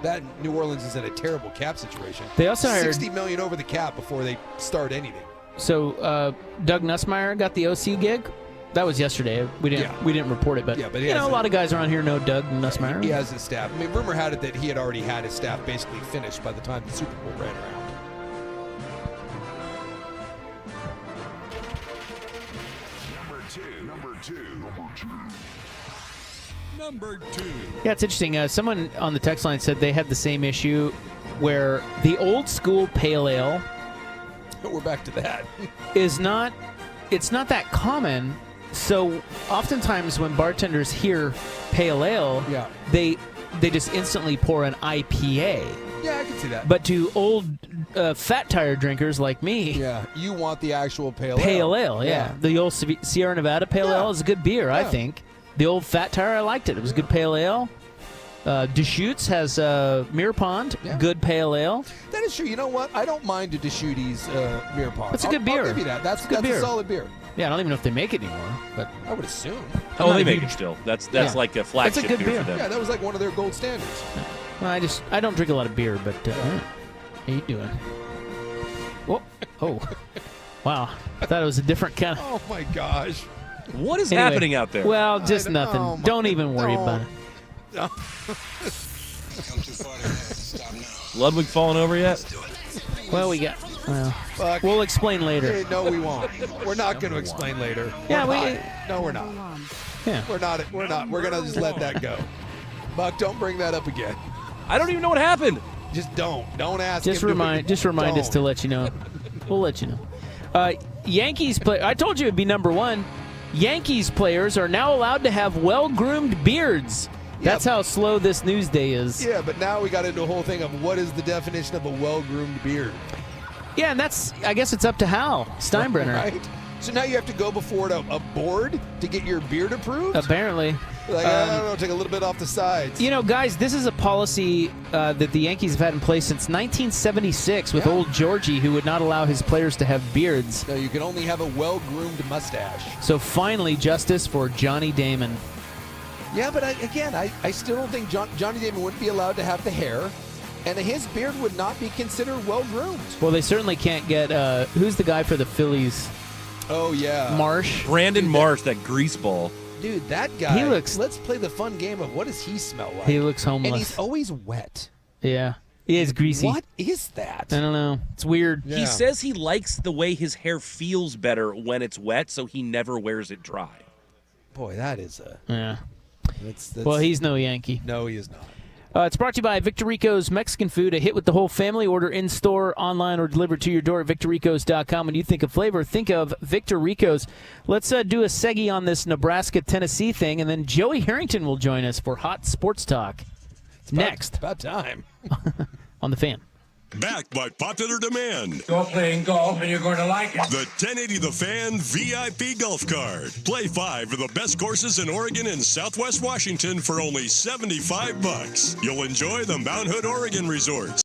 That New Orleans is in a terrible cap situation. They also hired $60 million over the cap before they start anything. So Doug Nussmeier got the OC gig. That was yesterday. We didn't report it, but a lot of guys around here know Doug Nussmeier. He has his staff. I mean, rumor had it that he had already had his staff basically finished by the time the Super Bowl ran around. Number two. Yeah, it's interesting. Someone on the text line said they had the same issue where the old school pale ale. We're back to that. It's not that common. So oftentimes when bartenders hear pale ale, they just instantly pour an IPA. Yeah, I can see that. But to old fat tire drinkers like me, you want the actual pale ale. Pale ale, yeah. The old Sierra Nevada pale ale is a good beer, I think. The old fat tire, I liked it. It was good pale ale. Deschutes has Mirror Pond, good pale ale. That is true. You know what? I don't mind a Deschutes Mirror Pond. It's a good beer. I'll give you that. That's a solid beer. Yeah, I don't even know if they make it anymore, but I would assume. Oh, they make it still. That's like a flagship good beer for them. Yeah, that was like one of their gold standards. Well, I don't drink a lot of beer, but how you doing? Oh, wow! I thought it was a different kind of. Oh my gosh! What is happening out there? Well, just nothing. Don't even worry about it. No. Ludwig falling over yet? Well, we'll explain later. Hey, no, we won't. We're not going to explain later. Yeah, No, we're not. Yeah. We're not. We're going to just let that go. Buck, don't bring that up again. I don't even know what happened. Just don't. Don't ask. Just remind us to let you know. We'll let you know. Yankees play. I told you it'd be number one. Yankees players are now allowed to have well-groomed beards. That's how slow this news day is. Yeah, but now we got into a whole thing of what is the definition of a well-groomed beard. Yeah, and I guess it's up to Hal Steinbrenner. Right. So now you have to go before a board to get your beard approved? Apparently. Like, I don't know, take a little bit off the sides. You know, guys, this is a policy that the Yankees have had in place since 1976 with old Georgie, who would not allow his players to have beards. No, you can only have a well-groomed mustache. So finally, justice for Johnny Damon. Yeah, but I still don't think Johnny Damon wouldn't be allowed to have the hair, and his beard would not be considered well-groomed. Well, they certainly can't get, who's the guy for the Phillies? Oh, yeah. Marsh. Brandon Marsh, that greaseball. Dude, that guy. He looks. Let's play the fun game of what does he smell like? He looks homeless. And he's always wet. Yeah. He is greasy. What is that? I don't know. It's weird. Yeah. He says he likes the way his hair feels better when it's wet, so he never wears it dry. Boy, that is a... Yeah. That's, well, he's no Yankee. No, he is not. It's brought to you by Victor Rico's Mexican food, a hit with the whole family. Order in-store, online, or delivered to your door at victorricos.com. When you think of flavor, think of Victor Rico's. Let's do a segue on this Nebraska-Tennessee thing, and then Joey Harrington will join us for Hot Sports Talk. Next. About time. On The Fan. Backed by popular demand. You're playing golf and you're going to like it. The 1080 The Fan VIP Golf Card. Play 5 of the best courses in Oregon and Southwest Washington for only $75. You'll enjoy the Mount Hood, Oregon resorts.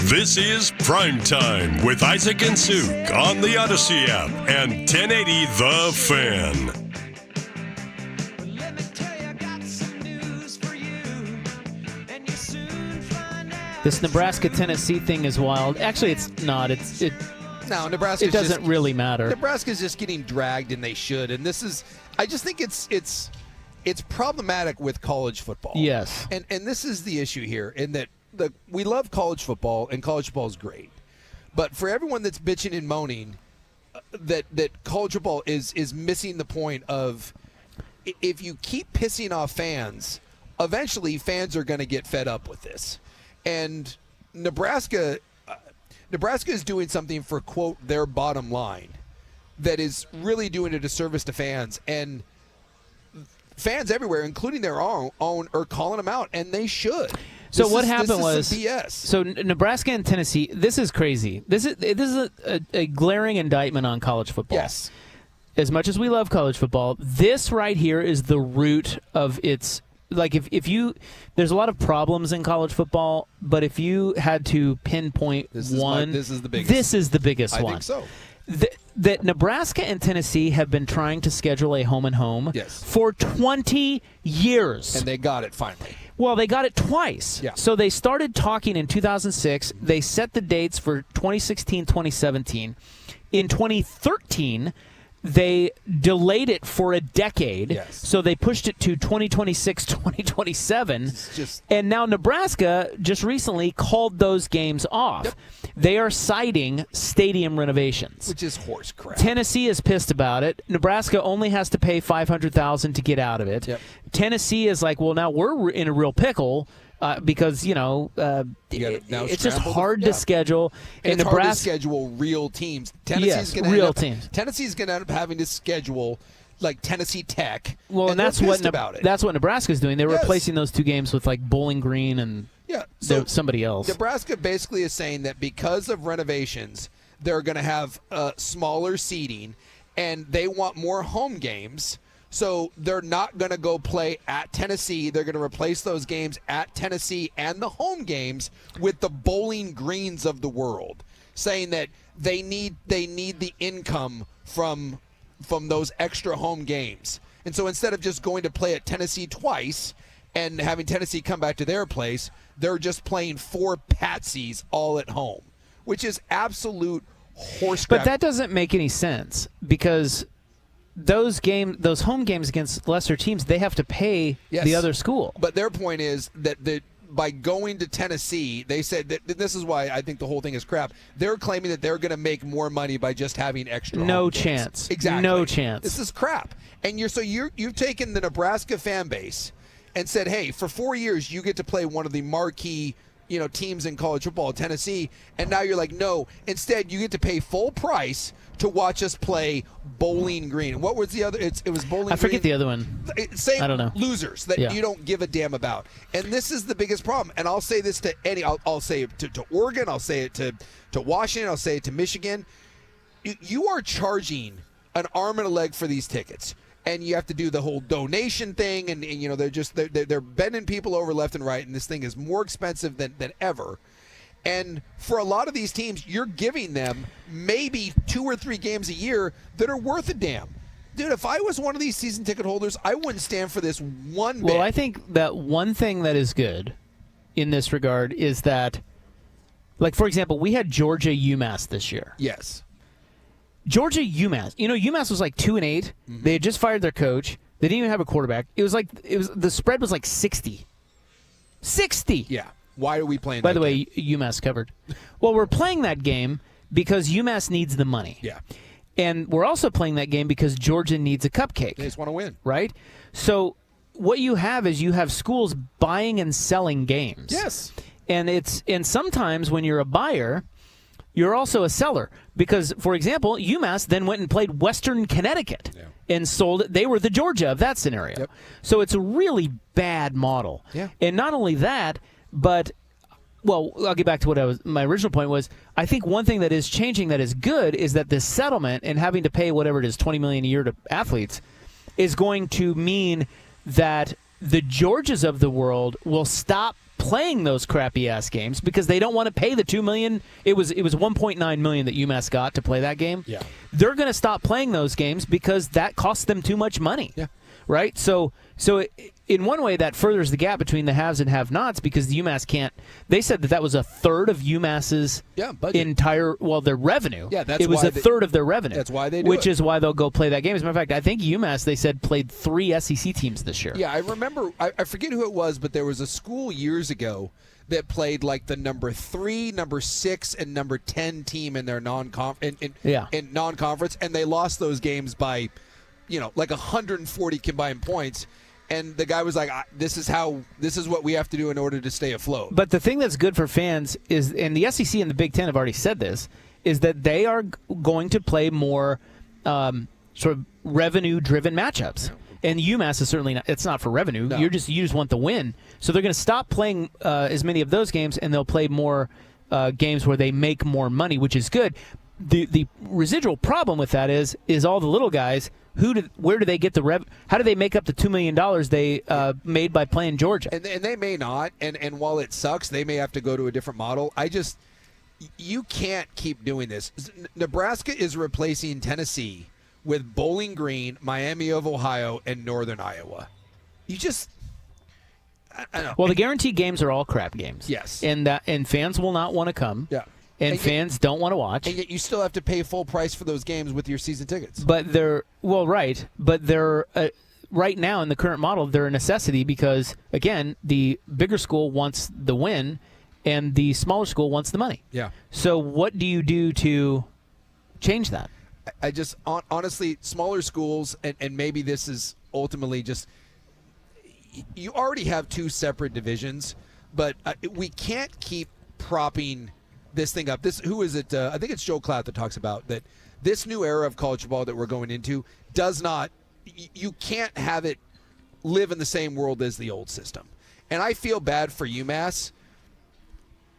This is Primetime with Isaac and Suk on the Odyssey app and 1080 The Fan. This Nebraska-Tennessee thing is wild. Actually, it's not. No, Nebraska. It doesn't really matter. Nebraska's just getting dragged, and they should. And this is, I just think it's problematic with college football. Yes. And this is the issue here, in that we love college football, and college football is great. But for everyone that's bitching and moaning that college football is missing the point of, if you keep pissing off fans, eventually fans are going to get fed up with this. And Nebraska is doing something for, quote, their bottom line that is really doing a disservice to fans. And fans everywhere, including their own, are calling them out, and they should. So what happened was, BS. So Nebraska and Tennessee, this is crazy. This is a glaring indictment on college football. Yes. As much as we love college football, this right here is the root of its. Like, if you, there's a lot of problems in college football, but if you had to pinpoint one, this is the biggest. This is the biggest one. I think so. That Nebraska and Tennessee have been trying to schedule a home and home for 20 years. And they got it finally. Well, they got it twice. Yeah. So they started talking in 2006. They set the dates for 2016, 2017. In 2013, they delayed it for a decade. Yes. So they pushed it to 2026, 2027. And now Nebraska just recently called those games off. Yep. They are citing stadium renovations, which is horse crap. Tennessee is pissed about it. Nebraska only has to pay $500,000 to get out of it. Yep. Tennessee is like, well, now we're in a real pickle. Because it's just hard to schedule. And it's hard to schedule real teams. Tennessee's going to end up having to schedule like Tennessee Tech. Well, and that's what Nebraska's doing. They're replacing those two games with like Bowling Green and somebody else. Nebraska basically is saying that because of renovations, they're going to have smaller seating, and they want more home games. So they're not going to go play at Tennessee. They're going to replace those games at Tennessee and the home games with the Bowling Greens of the world, saying that they need the income from those extra home games. And so instead of just going to play at Tennessee twice and having Tennessee come back to their place, they're just playing 4 patsies all at home, which is absolute horse crap. But that doesn't make any sense, because those home games against lesser teams, they have to pay the other school. But their point is that by going to Tennessee, they said that this is why I think the whole thing is crap. They're claiming that they're going to make more money by just having extra home games. Chance. Exactly. No chance. This is crap. And you've taken the Nebraska fan base and said, hey, for 4 years you get to play one of the marquee teams in college football, Tennessee, and now you're like, no, instead you get to pay full price to watch us play Bowling Green. What was the other? It was Bowling Green. I forget the other one. Same I don't know. Losers that you don't give a damn about. And this is the biggest problem. And I'll say this to I'll say it to Oregon. I'll say it to Washington. I'll say it to Michigan. You are charging an arm and a leg for these tickets. And you have to do the whole donation thing, and they're bending people over left and right, and this thing is more expensive than ever. And for a lot of these teams, you're giving them maybe 2 or 3 games a year that are worth a damn. Dude, if I was one of these season ticket holders, I wouldn't stand for this one bit. Well, I think that one thing that is good in this regard is that, like, for example, we had Georgia UMass this year. Yes. Georgia UMass. UMass was like 2-8. Mm-hmm. They had just fired their coach. They didn't even have a quarterback. The spread was like 60. 60. Yeah. Why are we playing By that the way, game? UMass covered. Well, we're playing that game because UMass needs the money. Yeah. And we're also playing that game because Georgia needs a cupcake. They just want to win. Right? So what you have is you have schools buying and selling games. Yes. And sometimes when you're a buyer, you're also a seller. Because, for example, UMass then went and played Western Connecticut and sold it. They were the Georgia of that scenario. Yep. So it's a really bad model. Yeah. And not only that, but, well, I'll get back to what my original point was. I think one thing that is changing that is good is that this settlement and having to pay whatever it is, $20 million a year to athletes, is going to mean that the Georgias of the world will stop playing those crappy ass games because they don't want to pay the $2 million. It was $1.9 million that UMass got to play that game. Yeah. They're going to stop playing those games because that costs them too much money. Yeah. Right? So in one way, that furthers the gap between the haves and have-nots because the UMass can't. They said that was a third of UMass's entire their revenue. Yeah, it was a third of their revenue. That's why they do which it. is why they'll go play that game. As a matter of fact, I think UMass, they said, played 3 SEC teams this year. Yeah, I remember. I forget who it was, but there was a school years ago that played like the number 3, number 6, and number 10 team in their non-conference, and they lost those games by, like 140 combined points. And the guy was like, this is what we have to do in order to stay afloat. But the thing that's good for fans is, and the SEC and the Big Ten have already said this, is that they are going to play more sort of revenue-driven matchups. And UMass is certainly not. It's not for revenue. No. You just want the win. So they're going to stop playing as many of those games, and they'll play more games where they make more money, which is good. The residual problem with that is all the little guys. Where do they get the rev? How do they make up the $2 million they made by playing Georgia? And they may not. And while it sucks, they may have to go to a different model. You can't keep doing this. Nebraska is replacing Tennessee with Bowling Green, Miami of Ohio, and Northern Iowa. I don't know. Well, the guaranteed games are all crap games. Yes. And fans will not want to come. Yeah. And fans don't want to watch. And yet you still have to pay full price for those games with your season tickets. But they're right now in the current model, they're a necessity because, again, the bigger school wants the win and the smaller school wants the money. Yeah. So what do you do to change that? I just, honestly, smaller schools, and maybe this is ultimately just, you already have 2 separate divisions, but we can't keep propping this thing up. Who is it? I think it's Joe Klatt that talks about that this new era of college football that we're going into does not, you can't have it live in the same world as the old system. And I feel bad for UMass,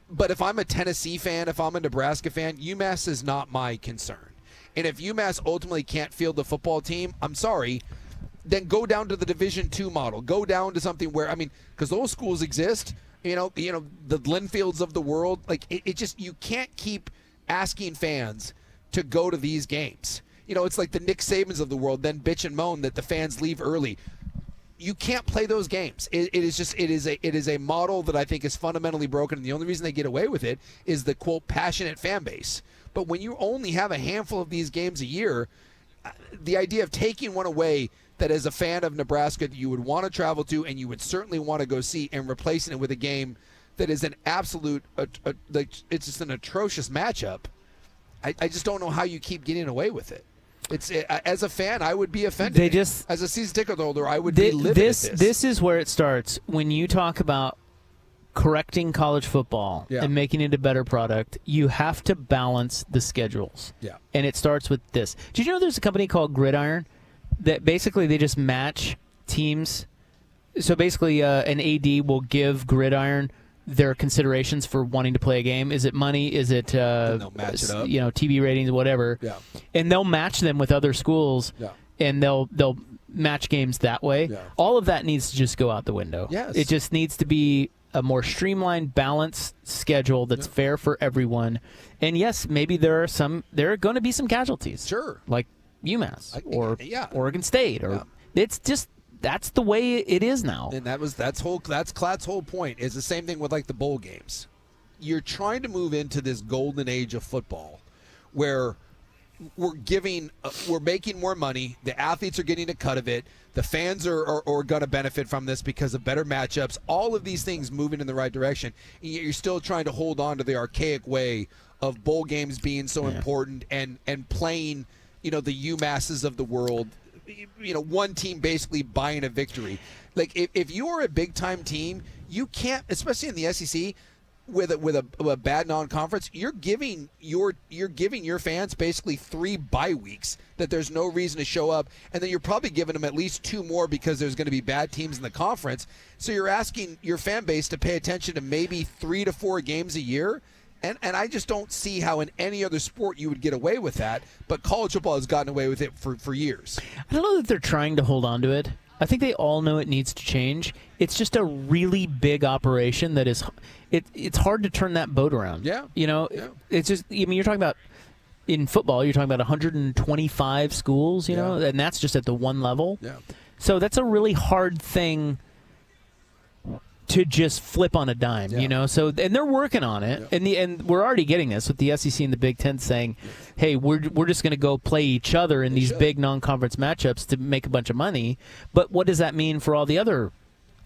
but if I'm a Tennessee fan, if I'm a Nebraska fan, UMass is not my concern. And if UMass ultimately can't field the football team, I'm sorry, then go down to the Division II model. Go down to something where, because those schools exist, the Linfields of the world, like it just, you can't keep asking fans to go to these games. It's like the Nick Sabans of the world then bitch and moan that the fans leave early. You can't play those games. It is a model that I think is fundamentally broken, and the only reason they get away with it is the, quote, passionate fan base. But when you only have a handful of these games a year, the idea of taking one away that as a fan of Nebraska that you would want to travel to and you would certainly want to go see, and replacing it with a game that is an absolute, it's just an atrocious matchup, I just don't know how you keep getting away with it. As a fan, I would be offended. As a season ticket holder, I would be livid at this. This is where it starts. When you talk about correcting college football and making it a better product, you have to balance the schedules. Yeah. And it starts with this. Did you know there's a company called Gridiron that basically they just match teams? So basically an AD will give Gridiron their considerations for wanting to play a game. Is it money? Is it they'll match it up. TV ratings, whatever. Yeah. And they'll match them with other schools. Yeah. And they'll match games that way. Yeah. All of that needs to just go out the window. Yes. It just needs to be a more streamlined, balanced schedule that's fair for everyone. And yes, maybe there are going to be some casualties. Sure. Like UMass or Oregon State it's just that's the way it is now. And that's Klatt's whole point. Is the same thing with like the bowl games. You're trying to move into this golden age of football where we're making more money. The athletes are getting a cut of it. The fans are going to benefit from this because of better matchups. All of these things moving in the right direction. And yet you're still trying to hold on to the archaic way of bowl games being so important and playing, the UMasses of the world. One team basically buying a victory. Like if you are a big time team, you can't, especially in the SEC, with a bad non-conference, you're giving your fans basically 3 bye weeks that there's no reason to show up, and then you're probably giving them at least 2 more because there's going to be bad teams in the conference. So you're asking your fan base to pay attention to maybe 3 to 4 games a year. And I just don't see how in any other sport you would get away with that. But college football has gotten away with it for years. I don't know that they're trying to hold on to it. I think they all know it needs to change. It's just a really big operation that is, it's hard to turn that boat around. Yeah. It's just, I mean, you're talking about, in football, you're talking about 125 schools, and that's just at the one level. Yeah. So that's a really hard thing to just flip on a dime, So, and they're working on it, and we're already getting this with the SEC and the Big Ten saying, "Hey, we're just going to go play each other in these big non-conference matchups to make a bunch of money." But what does that mean for all the other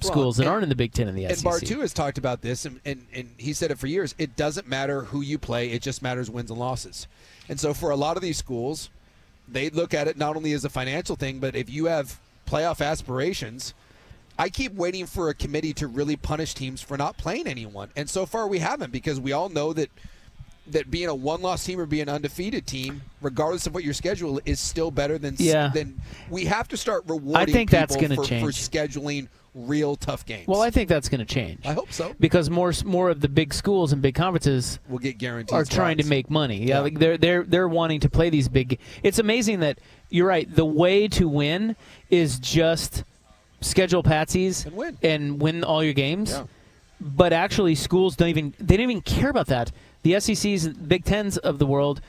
schools that aren't in the Big Ten and the SEC? And Bartu has talked about this, and he said it for years. It doesn't matter who you play; it just matters wins and losses. And so, for a lot of these schools, they look at it not only as a financial thing, but if you have playoff aspirations. I keep waiting for a committee to really punish teams for not playing anyone. And so far we haven't, because we all know that being a one-loss team or being an undefeated team, regardless of what your schedule is, still better than we have to start rewarding people for scheduling real tough games. Well, I think that's going to change. I hope so. Because more of the big schools and big conferences will get guaranteed are trying to make money. Yeah, like they're wanting to play these big. It's amazing that you're right. The way to win is just schedule patsies and win all your games. Yeah. But actually, schools don't even care about that. The SECs, Big Tens of the world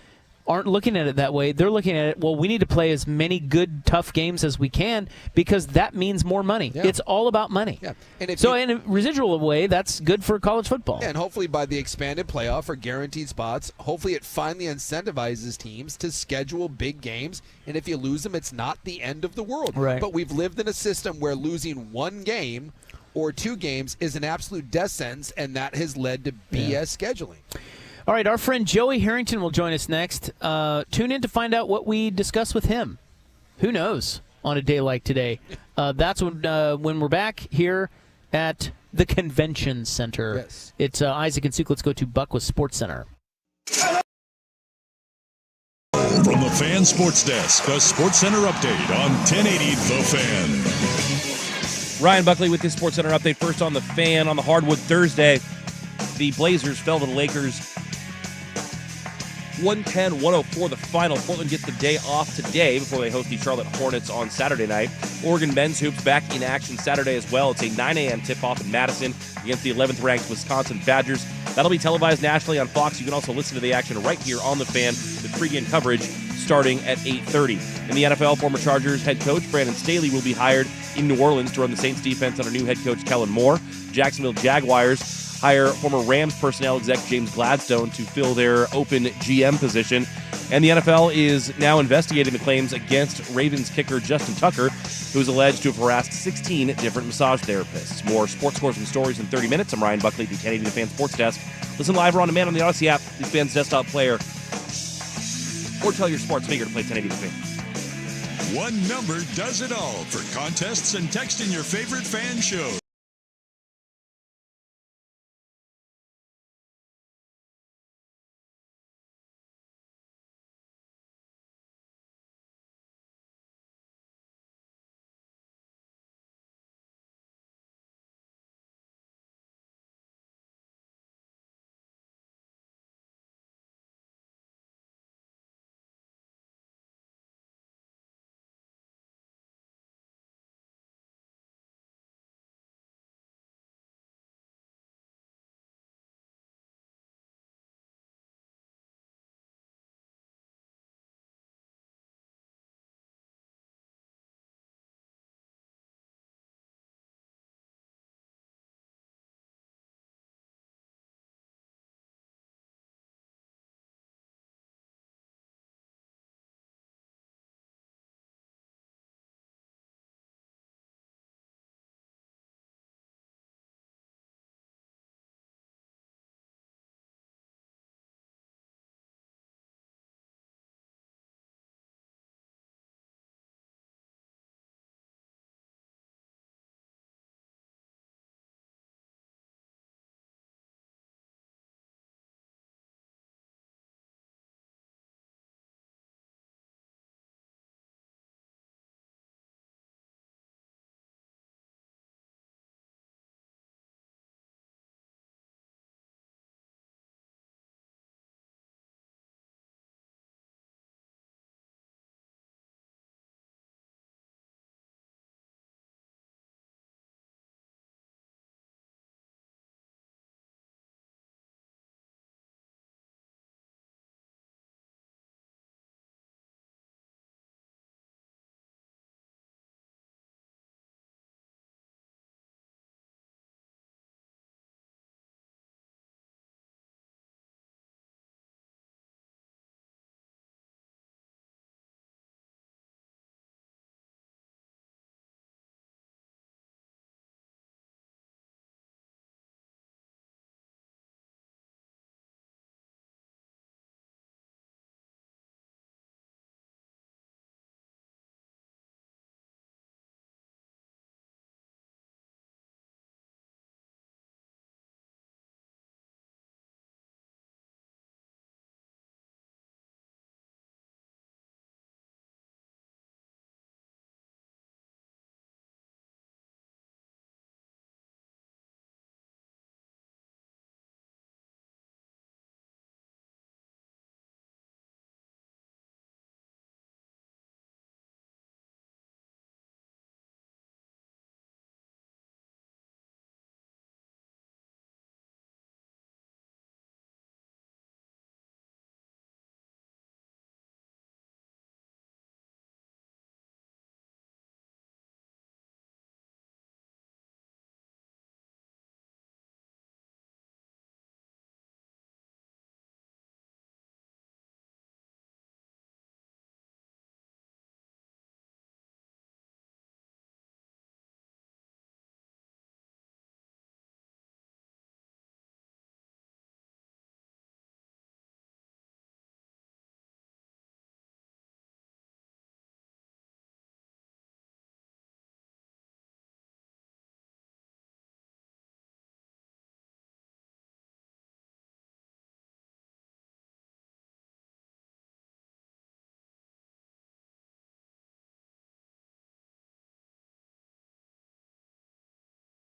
aren't looking at it that way. They're looking at it, well, we need to play as many good, tough games as we can because that means more money. Yeah. It's all about money. Yeah. And in a residual way, that's good for college football. Yeah, and hopefully by the expanded playoff or guaranteed spots, hopefully it finally incentivizes teams to schedule big games. And if you lose them, it's not the end of the world. Right. But we've lived in a system where losing one game or two games is an absolute death sentence, and that has led to BS scheduling. All right, our friend Joey Harrington will join us next. Tune in to find out what we discuss with him. Who knows on a day like today? That's when we're back here at the Convention Center. Yes. It's Isaac and Suk. Let's go to Buck with Sports Center. From the Fan Sports Desk, a Sports Center update on 1080 The Fan. Ryan Buckley with this Sports Center update. First on the Fan on the hardwood Thursday. The Blazers fell to the Lakers 110-104 the final. Portland gets the day off today before they host the Charlotte Hornets on Saturday night. Oregon men's hoops back in action Saturday as well. It's a 9 a.m. tip-off in Madison against the 11th-ranked Wisconsin Badgers. That'll be televised nationally on Fox. You can also listen to the action right here on the Fan with pregame coverage starting at 8:30. In the NFL, former Chargers head coach Brandon Staley will be hired in New Orleans to run the Saints defense under new head coach Kellen Moore. Jacksonville Jaguars hire former Rams personnel exec James Gladstone to fill their open GM position. And the NFL is now investigating the claims against Ravens kicker Justin Tucker, who is alleged to have harassed 16 different massage therapists. More sports scores and stories in 30 minutes. I'm Ryan Buckley, the 1080 The Fan Sports Desk. Listen live or on demand on the Odyssey app, the Fan's desktop player, or tell your sports maker to play 1080 The Fan. One number does it all for contests and texting your favorite fan shows.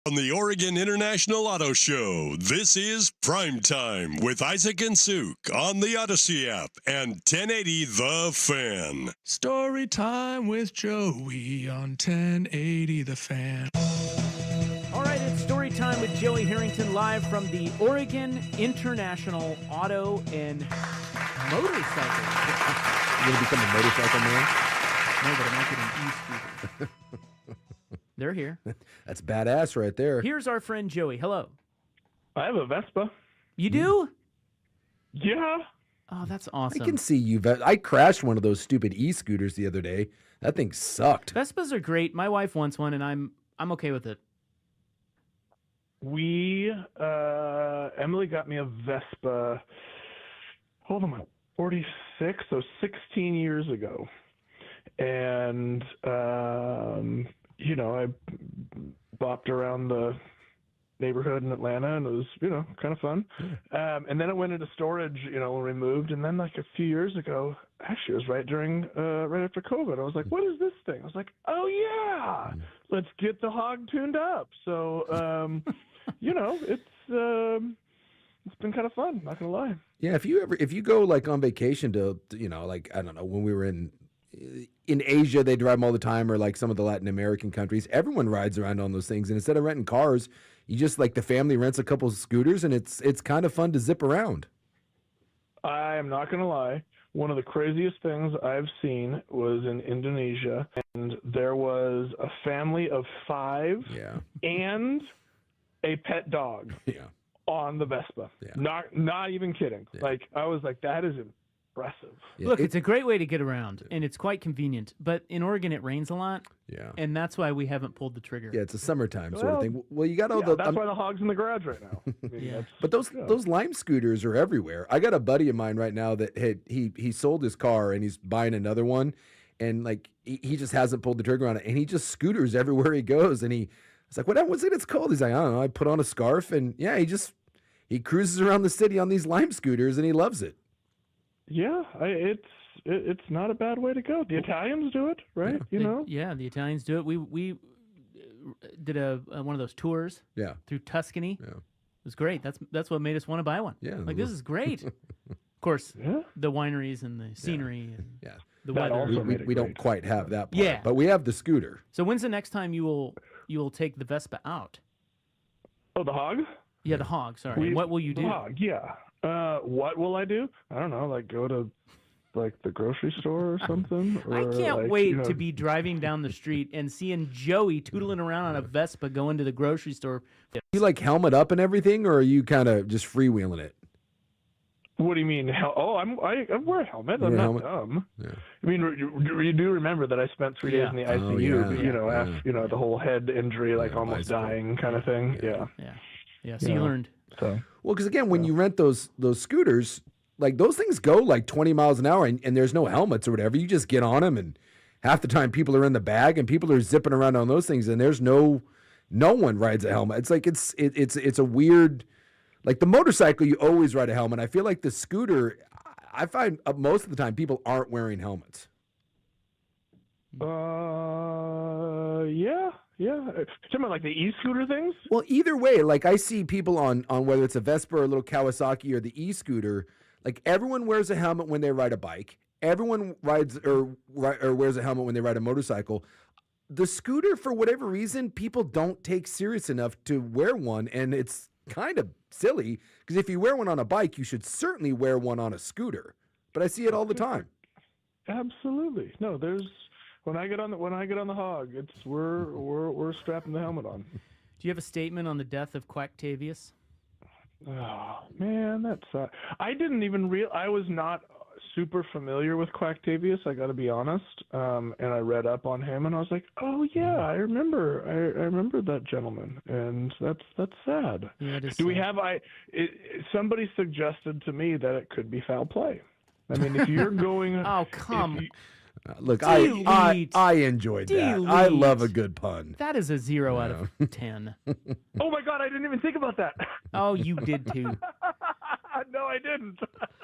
On the Oregon International Auto Show, this is Primetime with Isaac and Suk on the Odyssey app and 1080 The Fan. Story time with Joey on 1080 The Fan. All right, it's story time with Joey Harrington live from the Oregon International Auto and Motorcycle. You gonna become a motorcycle man? No, but I might get an e-scooter. They're here. That's badass right there. Here's our friend Joey. Hello. I have a Vespa. You do? Yeah. Oh, that's awesome. I can see you. I crashed one of those stupid e-scooters the other day. That thing sucked. Vespas are great. My wife wants one, and I'm okay with it. Emily got me a Vespa. Hold on, 46, so 16 years ago, and I bopped around the neighborhood in Atlanta, and it was, kind of fun. And then it went into storage, when we moved. And then like a few years ago, actually it was right after COVID, I was like, what is this thing? I was like, oh yeah, let's get the hog tuned up. So, it's been kind of fun, not gonna lie. Yeah, if you go like on vacation to like, I don't know, when we were in Asia, they drive them all the time, or like some of the Latin American countries, everyone rides around on those things. And instead of renting cars, you just like the family rents a couple of scooters, and it's kind of fun to zip around. I am not going to lie. One of the craziest things I've seen was in Indonesia, and there was a family of 5 and a pet dog on the Vespa. Yeah. Not even kidding. Yeah. Like, I was like, that is impressive. Yeah, look, it's a great way to get around, and it's quite convenient. But in Oregon, it rains a lot, and that's why we haven't pulled the trigger. Yeah, it's a summertime sort of thing. Well, you got all that's why the hog's in the garage right now. I mean, but those Lime scooters are everywhere. I got a buddy of mine right now that he sold his car and he's buying another one, and like he just hasn't pulled the trigger on it, and he just scooters everywhere he goes. And it's like, what's it? It's called. He's like, I don't know. I put on a scarf, and he cruises around the city on these Lime scooters, and he loves it. Yeah, it's not a bad way to go. The Italians do it, right? Yeah, the Italians do it. We did one of those tours. Through Tuscany. Yeah. It was great. That's what made us want to buy one. Yeah, like this is great. Of course, the wineries and the scenery and the weather. We don't quite have that part, but we have the scooter. So when's the next time you will take the Vespa out? Oh, the hog? Yeah, the hog. Sorry. What will you do? The hog, yeah. What will I do? I don't know, like go to like the grocery store or something. I can't wait to be driving down the street and seeing Joey tootling around on a Vespa going to the grocery store. You like helmet up and everything, or are you kind of just freewheeling it? What do you mean? I wear a helmet. I'm not dumb. Yeah. I mean, you do remember that I spent 3 days in the ICU. After the whole head injury, like almost dying kind of thing. Yeah. So you learned. Well, because again, when you rent those scooters, like those things go like 20 miles an hour, and there's no helmets or whatever. You just get on them, and half the time people are in the bag, and people are zipping around on those things, and there's no one rides a helmet. It's like it's a weird, like the motorcycle, you always ride a helmet. I feel like the scooter, I find most of the time people aren't wearing helmets. Yeah. Talking about like the e-scooter things? Well, either way, like I see people on whether it's a Vespa or a little Kawasaki or the e-scooter, like everyone wears a helmet when they ride a bike. Everyone rides or wears a helmet when they ride a motorcycle. The scooter, for whatever reason, people don't take serious enough to wear one, and it's kind of silly because if you wear one on a bike, you should certainly wear one on a scooter. But I see it all the time. Absolutely. No, when I get on the hog, we're strapping the helmet on. Do you have a statement on the death of Quacktavius? Oh man, that's I didn't even I was not super familiar with Quacktavius, I got to be honest. And I read up on him, and I was like, oh yeah, I remember that gentleman, and that's sad. Yeah, somebody suggested to me that it could be foul play. I mean, if you're going, oh come. Look, I enjoyed that. I love a good pun. That is a 0 out of 10. Oh my God, I didn't even think about that. Oh, you did too. No, I didn't.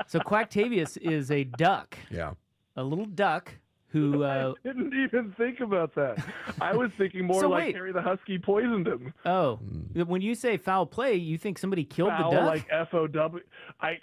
So Quacktavius is a duck. Yeah. A little duck who I didn't even think about that. I was thinking more So like wait. Harry the Husky poisoned him. Oh, when you say foul play, you think somebody killed Foul, the duck? like FOW. I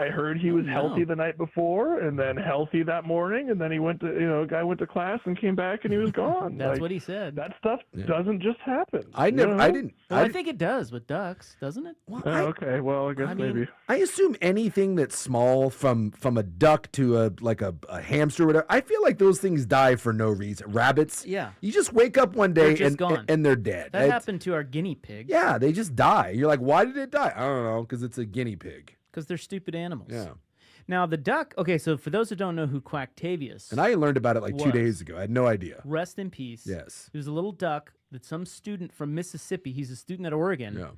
heard he was healthy the night before, and then healthy that morning, and then he went to, a guy went to class and came back, and he was gone. That's what he said. That stuff doesn't just happen. I didn't. Well, I think it does with ducks, doesn't it? Okay, well, I guess maybe. I assume anything that's small, from a duck to a hamster or whatever, I feel like those things die for no reason. Rabbits, Yeah. you just wake up one day They're just gone. and they're dead. That happened to our guinea pig. Yeah, they just die. You're like, why did it die? I don't know, because it's a guinea pig. Because they're stupid animals. Yeah. Now, the duck, okay, so for those who don't know who Quacktavius And I learned about it like 2 was, days ago. I had no idea. Rest in peace. Yes. He was a little duck that some student from Mississippi, he's a student at Oregon, Yeah.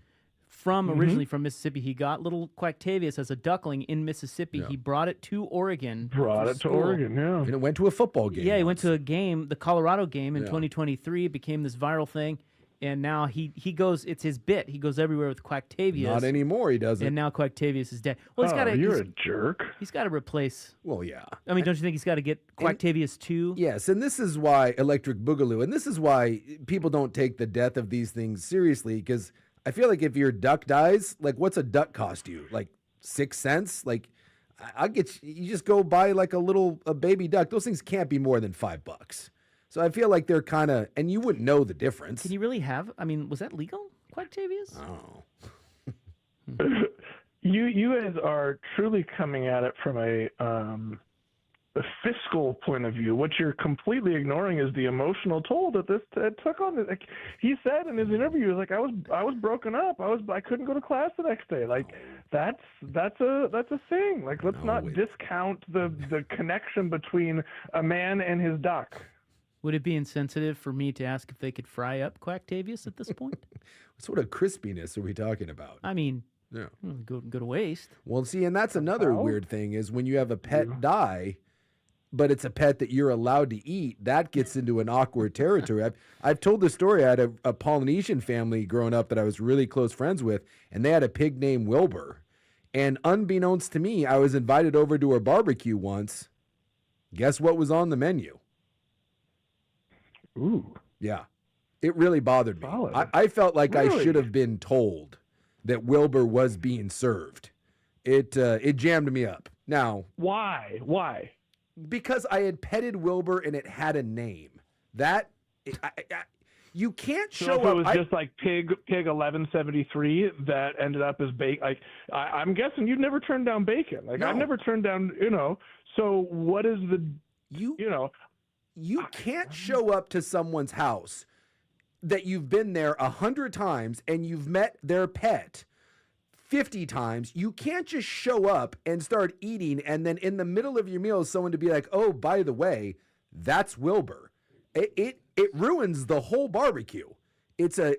originally from Mississippi. He got little Quacktavius as a duckling in Mississippi. Yeah. He brought it to Oregon. Brought for it to school. Oregon, yeah. And it went to a football game. Yeah, he went to a game, the Colorado game in Yeah. 2023. It became this viral thing. And now he goes, it's his bit. He goes everywhere with Quacktavius. Not anymore, he doesn't. And now Quacktavius is dead. Well, You're a jerk. He's got to replace. Well, yeah. I mean, don't you think he's got to get Quacktavius 2? Yes, and this is why Electric Boogaloo, and this is why people don't take the death of these things seriously, because I feel like if your duck dies, like, what's a duck cost you? Like 6 cents? Like, I'll get you just go buy like a baby duck. Those things can't be more than $5. So I feel like they're kind of, and you wouldn't know the difference. Can you really have? I mean, was that legal, Quacktavius? Oh. You guys are truly coming at it from a fiscal point of view. What you're completely ignoring is the emotional toll that this took on it. Like he said in his interview, like I was broken up. I couldn't go to class the next day. Like that's a thing. Like let's not discount the connection between a man and his duck. Would it be insensitive for me to ask if they could fry up Quacktavius at this point? What sort of crispiness are we talking about? I mean, Yeah. go to waste. Well, see, and that's another weird thing is when you have a pet die, but it's a pet that you're allowed to eat, that gets into an awkward territory. I've told this story. I had a Polynesian family growing up that I was really close friends with, and they had a pig named Wilbur. And unbeknownst to me, I was invited over to a barbecue once. Guess what was on the menu? Ooh. Yeah. It really bothered me. I felt like I should have been told that Wilbur was being served. It jammed me up. Now, why? Because I had petted Wilbur and it had a name. You can't show up. It was up. just like Pig 1173 that ended up as bacon. Like I'm guessing you've never turned down bacon. Like No. I've never turned down. So what is the You can't show up to someone's house that you've been there 100 times and you've met their pet 50 times. You can't just show up and start eating and then in the middle of your meal someone to be like, "Oh, by the way, that's Wilbur." It ruins the whole barbecue. It's a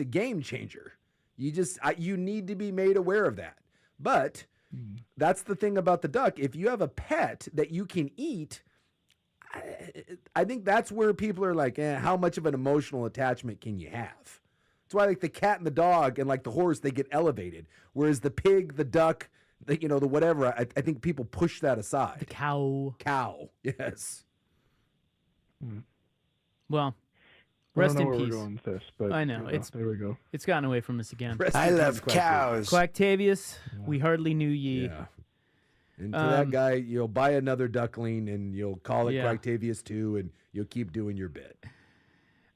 game changer. You need to be made aware of that. But that's the thing about the duck. If you have a pet that you can eat, I think that's where people are like, how much of an emotional attachment can you have? That's why like the cat and the dog and like the horse, they get elevated. Whereas the pig, the duck, the whatever, I think people push that aside. The cow. Yes. Well, I rest don't know in where peace. we're going with this, but I know. there we go. It's gotten away from us again. Rest in peace, Quacktavius. Quacktavius, we hardly knew ye. Yeah. And to that guy, you'll buy another duckling and you'll call it Quacktavius 2 and you'll keep doing your bit.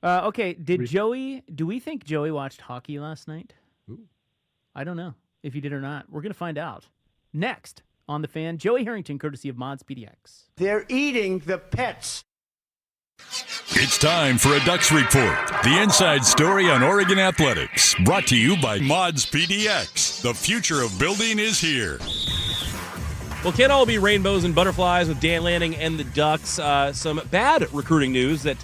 Okay, do we think Joey watched hockey last night? Ooh. I don't know if he did or not. We're going to find out. Next on The Fan, Joey Harrington, courtesy of Mods PDX. They're eating the pets. It's time for a Ducks Report, the inside story on Oregon athletics, brought to you by Mods PDX. The future of building is here. Well, can't all be rainbows and butterflies with Dan Lanning and the Ducks. Some bad recruiting news that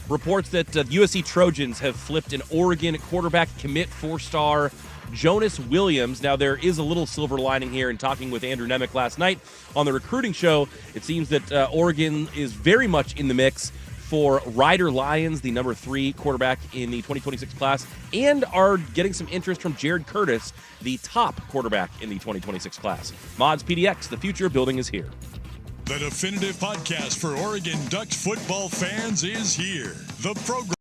reports that the USC Trojans have flipped an Oregon quarterback commit 4-star Jonas Williams. Now, there is a little silver lining here in talking with Andrew Nemec last night on the recruiting show. It seems that Oregon is very much in the mix for Ryder Lyons, the number 3 quarterback in the 2026 class, and are getting some interest from Jared Curtis, the top quarterback in the 2026 class. Mods PDX, the future of building is here. The definitive podcast for Oregon Ducks football fans is here. The program.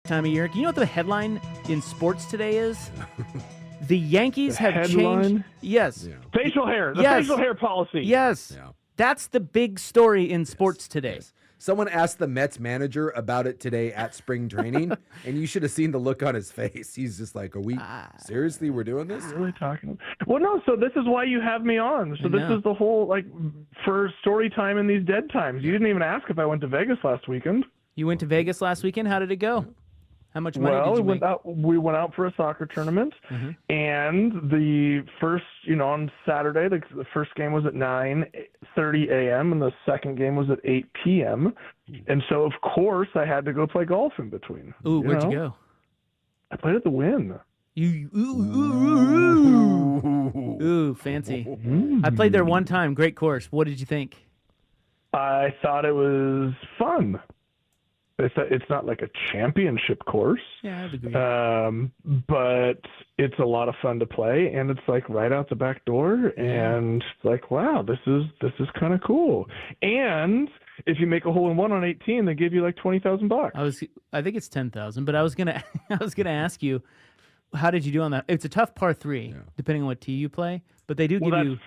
Time of year. Do you know what the headline in sports today is? The Yankees have changed. Yes. Yeah. Facial hair. The Yes. facial hair policy. Yes. Yeah. That's the big story in sports today. Yes. Someone asked the Mets manager about it today at spring training, and you should have seen the look on his face. He's just like, "Are we seriously? We're doing this? Really talking? Well, no. So this is why you have me on. So this is the whole for story time in these dead times. You didn't even ask if I went to Vegas last weekend. You went to Vegas last weekend. How did it go? How much money did you make? We went out for a soccer tournament, and the first, on Saturday, the first game was at 9:30 a.m. and the second game was at 8 p.m. And so, of course, I had to go play golf in between. Ooh, where'd you go? I played at the Wynn. Ooh, fancy. I played there one time. Great course. What did you think? I thought it was fun. It's not like a championship course. Yeah, I'd agree. But it's a lot of fun to play, and it's like right out the back door, and it's like, wow, this is kind of cool. And if you make a hole in one on 18, they give you like $20,000. I think it's 10,000, but I was gonna ask you, how did you do on that? It's a tough par 3, depending on what tee you play, but they do give you.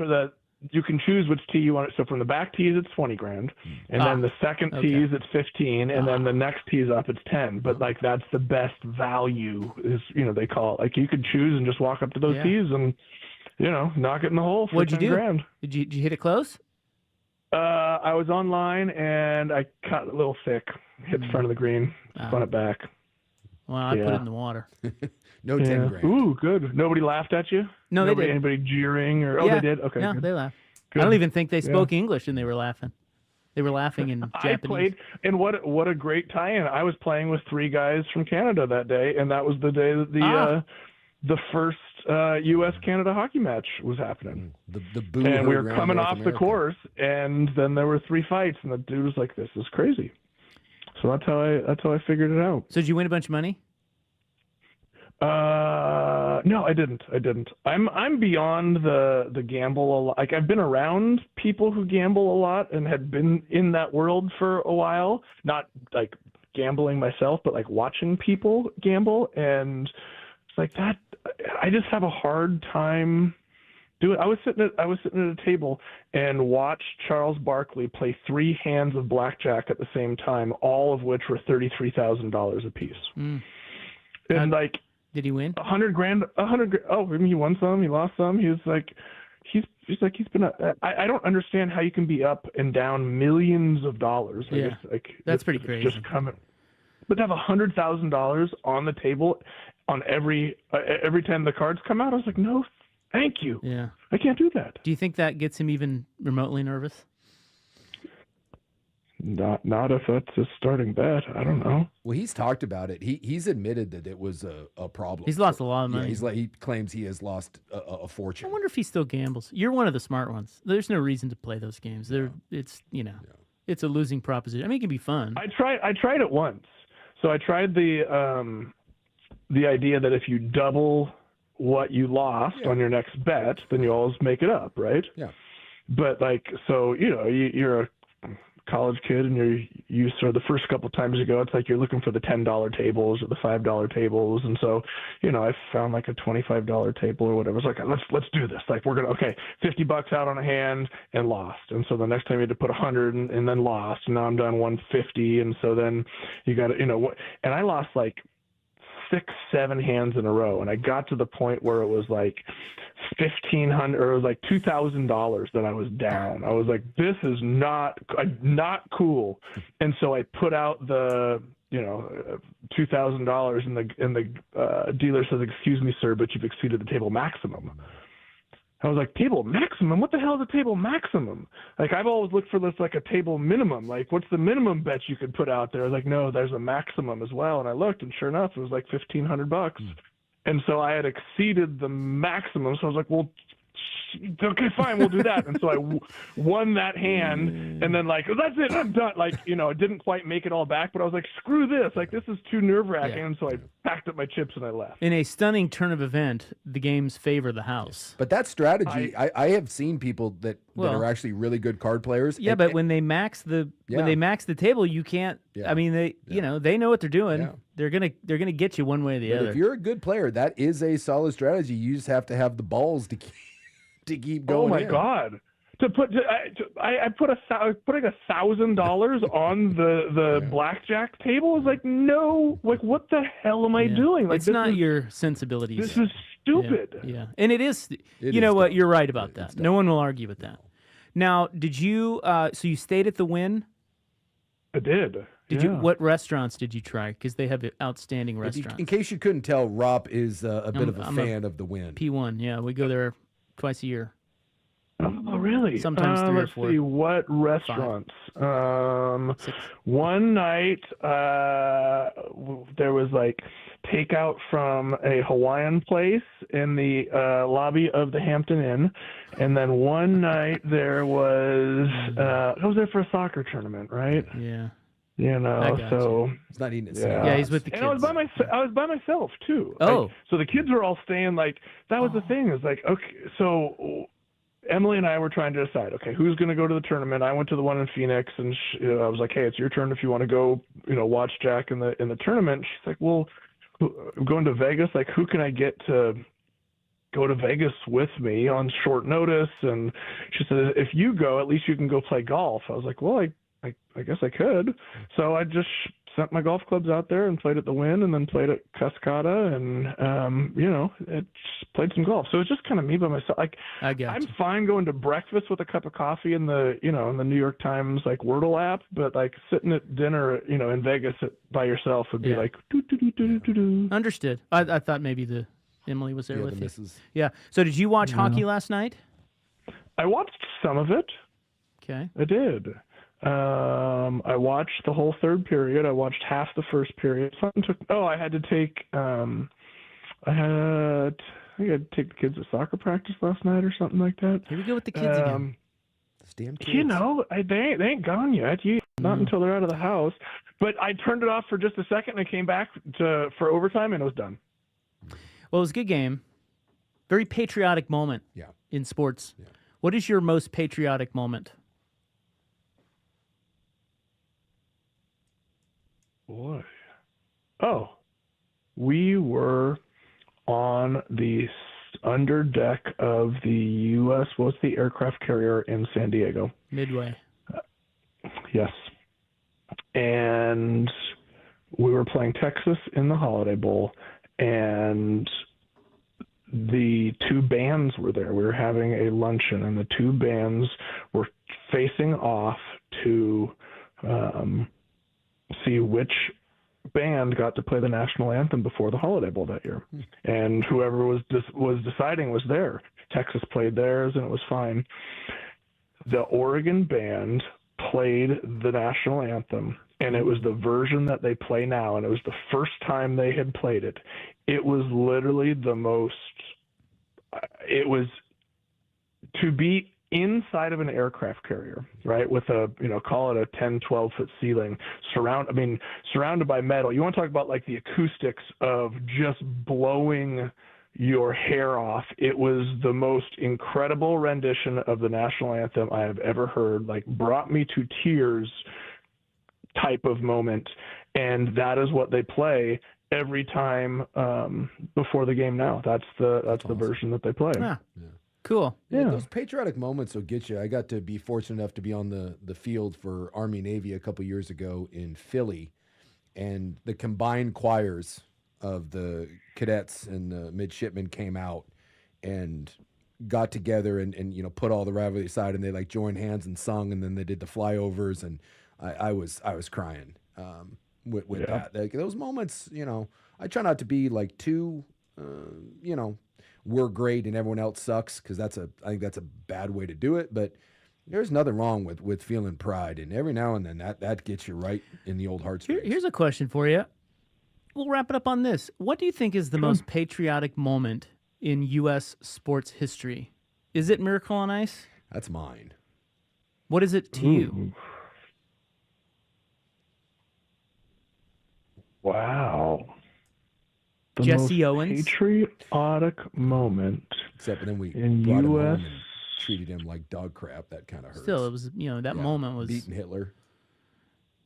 You can choose which tee you want. So from the back tees, it's $20,000, and then the second tees, it's 15, and then the next tees up, it's 10. But like that's the best value is they call it. Like you could choose and just walk up to those tees and knock it in the hole for What'd you do? $10,000. Did you hit it close? I was online and I cut a little thick, hit the front of the green, spun it back. Well, I put it in the water. No $10,000. Ooh, good. Nobody laughed at you? No, they did. Anybody jeering or? Oh, they did. Okay. No, good. they laughed. Good. I don't even think they spoke English, and they were laughing. They were laughing in Japanese. I played, and what a great tie-in! I was playing with 3 guys from Canada that day, and that was the day that the first U.S.-Canada hockey match was happening. The boo and we were around coming North off America. the course, and then there were 3 fights, and the dude was like, "This is crazy." So that's how I figured it out. So did you win a bunch of money? No, I didn't. I'm beyond the gamble a lot. Like I've been around people who gamble a lot and had been in that world for a while. Not like gambling myself, but like watching people gamble, and it's like that. I just have a hard time doing. I was sitting at a table and watched Charles Barkley play 3 hands of blackjack at the same time, all of which were $33,000 a piece. And like. Did he win? $100,000. Oh, I mean, he won some. He lost some. He's been. I don't understand how you can be up and down millions of dollars. Yeah, that's pretty crazy. Just coming, but to have $100,000 on the table on every time the cards come out, I was like, no, thank you. Yeah, I can't do that. Do you think that gets him even remotely nervous? Not if that's a starting bet. I don't know. Well, he's talked about it. He's admitted that it was a problem. He's lost a lot of money. Yeah, he claims he has lost a fortune. I wonder if he still gambles. You're one of the smart ones. There's no reason to play those games. It's a losing proposition. I mean, it can be fun. I tried it once. So I tried the idea that if you double what you lost on your next bet, then you always make it up, right? Yeah. But like, so you're a college kid and you sort of the first couple times you go, it's like you're looking for the $10 tables or the $5 tables, and so I found like a $25 table or whatever. It's like, let's do this. Like we're gonna $50 out on a hand and lost, and so the next time you had to put 100 and then lost, and now I'm down 150, and so then you got to and I lost like 6-7 hands in a row, and I got to the point where it was like $1,500 or it was like $2,000 that I was down. I was like, this is not cool, and so I put out the $2,000, and the dealer says, "Excuse me, sir, but you've exceeded the table maximum." I was like, table maximum? What the hell is a table maximum? Like, I've always looked for this, like a table minimum. Like, what's the minimum bet you could put out there? I was like, no, there's a maximum as well. And I looked, and sure enough, it was like $1,500. And so I had exceeded the maximum. So I was like, well, okay, fine, we'll do that. And so I won that hand, and then like, that's it, I'm done. Like, I didn't quite make it all back, but I was like, screw this. Like, this is too nerve-wracking. And so I packed up my chips and I left. In a stunning turn of event, the games favor the house. But that strategy, I have seen people that are actually really good card players. Yeah, but when they max the table, you can't. Yeah. I mean, they know what they're doing. Yeah. They're gonna get you one way or the other. If you're a good player, that is a solid strategy. You just have to have the balls to keep going. Oh my God! Putting $1,000 on the blackjack table is like, no, like what the hell am I doing? Like, it's not your sensibilities. This is stupid. Yeah, and it is. You know what? You're right about that. No one will argue with that. Now, did you? So you stayed at the Wynn? I did. Did you? What restaurants did you try? Because they have outstanding restaurants. In case you couldn't tell, Rob is a bit of a fan of the Wynn. P1, yeah, we go there twice a year. Oh, really? Sometimes 3 or 4. Let's see, what restaurants? One night, there was like takeout from a Hawaiian place in the lobby of the Hampton Inn. And then one night there was, I was there for a soccer tournament, right? Yeah. You know, so he's not eating it. Yeah, he's with the kids. And I was by myself too. Oh. So the kids were all staying. Like that was the thing. Is like, okay, so Emily and I were trying to decide, okay, who's going to go to the tournament? I went to the one in Phoenix, and I was like, hey, it's your turn if you want to go, watch Jack in the tournament. She's like, well, I'm going to Vegas. Like, who can I get to go to Vegas with me on short notice? And she said, if you go, at least you can go play golf. I was like, well, I guess I could. So I just sent my golf clubs out there and played at the Wynn, and then played at Cascada, and it just played some golf. So it's just kind of me by myself. Like, I'm fine going to breakfast with a cup of coffee in the in the New York Times like Wordle app, but like sitting at dinner in Vegas by yourself would be like doo, doo, doo, doo, doo, doo. Understood. I thought maybe Emily was there with the you. missus. Yeah. So did you watch hockey last night? I watched some of it. Okay. I did. I watched the whole third period. I watched half the first period. I had to take I had to take the kids to soccer practice last night or something like that. Here we go with the kids again. Those damn kids. They ain't gone yet. Not until they're out of the house. But I turned it off for just a second and I came back for overtime and it was done. Well, it was a good game. Very patriotic moment in sports. Yeah. What is your most patriotic moment? Boy. Oh, we were on the underdeck of the U.S. What's the aircraft carrier in San Diego? Midway. Yes. And we were playing Texas in the Holiday Bowl, and the two bands were there. We were having a luncheon, and the two bands were facing off to see which band got to play the national anthem before the Holiday Bowl that year. And whoever was deciding was there. Texas played theirs, and it was fine. The Oregon band played the national anthem, and it was the version that they play now, and it was the first time they had played it. It was literally the most it was to be inside of an aircraft carrier, right, with a, call it a 10, 12-foot ceiling, surrounded by metal. You want to talk about like the acoustics of just blowing your hair off. It was the most incredible rendition of the national anthem I have ever heard, like brought me to tears type of moment. And that is what they play every time before the game now. That's awesome. The version that they play. Yeah. Cool. Yeah, those patriotic moments will get you. I got to be fortunate enough to be on the field for Army Navy a couple years ago in Philly, and the combined choirs of the cadets and the midshipmen came out and got together and put all the rivalry aside, and they like joined hands and sung, and then they did the flyovers, and I was crying with that. Like, those moments, I try not to be like too, we're great and everyone else sucks, because I think that's a bad way to do it. But there's nothing wrong with feeling pride, and every now and then that gets you right in the old heartstrings. Here's a question for you. We'll wrap it up on this. What do you think is the most patriotic moment in U.S. sports history? Is it Miracle on Ice? That's mine. What is it to you? Wow. The Jesse most Owens? patriotic moment. Except then we in brought him U.S. home and treated him like dog crap. That kind of hurts. Still, it was that moment was beating Hitler.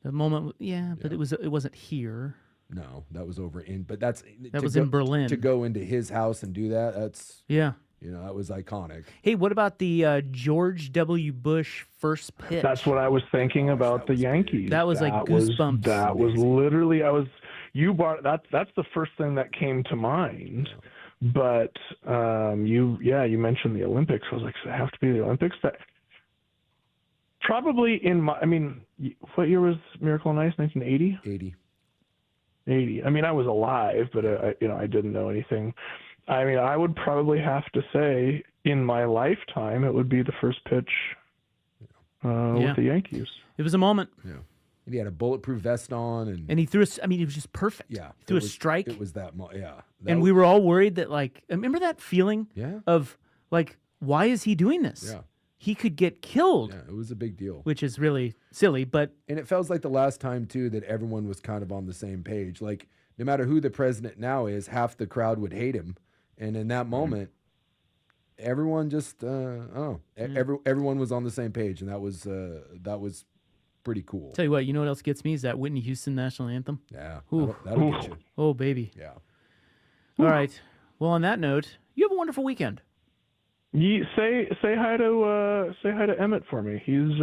The moment, but it wasn't here. No, that was over in. But that was in Berlin. To go into his house and do that. That's that was iconic. Hey, what about the George W. Bush first pitch? That's what I was thinking about the Yankees. That was like goosebumps. That was literally you brought that's the first thing that came to mind. Yeah. But you mentioned the Olympics. I was like, does it have to be the Olympics? That probably what year was Miracle on Ice? 1980. 80. I was alive, but I didn't know anything. I would probably have to say in my lifetime it would be the first pitch with the Yankees. It was a moment. Yeah. And he had a bulletproof vest on, and he threw it was just perfect. Yeah. He threw a strike. It was that and we were all worried that, like, remember that feeling Yeah. of like, why is he doing this? Yeah. he could get killed. Yeah, it was a big deal. Which is really silly, but... And it feels like the last time, too, that everyone was kind of on the same page. Like, no matter who the president now is, half the crowd would hate him. And in that moment, everyone just, everyone was on the same page. And that was pretty cool. Tell you what else gets me is that Whitney Houston national anthem. Yeah, Ooh. that'll get you. Oh, baby. Yeah. All right. Well, on that note, you have a wonderful weekend. Say hi to Emmett for me. He's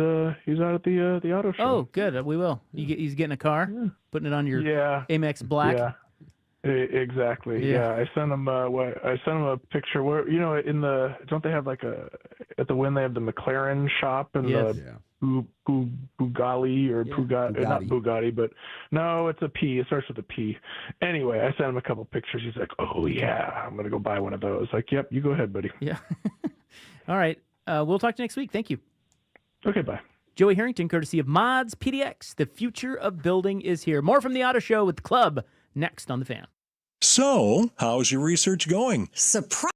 out at the auto show. Oh, good. We will. He's getting a car, putting it on your Amex Black. Yeah. Exactly. Yeah. I sent him a picture where don't they have at the Wynn they have the McLaren shop and the Bugatti or Bugatti, not Bugatti, but no, it's a P. It starts with a P. Anyway, I sent him a couple pictures. He's like, "Oh yeah, I'm gonna go buy one of those." Like, "Yep, you go ahead, buddy." Yeah. All right. We'll talk to you next week. Thank you. Okay, bye. Joey Harrington, courtesy of Mods PDX. The future of building is here. More from the Auto Show with the Club next on The Fan. So, how's your research going? Surprise!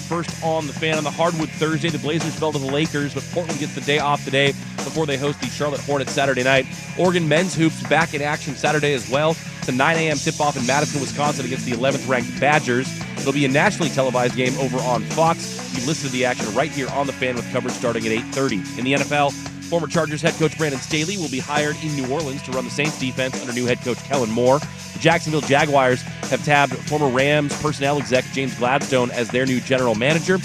First on the Fan on the hardwood Thursday, the Blazers fell to the Lakers, but Portland gets the day off today before they host the Charlotte Hornets Saturday night. Oregon men's hoops back in action Saturday as well. It's a 9 a.m. tip-off in Madison, Wisconsin against the 11th-ranked Badgers. It'll be a nationally televised game over on Fox. You listen to the action right here on the Fan with coverage starting at 8:30. In the NFL, former Chargers head coach Brandon Staley will be hired in New Orleans to run the Saints defense under new head coach Kellen Moore. The Jacksonville Jaguars have tabbed former Rams personnel exec James Gladstone as their new general manager.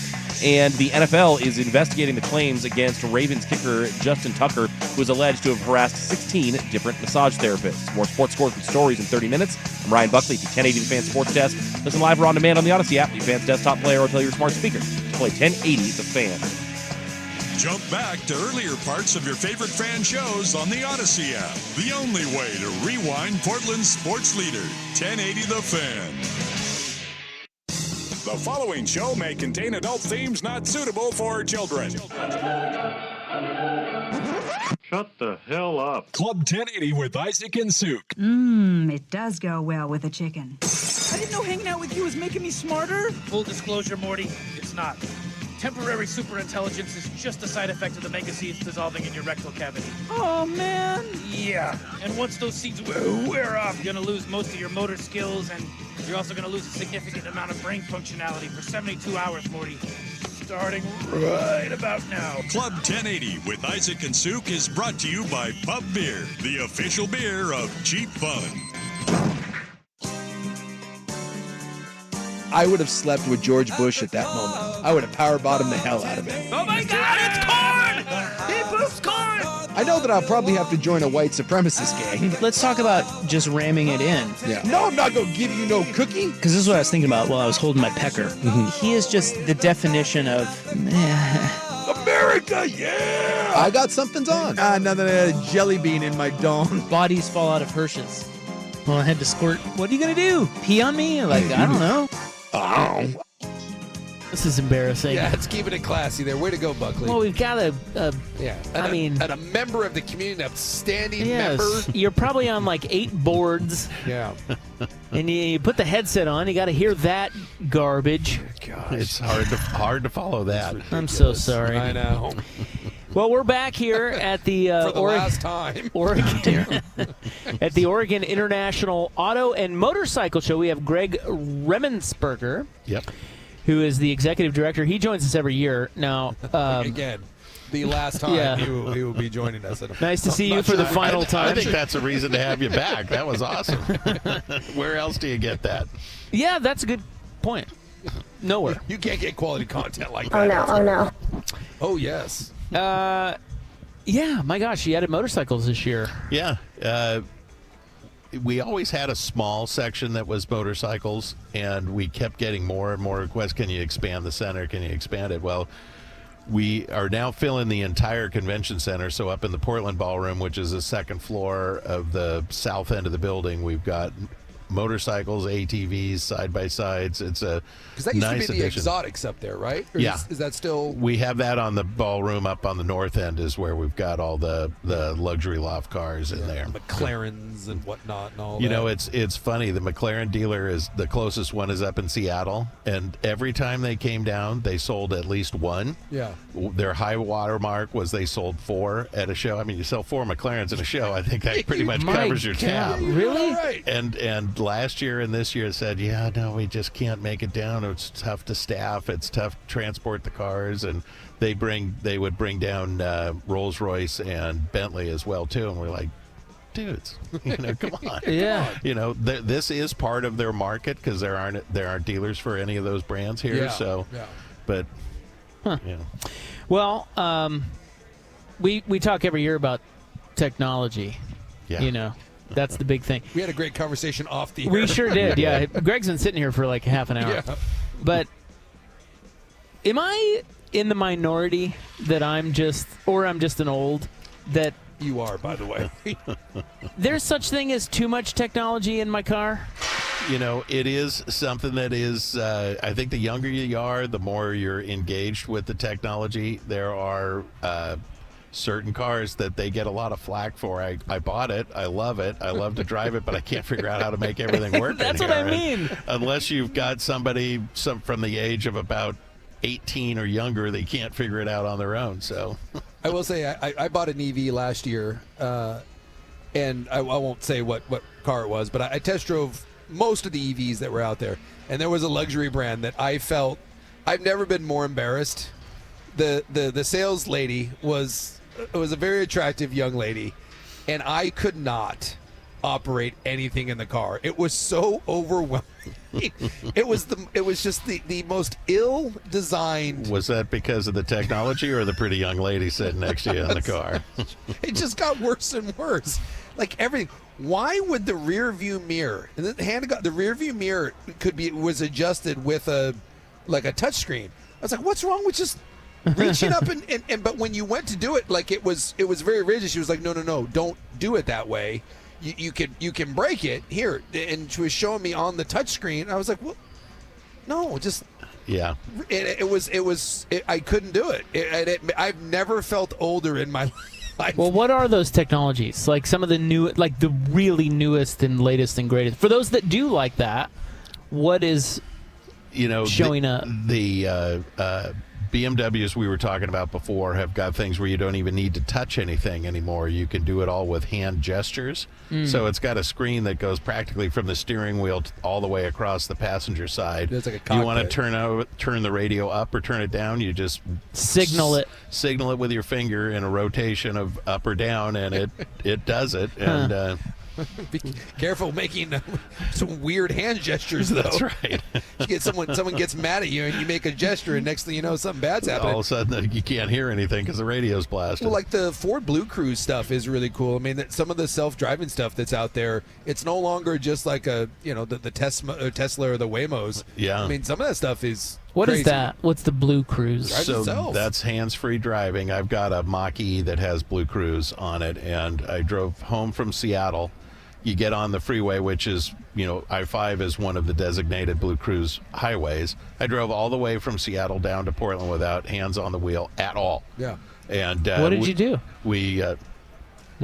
And the NFL is investigating the claims against Ravens kicker Justin Tucker, who is alleged to have harassed 16 different massage therapists. More sports scores and stories in 30 minutes. I'm Ryan Buckley, the 1080 The Fan Sports Desk. Listen live or on demand on the Odyssey app, the Fan's desktop player, or tell your smart speaker to play 1080 The Fan. Jump back to earlier parts of your favorite fan shows on the Odyssey app. The only way to rewind Portland's sports leader, 1080 The Fan. The following show may contain adult themes not suitable for children. Shut the hell up. Club 1080 with Isaac and Souk. It does go well with a chicken. I didn't know hanging out with you was making me smarter. Full disclosure, Morty, it's not. Temporary superintelligence is just a side effect of the mega seeds dissolving in your rectal cavity. Oh, man. Yeah. And once those seeds wear off, you're going to lose most of your motor skills, and you're also going to lose a significant amount of brain functionality for 72 hours, Morty. Starting right about now. Club 1080 with Isaac and Souk is brought to you by Pub Beer, the official beer of cheap fun. I would have slept with George Bush at that moment. I would have power bottomed the hell out of it. Oh my God, it's corn! He poops corn! I know that I'll probably have to join a white supremacist gang. Let's talk about just ramming it in. Yeah. No, I'm not going to give you no cookie. Because this is what I was thinking about while I was holding my pecker. He is just the definition of... America, yeah! I got something's on. Another jelly bean in my dome. Bodies fall out of hearses. Well, I had to squirt. What are you going to do? Pee on me? Like, I don't know. Oh. This is embarrassing. Yeah, it's keeping it classy there. Way to go, Buckley. Well, we've got a a member of the community, an upstanding member. You're probably on like 8 boards. Yeah. And you put the headset on. You got to hear that garbage. Gosh. It's hard to follow that. I'm so sorry. I know. Well, we're back here at the for the last time. Oregon at the Oregon International Auto and Motorcycle Show. We have Greg Remensberger. Yep. Who is the executive director? He joins us every year. Now, again, the last time he will be joining us. Nice to see you for the final time. I think that's a reason to have you back. That was awesome. Where else do you get that? Yeah, that's a good point. Nowhere. You can't get quality content like that. Oh, no. Oh, yes. Yeah, my gosh, you added motorcycles this year. Yeah. We always had a small section that was motorcycles, and we kept getting more and more requests. Can you expand the center? Can you expand it? Well, we are now filling the entire convention center. So up in the Portland Ballroom, which is the second floor of the south end of the building, we've got motorcycles, ATVs, side-by-sides. It's a because that used to be the exotics up there, right? Or yeah. Is that still? We have that on the ballroom up on the north end is where we've got all the luxury loft cars in there. McLarens and whatnot and all that. You know, it's funny. The McLaren dealer is the closest one is up in Seattle, and every time they came down, they sold at least one. Yeah. Their high water mark was they sold 4 at a show. I mean, you sell 4 McLarens in a show. I think that pretty much covers your tab. Really? Right. And last year and this year said, yeah, no, we just can't make it down. It's tough to staff. It's tough to transport the cars. And they would bring down Rolls Royce and Bentley as well too. And we're like, dudes, come on. Yeah. This is part of their market because there aren't dealers for any of those brands here. Yeah. So, yeah. But, Well, we talk every year about technology. Yeah. That's the big thing. We had a great conversation off the air. We sure did, yeah. Greg's been sitting here for like half an hour. Yeah. But am I in the minority that I'm just an old that... You are, by the way. There's such thing as too much technology in my car? It is something that is, I think the younger you are, the more you're engaged with the technology. There are... certain cars that they get a lot of flack for. I bought it. I love it. I love to drive it, but I can't figure out how to make everything work. That's what I mean. Unless you've got somebody from the age of about 18 or younger, they can't figure it out on their own. So I will say I bought an EV last year, and I won't say what car it was, but I test drove most of the EVs that were out there, and there was a luxury brand that I felt I've never been more embarrassed. The sales lady was was a very attractive young lady, and I could not operate anything in the car. It was so overwhelming. It was just the most ill-designed. Was that because of the technology or the pretty young lady sitting next to you in the car? It just got worse and worse. Like everything. Why would the rear view mirror? And the rear view mirror was adjusted with a touchscreen. I was like, what's wrong with just reaching up and but when you went to do it, like it was very rigid. She was like, no, don't do it that way. You can break it here, and she was showing me on the touchscreen. I was like, "What? No, just yeah." I couldn't do it. I've never felt older in my life. Well, what are those technologies? Like some of the new, like the really newest and latest and greatest. For those that do like that, what is showing up? The BMWs we were talking about before have got things where you don't even need to touch anything anymore. You can do it all with hand gestures. So it's got a screen that goes practically from the steering wheel all the way across the passenger side. It's like a cockpit. You want to turn the radio up or turn it down, you just signal it with your finger in a rotation of up or down, and it does it. And be careful making some weird hand gestures, though. That's right. You get someone gets mad at you, and you make a gesture, and next thing you know, something bad's happening. All of a sudden, you can't hear anything because the radio's blasted. Well, like the Ford Blue Cruise stuff is really cool. I mean, some of the self-driving stuff that's out there, it's no longer just like the Tesla or the Waymos. Yeah. I mean, some of that stuff is What crazy. is that? What's the Blue Cruise? So that's hands-free driving. I've got a Mach-E that has Blue Cruise on it, and I drove home from Seattle. You get on the freeway, which is, I-5 is one of the designated Blue Cruise highways. I drove all the way from Seattle down to Portland without hands on the wheel at all. Yeah. And what did you do? Did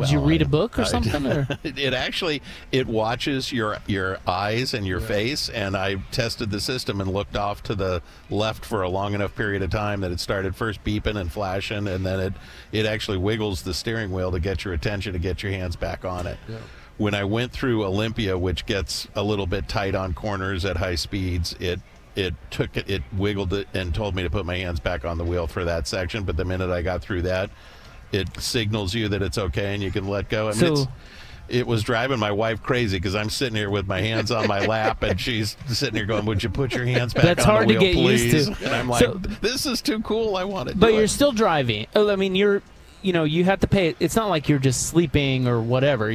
you read a book or something? Or? It watches your eyes and your face, and I tested the system and looked off to the left for a long enough period of time that it started first beeping and flashing, and then it actually wiggles the steering wheel to get your attention, to get your hands back on it. Yeah. When I went through Olympia, which gets a little bit tight on corners at high speeds, it wiggled it and told me to put my hands back on the wheel for that section. But the minute I got through that, it signals you that it's okay and you can let go. I mean, it was driving my wife crazy because I'm sitting here with my hands on my lap and she's sitting here going, "Would you put your hands back That's on hard the wheel, to get please?" used to. And I'm like, "This is too cool. I want to." But you're still driving. I mean, you have to pay. It's not like you're just sleeping or whatever.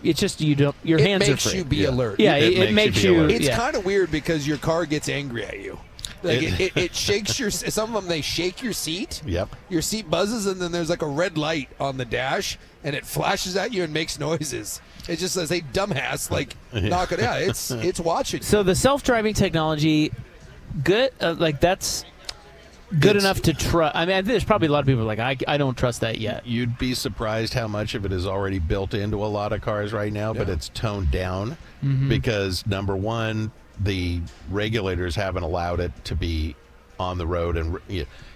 It's just your hands are free. It makes you be alert. Yeah, it makes you. It's kind of weird because your car gets angry at you. Like it shakes your. Some of them, they shake your seat. Yep. Your seat buzzes, and then there's like a red light on the dash, and it flashes at you and makes noises. It just says, "Hey, dumbass!" Like knock it out. It's watching. So the self-driving technology, good. That's good enough to trust. I mean, there's probably a lot of people like, I don't trust that yet. You'd be surprised how much of it is already built into a lot of cars right now, but it's toned down because, number one, the regulators haven't allowed it to be on the road. And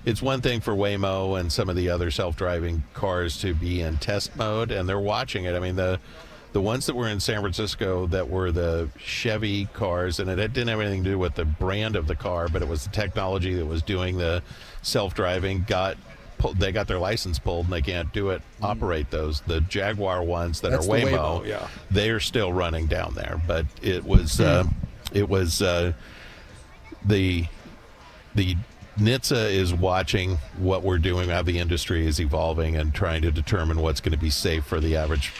it's one thing for Waymo and some of the other self-driving cars to be in test mode, and they're watching it. I mean, the ones that were in San Francisco that were the Chevy cars, and it didn't have anything to do with the brand of the car, but it was the technology that was doing the self-driving, they got their license pulled and they can't operate those. The Jaguar ones that are Waymo, they are still running down there. But it was the NHTSA is watching what we're doing, how the industry is evolving, and trying to determine what's going to be safe for the average,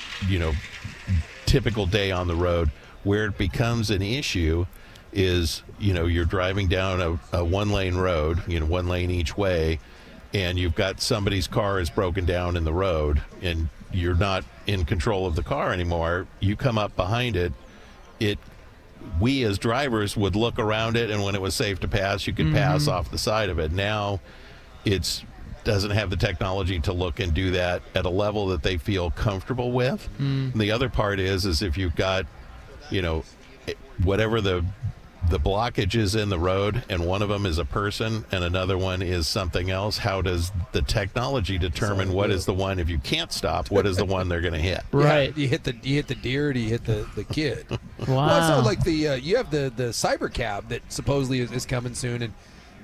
typical day on the road. Where it becomes an issue is, you're driving down a one-lane road, one lane each way, and you've got somebody's car is broken down in the road, and you're not in control of the car anymore. You come up behind it. We as drivers would look around it, and when it was safe to pass, you could pass off the side of it. Now it doesn't have the technology to look and do that at a level that they feel comfortable with. And the other part is if you've got, whatever the blockage is in the road, and one of them is a person and another one is something else, how does the technology determine what is the one, if you can't stop, what is the one they're going to hit? Right. You hit the deer, or do you hit the kid? Wow. Well, so like you have the cyber cab that supposedly is coming soon, and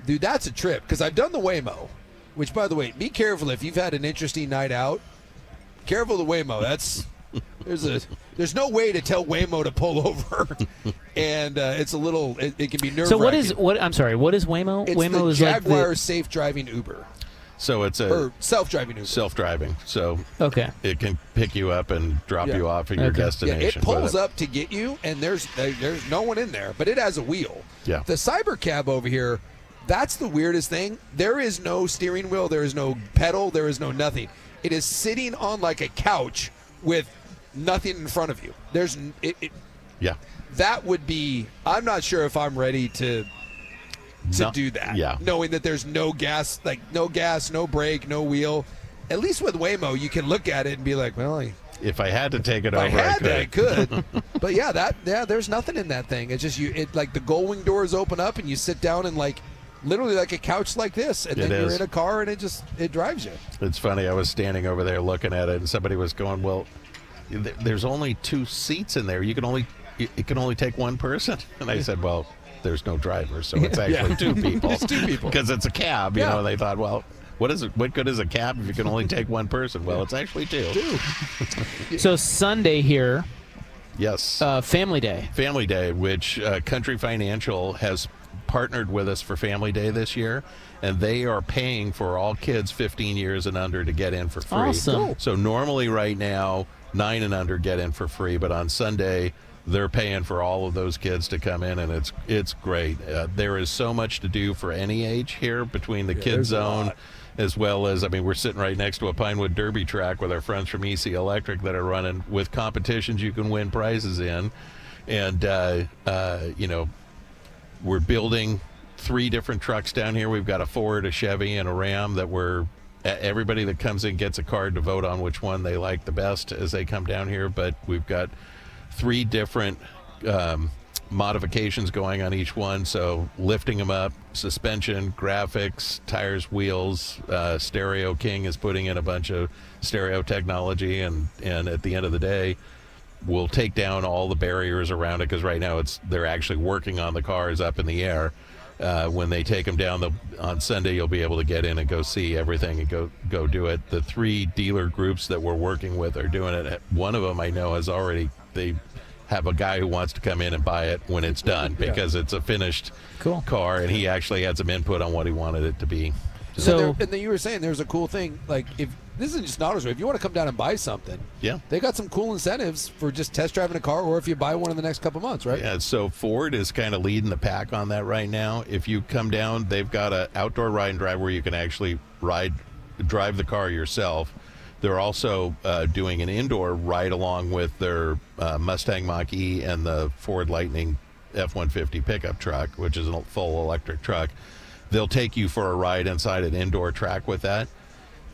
dude, that's a trip because I've done the Waymo, which, by the way, be careful if you've had an interesting night out. Careful the Waymo. There's no way to tell Waymo to pull over, and it's a little. It can be nerve-wracking. So I'm sorry. What is Waymo? It's Waymo the is Jaguar like safe driving Uber. So it's or self-driving Uber. Self-driving. So okay, it can pick you up and drop you off at your destination. Yeah, it pulls up to get you, and there's no one in there, but it has a wheel. Yeah. The Cybercab over here, that's the weirdest thing. There is no steering wheel. There is no pedal. There is no nothing. It is sitting on like a couch with nothing in front of you. Yeah. That would be. I'm not sure if I'm ready to do that. Yeah. Knowing that there's no gas, no brake, no wheel. At least with Waymo, you can look at it and be like, well, if I had to take it if over, I could. But there's nothing in that thing. It's just like the gull-wing doors open up and you sit down and like literally like a couch like this, and then you're in a car and it drives you. It's funny. I was standing over there looking at it, and somebody was going, "Well, there's only 2 seats in there. It can only take one person." And I said, "Well, there's no driver, so it's actually 2 people. It's 2 people because it's a cab." You know, they thought, "Well, what good is a cab if you can only take one person?" Well, it's actually 2. So Sunday here. Yes. Family Day. Family Day, which Country Financial has partnered with us for Family Day this year, and they are paying for all kids 15 years and under to get in for free. Awesome. Cool. So normally right now 9 and under get in for free, but on Sunday they're paying for all of those kids to come in, and it's great. There is so much to do for any age here between the kids zone, as well as, we're sitting right next to a Pinewood Derby track with our friends from EC Electric that are running with competitions you can win prizes in, and we're building 3 different trucks down here. We've got a Ford, a Chevy, and a Ram that everybody that comes in gets a card to vote on which one they like the best as they come down here. But we've got 3 different modifications going on each one. So lifting them up, suspension, graphics, tires, wheels. Stereo King is putting in a bunch of stereo technology, and at the end of the day, we'll take down all the barriers around it, because right now they're actually working on the cars up in the air. When they take them down on Sunday, you'll be able to get in and go see everything and go do it. The 3 dealer groups that we're working with are doing it. One of them I know they have a guy who wants to come in and buy it when it's done, because it's a finished car, and he actually had some input on what he wanted it to be. And then you were saying there's a cool thing, like if this isn't just an auto show, if you want to come down and buy something, they got some cool incentives for just test driving a car, or if you buy one in the next couple months, right? Yeah, so Ford is kind of leading the pack on that right now. If you come down, they've got an outdoor ride and drive where you can actually drive the car yourself. They're also doing an indoor ride along with their Mustang Mach-E and the Ford Lightning F-150 pickup truck, which is a full electric truck. They'll take you for a ride inside an indoor track with that.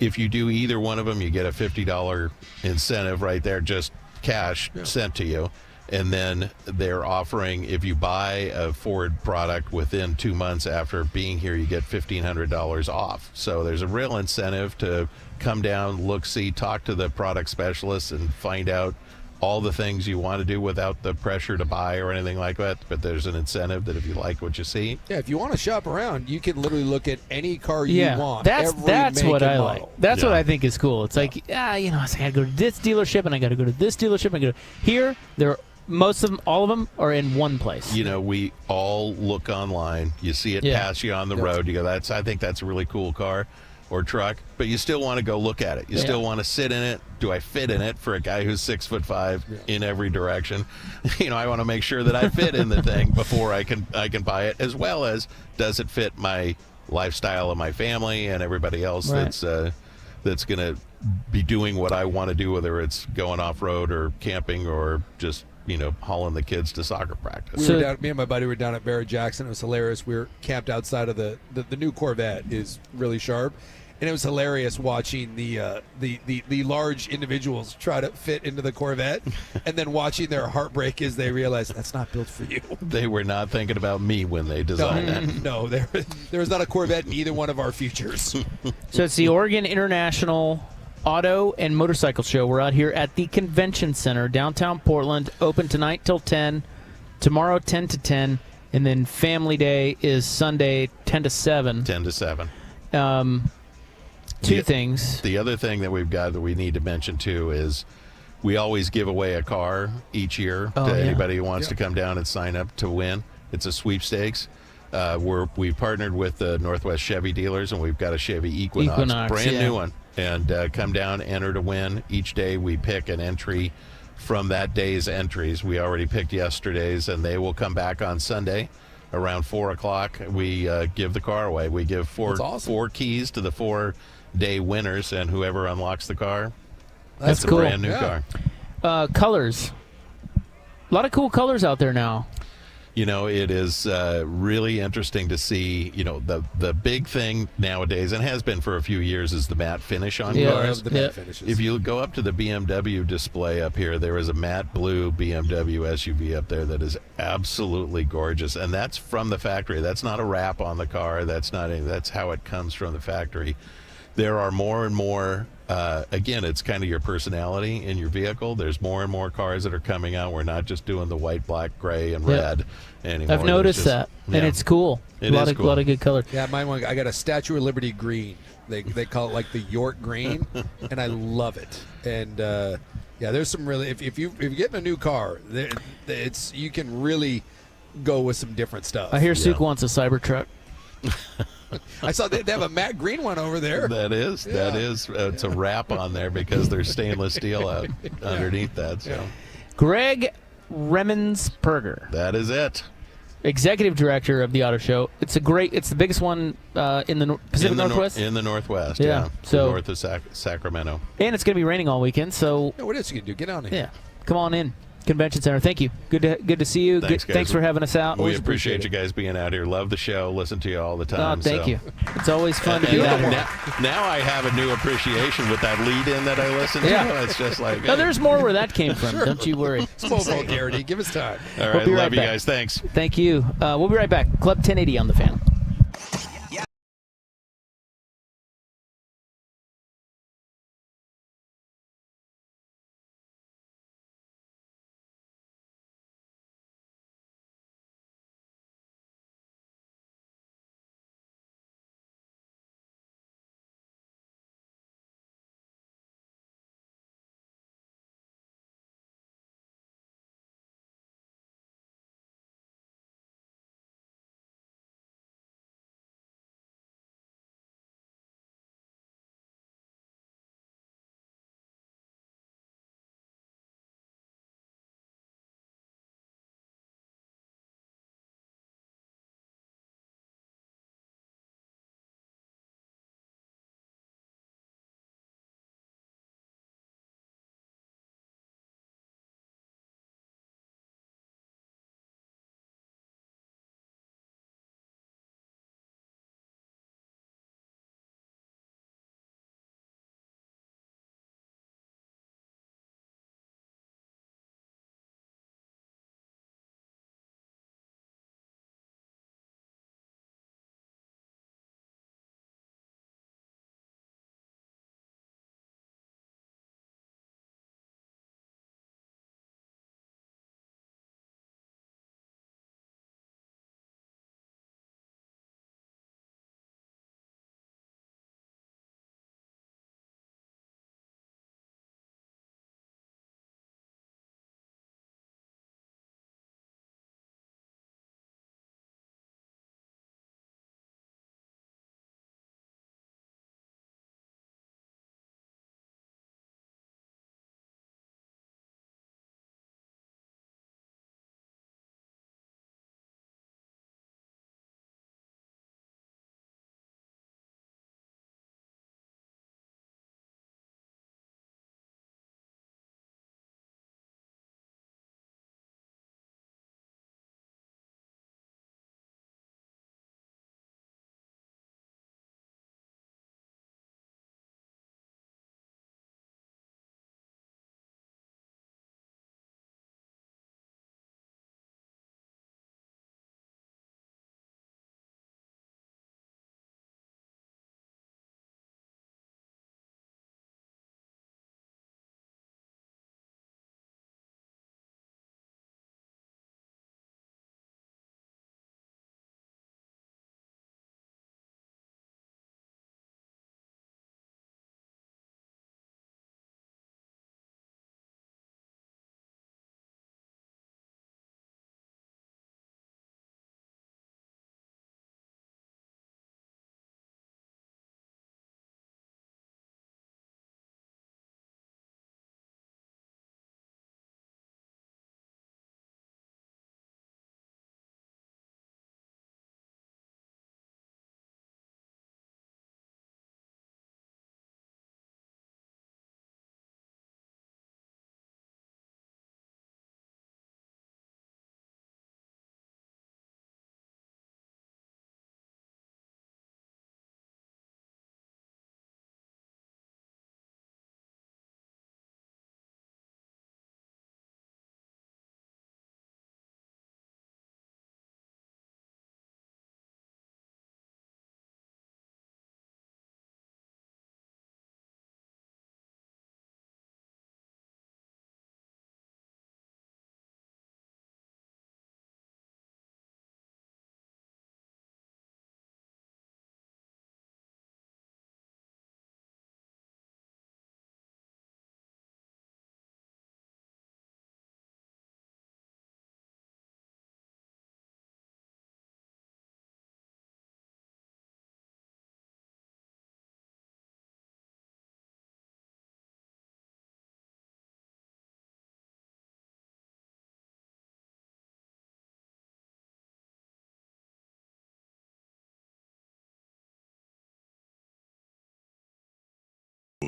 If you do either one of them, you get a $50 incentive right there, just cash sent to you. And then they're offering, if you buy a Ford product within 2 months after being here, you get $1,500 off. So there's a real incentive to come down, look, see, talk to the product specialists and find out all the things you want to do without the pressure to buy or anything like that. But there's an incentive that if you like what you see. Yeah, if you want to shop around, you can literally look at any car you want. That's what I like. That's what Yeah. I think is cool. It's like, I got to go to this dealership and I got to go to this dealership. Here, most of them, all of them are in one place. We all look online. You see it pass you on the road. You go, I think that's a really cool car or truck, but you still want to go look at it. You still want to sit in it. Do I fit in it for a guy who's 6'5" in every direction? I want to make sure that I fit in the thing before I can buy it, as well as does it fit my lifestyle of my family and everybody else that's going to be doing what I want to do, whether it's going off-road or camping or just hauling the kids to soccer practice. Me and my buddy were down at Barrett Jackson. It was hilarious. We were camped outside of the new Corvette is really sharp, and it was hilarious watching the large individuals try to fit into the Corvette, and then watching their heartbreak as they realize that's not built for you. They were not thinking about me when they designed that. No, there was not a Corvette in either one of our futures. So it's the Oregon International Auto and Motorcycle Show. We're out here at the Convention Center, downtown Portland, open tonight till 10, tomorrow 10 to 10, and then Family Day is Sunday 10 to 7. 10 to 7. Two things. The other thing that we've got that we need to mention too is we always give away a car each year to anybody who wants to come down and sign up to win. It's a sweepstakes. We've partnered with the Northwest Chevy dealers, and we've got a Chevy Equinox brand new one. And come down, enter to win. Each day we pick an entry from that day's entries. We already picked yesterday's, and they will come back on Sunday around 4 o'clock. We give the car away. We give four keys to the 4-day winners, and whoever unlocks the car, that's cool. A brand new car. Colors. A lot of cool colors out there now. You know, it is really interesting to see, you know, the big thing nowadays, and has been for a few years, is the matte finish on cars. Matte finishes. If you go up to the BMW display up here, there is a matte blue BMW SUV up there that is absolutely gorgeous, and that's from the factory. That's not a wrap on the car. That's how it comes from the factory. There are more and more, again, it's kind of your personality in your vehicle. There's more and more cars that are coming out. We're not just doing the white, black, gray, and red anymore. I've noticed that, and it's cool. A lot of good color. Yeah, I got a Statue of Liberty green. They call it like the York green, and I love it. And there's some really, if you're getting a new car, you can really go with some different stuff. I hear Suk wants a Cybertruck. I saw they have a matte green one over there. That is. It's a wrap on there because there's stainless steel out underneath that. So, Greg Remensperger. That is it. Executive director of the Auto Show. It's the biggest one in the Pacific Northwest. In the Northwest, So north of Sacramento. And it's going to be raining all weekend. So what else you can do? Get on here. Yeah, come on in. Convention Center. Thank you. Good to see you. Thanks, guys. Thanks for having us out. We appreciate you guys being out here. Love the show. Listen to you all the time. Thank you. It's always fun to be out here. Now I have a new appreciation with that lead-in that I listened to. It's just like... No, there's more where that came from. Don't you worry. Small vulgarity. Give us time. All right. Love you guys. Thanks. Thank you. We'll be right back. Club 1080 on the Fan.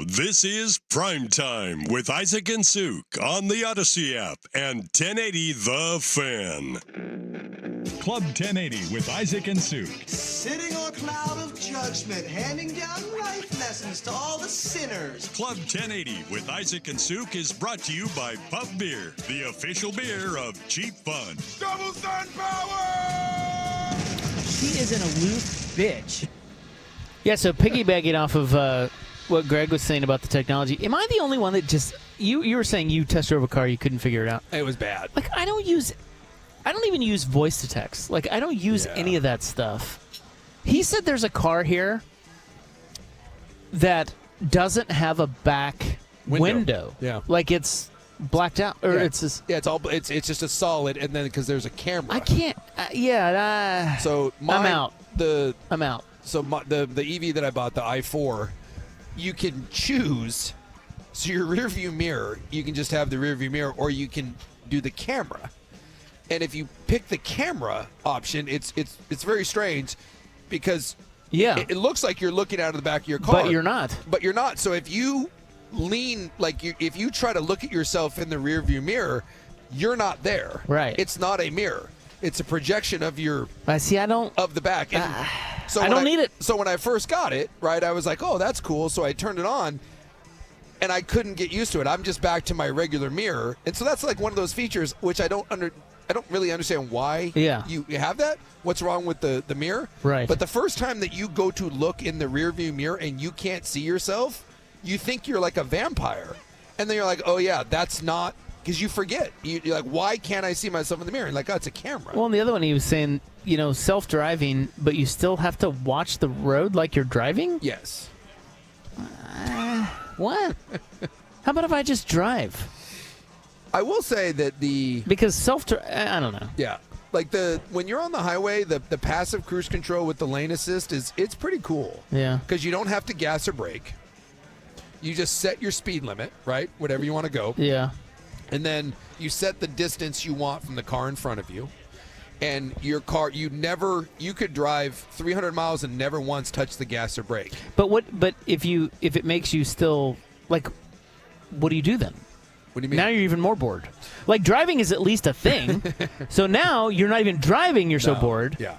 this is Primetime with Isaac and Suk on the Odyssey app and 1080 The Fan. Club 1080 with Isaac and Suk. Sitting on a cloud of judgment, handing down life lessons to all the sinners. Club 1080 with Isaac and Suk is brought to you by Pub Beer, the official beer of Cheap Fun. Double sun power! She is an aloof bitch. Yeah, so piggybacking off of what Greg was saying about the technology, am I the only one that just you were saying you test drove a car, you couldn't figure it out? It was bad. Like I don't even use voice to text. Like I don't use any of that stuff. He said there's a car here that doesn't have a back window. Yeah. Like it's blacked out or it's just it's just a solid, and then because there's a camera. I can't So I'm out. I'm out. So the EV that I bought, the i4, you can choose. So your rear view mirror, you can just have the rear view mirror, or you can do the camera. And if you pick the camera option, it's very strange because it looks like you're looking out of the back of your car, but you're not. But you're not. So if you lean, if you try to look at yourself in the rear view mirror, you're not there. Right. It's not a mirror. It's a projection of your. I see. I don't of the back. And so I don't need it. So when I first got it, right, I was like, oh, that's cool. So I turned it on, and I couldn't get used to it. I'm just back to my regular mirror, and so that's like one of those features which I don't really understand why you have that. What's wrong with the mirror? Right. But the first time that you go to look in the rear view mirror and you can't see yourself, you think you're like a vampire. And then you're like, oh, yeah, that's not, because you forget. You're like, why can't I see myself in the mirror? And like, oh, it's a camera. Well, and the other one he was saying, self-driving, but you still have to watch the road like you're driving? Yes. What? How about if I just drive? I will say that because I don't know. Yeah, like when you're on the highway, the passive cruise control with the lane assist it's pretty cool. Yeah, because you don't have to gas or brake. You just set your speed limit, right? Whatever you want to go. Yeah, and then you set the distance you want from the car in front of you, and your car you could drive 300 miles and never once touch the gas or brake. But if it makes you still like, what do you do then? What do you mean? Now you're even more bored. Like driving is at least a thing. So now you're not even driving. You're so bored. Yeah.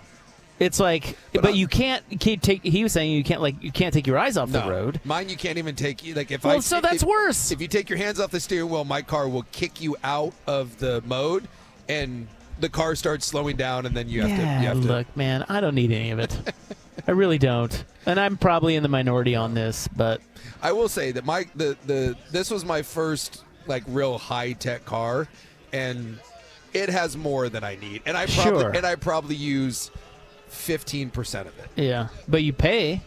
It's like, but you can't take. He was saying you can't take your eyes off the road. Mine, you can't even take. Like so that's worse. If you take your hands off the steering wheel, my car will kick you out of the mode, and the car starts slowing down, and then you have to. Look, man, I don't need any of it. I really don't, and I'm probably in the minority on this. But I will say that this was my first like real high tech car, and it has more than I need, and I probably use 15% of it. Yeah, but you pay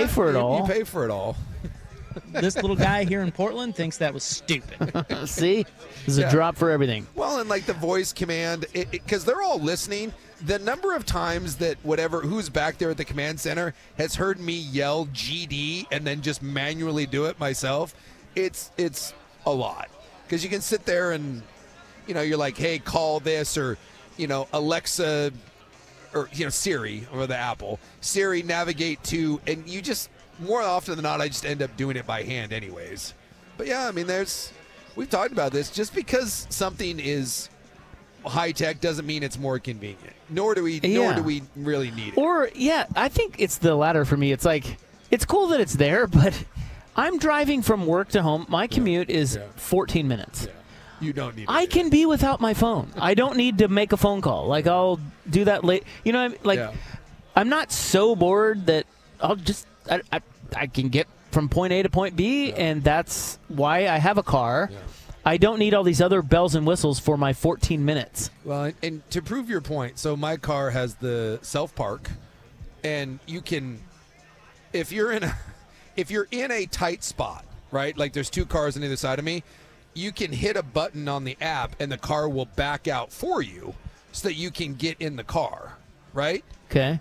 for it all. You pay for it all. This little guy here in Portland thinks that was stupid. See, there's a drop for everything. Well, and like the voice command, because they're all listening. The number of times that who's back there at the command center has heard me yell GD and then just manually do it myself, it's a lot. Because you can sit there and, you're like, hey, call this, or, Alexa, or, Siri, or the Apple. Siri, navigate to, and you just, more often than not, I just end up doing it by hand anyways. But yeah, I mean, we've talked about this. Just because something is high tech doesn't mean it's more convenient. Nor do we really need it. Or, I think it's the latter for me. It's like, it's cool that it's there, but I'm driving from work to home. My commute is 14 minutes. Yeah. You don't need it. I can be without my phone. I don't need to make a phone call. Like, I'll do that late. You know what I mean? Like, I'm not so bored that I'll just, I can get from point A to point B, and that's why I have a car. Yeah. I don't need all these other bells and whistles for my 14 minutes. Well, and to prove your point, so my car has the self-park, and you can, if you're in a tight spot, right? Like there's two cars on either side of me, you can hit a button on the app and the car will back out for you so that you can get in the car, right? Okay.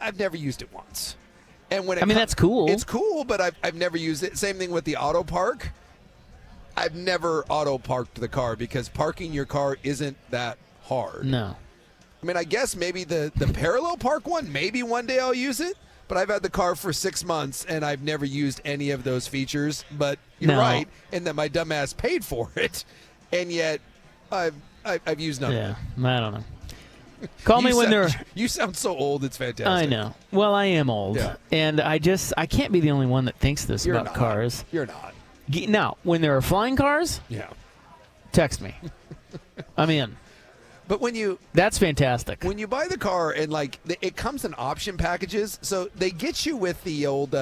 I've never used it once. And when that's cool. It's cool, but I've never used it. Same thing with the auto park. I've never auto parked the car because parking your car isn't that hard. No. I mean, I guess maybe the parallel park one, maybe one day I'll use it. But I've had the car for 6 months, and I've never used any of those features. But you're right, in that my dumbass paid for it, and yet I've used none. Yeah, I don't know. Call me when they're. You sound so old. It's fantastic. I know. Well, I am old, and I can't be the only one that thinks this about cars. You're not. Now, when there are flying cars, text me. I'm in. But that's fantastic. When you buy the car and it comes in option packages, so they get you with the old.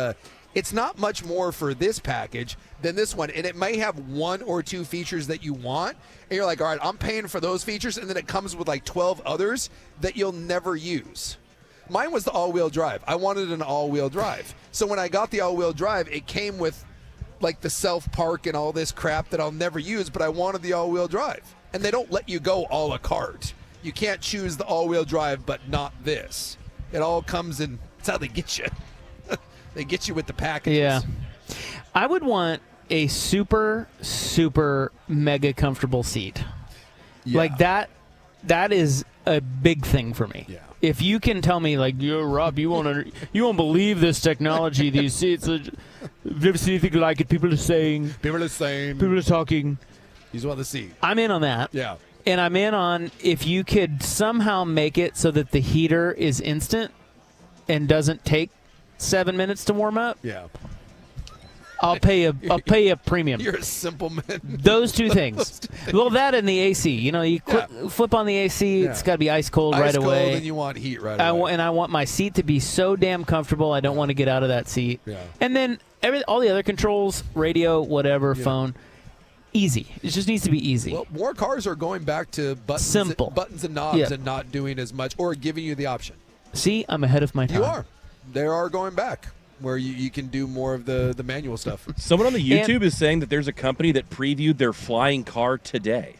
It's not much more for this package than this one, and it may have 1 or 2 features that you want, and you're like, all right, I'm paying for those features, and then it comes with 12 others that you'll never use. Mine was the all-wheel drive. I wanted an all-wheel drive. So when I got the all-wheel drive, it came with the self-park and all this crap that I'll never use, but I wanted the all-wheel drive. And they don't let you go a la carte. You can't choose the all-wheel drive, but not this. It all comes in. That's how they get you. They get you with the packages. Yeah. I would want a super, super mega comfortable seat. Yeah. That is a big thing for me. Yeah. If you can tell me, yo, Rob, you won't believe this technology, these seats. I've never seen anything like it. People are saying. People are talking. You just want the seat. I'm in on that. Yeah. And I'm in on if you could somehow make it so that the heater is instant and doesn't take 7 minutes to warm up. Yeah. I'll pay a premium. You're a simple man. Those two things. Well, that and the AC. You flip on the AC. It's got to be ice cold right away. Ice cold, and you want heat right away. And I want my seat to be so damn comfortable. I don't want to get out of that seat. Yeah. And then all the other controls, radio, whatever, phone, easy. It just needs to be easy. Well, more cars are going back to buttons and knobs and not doing as much or giving you the option. See, I'm ahead of my time. You are. They are going back where you can do more of the manual stuff. Someone on the YouTube is saying that there's a company that previewed their flying car today.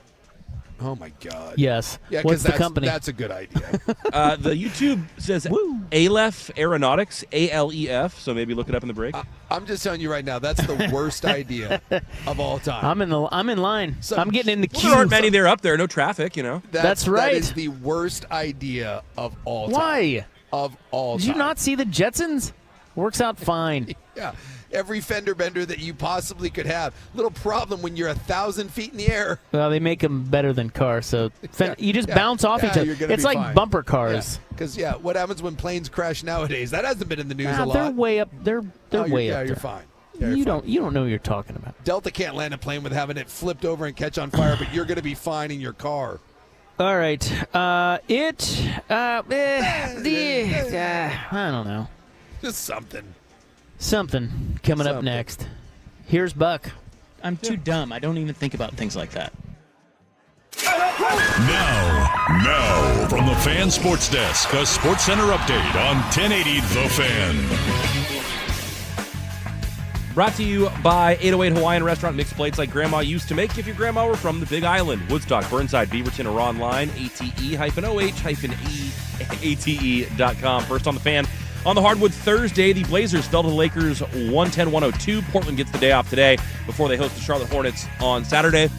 Oh, my God. Yes. Yeah, what's the that's, company? That's a good idea. The YouTube says Aleph Aeronautics, ALEF, so maybe look it up in the break. I'm just telling you right now, that's the worst idea of all time. I'm in line. I'm getting in the queue. There aren't many there up there, no traffic, That's right. That is the worst idea of all time. Why? Of all time. Did you not see the Jetsons? Works out fine. Yeah. Every fender bender that you possibly could have. Little problem when you're 1,000 feet in the air. Well, they make them better than cars, so you just bounce off each other. It's like fine. bumper cars. Because what happens when planes crash nowadays? That hasn't been in the news a lot. They're way up. They're way up. Yeah, you're fine. Yeah, you don't know what you're talking about. Delta can't land a plane with having it flipped over and catch on fire, but you're going to be fine in your car. All right. I don't know. Just something. Something coming up next. Here's Buck. I'm too dumb. I don't even think about things like that. Now, from the Fan Sports Desk, a Sports Center update on 1080 The Fan. Brought to you by 808 Hawaiian Restaurant. Mixed plates like Grandma used to make if your grandma were from the Big Island. Woodstock, Burnside, Beaverton, or online, ate-oh-ate.com. First on the Fan. On the hardwood Thursday, the Blazers fell to the Lakers 110-102. Portland gets the day off today before they host the Charlotte Hornets on Saturday.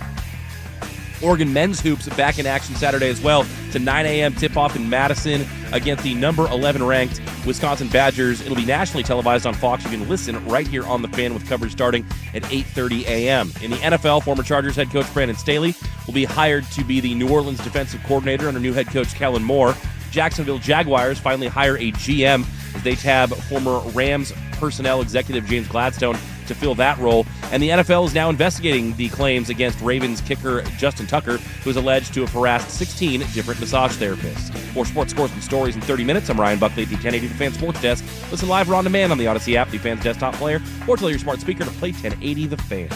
Oregon men's hoops back in action Saturday as well. It's a 9 a.m. tip-off in Madison against the number 11 ranked Wisconsin Badgers. It'll be nationally televised on Fox. You can listen right here on the Fan with coverage starting at 8:30 a.m. In the NFL, former Chargers head coach Brandon Staley will be hired to be the New Orleans defensive coordinator under new head coach Kellen Moore. Jacksonville Jaguars finally hire a GM as they tab former Rams personnel executive James Gladstone to fill that role. And the NFL is now investigating the claims against Ravens kicker Justin Tucker, who is alleged to have harassed 16 different massage therapists. More sports scores and stories in 30 minutes. I'm Ryan Buckley at the 1080 The Fan Sports Desk. Listen live or on demand on the Odyssey app, the Fan's desktop player, or tell your smart speaker to play 1080 The Fan.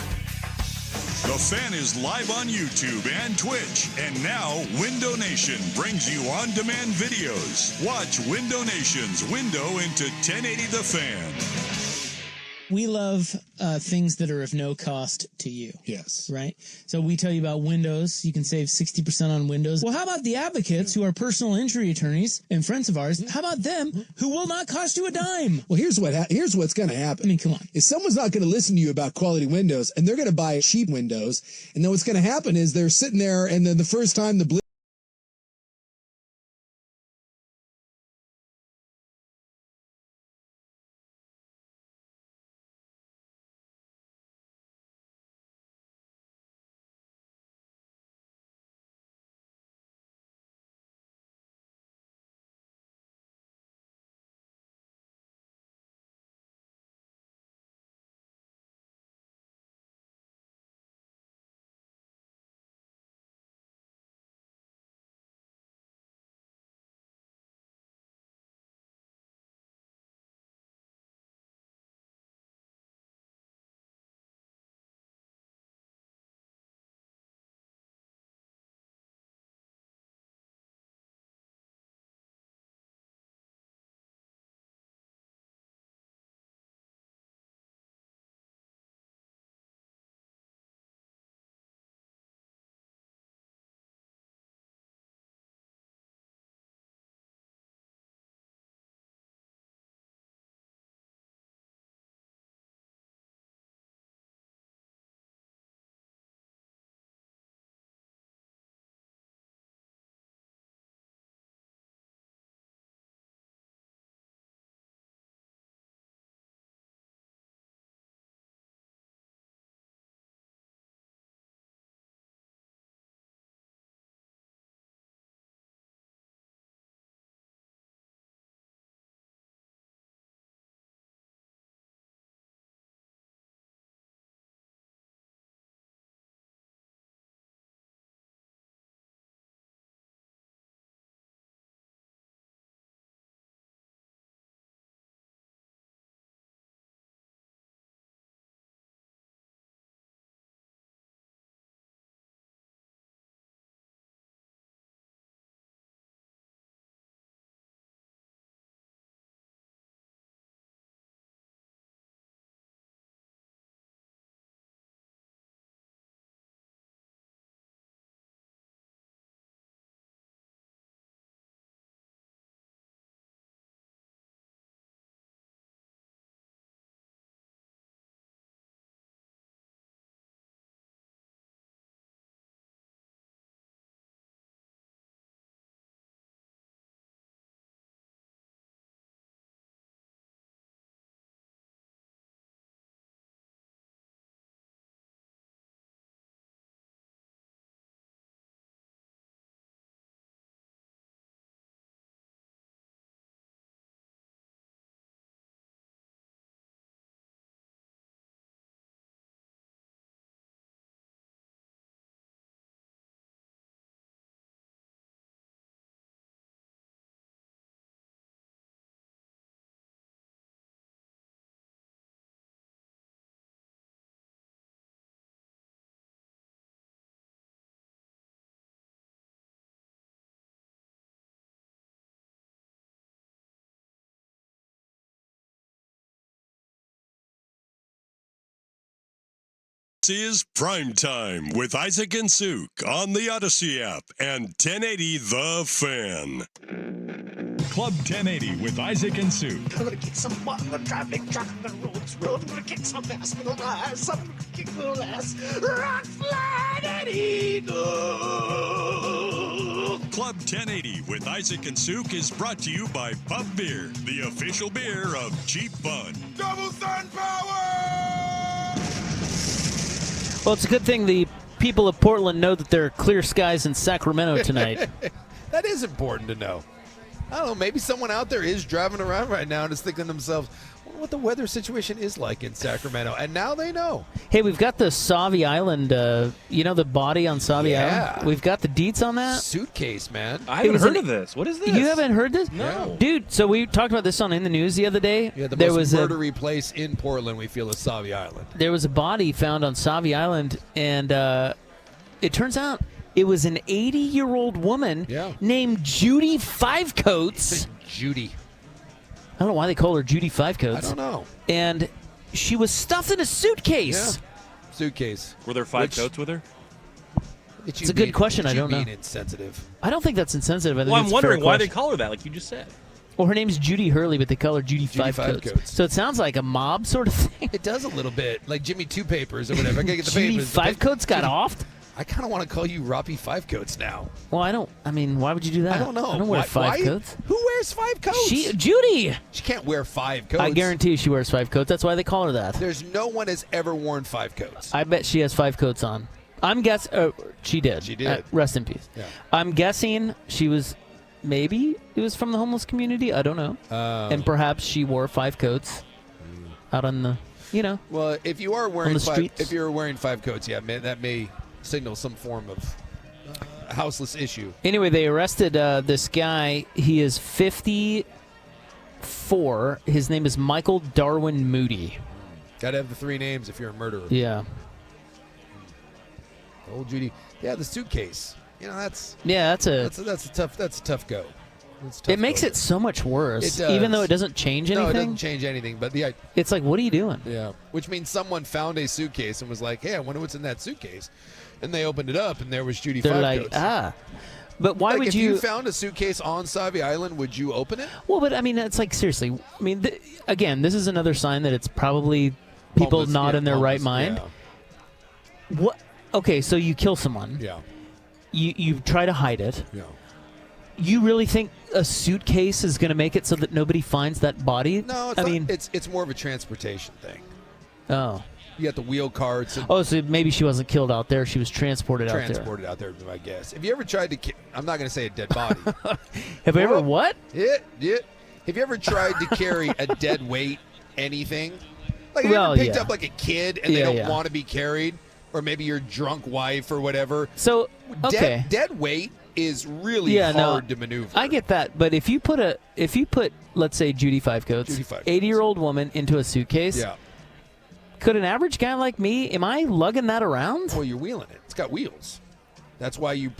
The Fan is live on YouTube and Twitch. And now, Window Nation brings you on-demand videos. Watch Window Nation's window into 1080 The Fan. We love things that are of no cost to you. Yes. Right? So we tell you about Windows. You can save 60% on Windows. Well, how about the advocates who are personal injury attorneys and friends of ours? How about them who will not cost you a dime? Well, here's what's going to happen. I mean, come on. If someone's not going to listen to you about quality windows and they're going to buy cheap windows, and then what's going to happen is they're sitting there and then the first time the This is Primetime with Isaac and Suk on the Odyssey app and 1080 The Fan. Club 1080 with Isaac and Suk. I'm gonna kick some butt in the traffic, truck on the roads, road. I'm gonna kick some ass with a rise. I'm gonna kick little ass. Rock, flag, and eagle. Club 1080 with Isaac and Suk is brought to you by Pub Beer, the official beer of Cheap Fun. Double sun power! Well, it's a good thing the people of Portland know that there are clear skies in Sacramento tonight. That is important to know. I don't know, maybe someone out there is driving around right now and is thinking to themselves, I wonder what the weather situation is like in Sacramento. And now they know. Hey, we've got the Sauvie Island, the body on Sauvie Island? We've got the deets on that. Suitcase, man. I haven't heard of this. What is this? You haven't heard this? No. Dude, so we talked about this on In the News the other day. Yeah, the there most was murdery place in Portland, we feel, is Sauvie Island. There was a body found on Sauvie Island, and it turns out it was an 80-year-old woman named Judy Fivecoats. Judy. I don't know why they call her Judy Fivecoats. I don't know. And she was stuffed in a suitcase. Yeah. Suitcase. Were there five coats with her? It's a good question. I don't know. Insensitive. I don't think that's insensitive. I think Well, I'm it's a wondering fair why they question. call her that, like you just said. Well, her name's Judy Hurley, but they call her Judy Fivecoats. So it sounds like a mob sort of thing. It does a little bit, like Jimmy Two Papers or whatever. I gotta get the Judy papers. Fivecoats got offed? I kind of want to call you Roppy Fivecoats now. Well, why would you do that? I don't know. I don't wear five coats. Who wears 5 coats? Judy. She can't wear 5 coats. I guarantee you she wears 5 coats. That's why they call her that. There's no one has ever worn 5 coats. I bet she has 5 coats on. I'm guessing. She did. She did. Rest in peace. Yeah. I'm guessing she was. Maybe it was from the homeless community. I don't know. And perhaps she wore 5 coats out on the. Well, if you are wearing on the streets. if you're wearing 5 coats, that may signal some form of houseless issue. Anyway, they arrested this guy. He is 54. His name is Michael Darwin Moody. Got to have the 3 names if you're a murderer. Yeah. Old Judy. Yeah, the suitcase. That's a tough go. It makes it so much worse, even though it doesn't change anything. No, it doesn't change anything. But it's like, what are you doing? Yeah, which means someone found a suitcase and was like, "Hey, I wonder what's in that suitcase," and they opened it up and there was Judy Fivecoats. Like, but why would if you? If you found a suitcase on Sauvie Island, would you open it? Well, but I mean, it's like seriously. I mean, again, this is another sign that it's probably people Homeless, not in their right homeless, mind. Yeah. What? Okay, so you kill someone. Yeah. You try to hide it. Yeah. You really think a suitcase is going to make it so that nobody finds that body? No, it's more of a transportation thing. Oh. You got the wheel carts. So maybe she wasn't killed out there. She was transported out there. Transported out there, I guess. Have you ever tried to I'm not going to say a dead body. Have you ever what? Yeah. Have you ever tried to carry a dead weight, anything? Like, have you ever picked up like a kid and they don't want to be carried? Or maybe your drunk wife or whatever. So, okay. Dead weight is really hard to maneuver. I get that, but if you put let's say Judy Fivecoats, 80-year-old woman into a suitcase, could an average guy like me, am I lugging that around? Well, you're wheeling it. It's got wheels. That's why you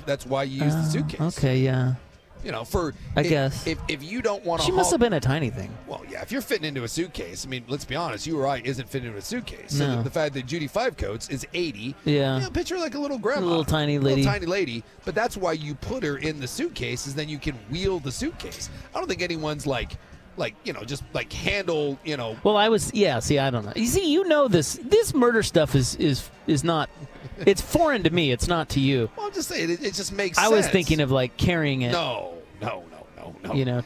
use the suitcase. Okay, yeah. I guess if you don't want to, she must have been a tiny thing. Well, yeah. If you're fitting into a suitcase, I mean, let's be honest. You or I isn't fitting into a suitcase. No. So the fact that Judy Fivecoats is 80, picture like a little grandma, a little tiny lady. But that's why you put her in the suitcase, is then you can wheel the suitcase. I don't think anyone's just like handle. Well, See, I don't know. You see, this murder stuff is not. It's foreign to me. It's not to you. Well, I'm just saying, it just makes sense. I was thinking of like carrying it. No.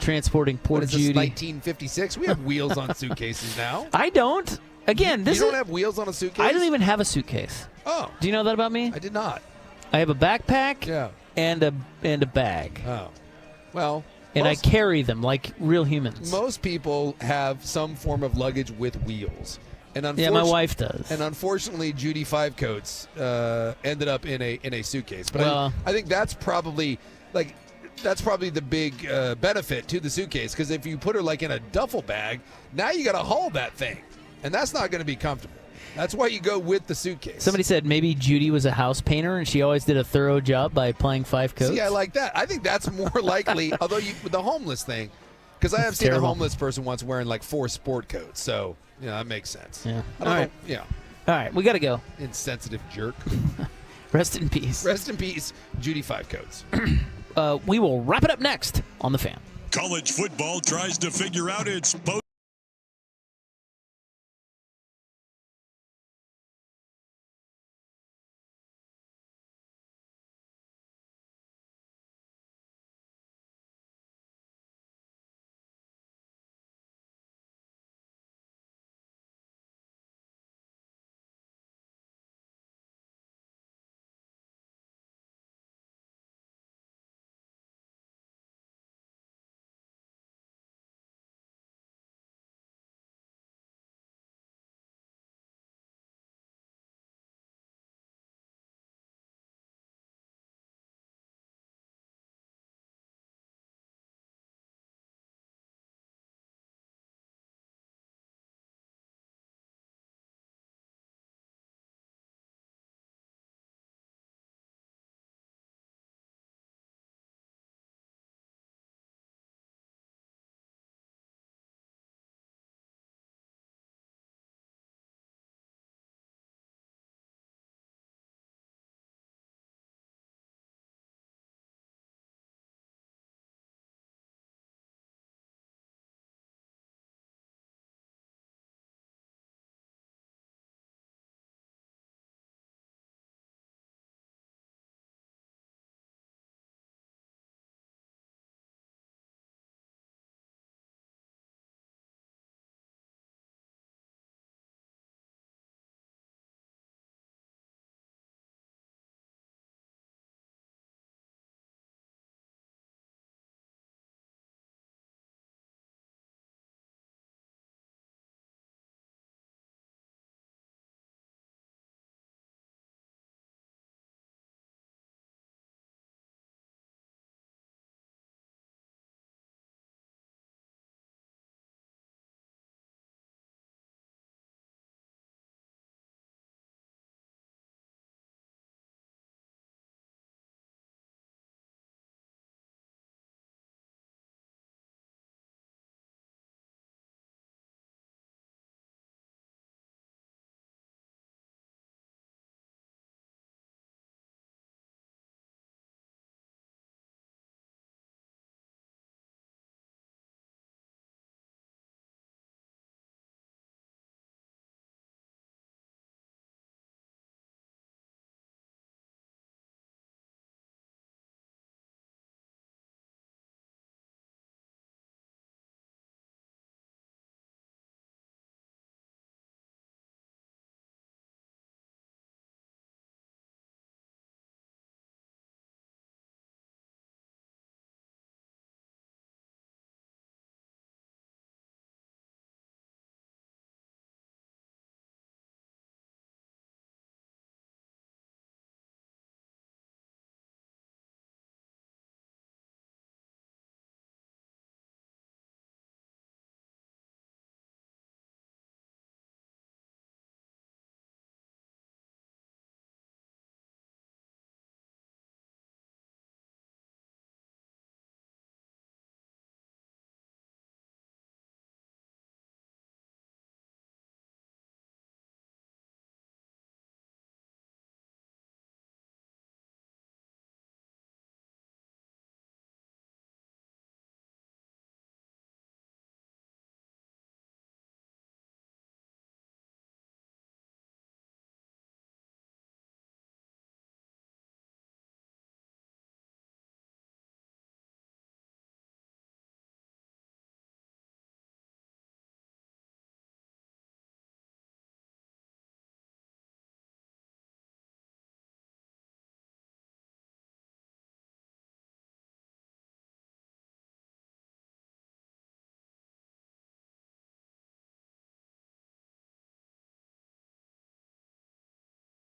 Transporting poor Judy. 1956. We have wheels on suitcases now. I don't. Again, you don't have wheels on a suitcase? I don't even have a suitcase. Oh. Do you know that about me? I did not. I have a backpack and a bag. Oh. Well. And I carry them like real humans. Most people have some form of luggage with wheels. And my wife does. And unfortunately, Judy Fivecoats ended up in a suitcase. But I think that's probably the big benefit to the suitcase, because if you put her like in a duffel bag, now you got to haul that thing, and that's not going to be comfortable. That's why you go with the suitcase. Somebody said maybe Judy was a house painter and she always did a thorough job by applying 5 coats. See, I like that. I think that's more likely. Although with the homeless thing, because I have seen a homeless person once wearing like 4 sport coats, so that makes sense. Yeah. I don't know. Yeah. All right, we got to go. Insensitive jerk. Rest in peace. Rest in peace, Judy Five Coats. We will wrap it up next on The Fan. College football tries to figure out its post.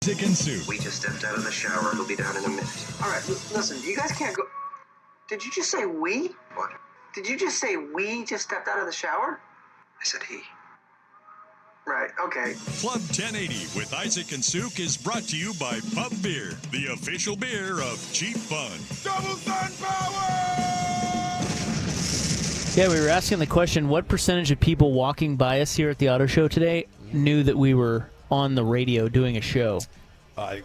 Isaac and Sue. We just stepped out of the shower. We'll be down in a minute. All right, listen, you guys can't go. Did you just say we? What? Did you just say we just stepped out of the shower? I said he. Right, okay. Club 1080 with Isaac and Souk is brought to you by Pub Beer, the official beer of Cheap Fun. Double Sun Power! Yeah, we were asking the question, what percentage of people walking by us here at the auto show today knew that we were on the radio doing a show.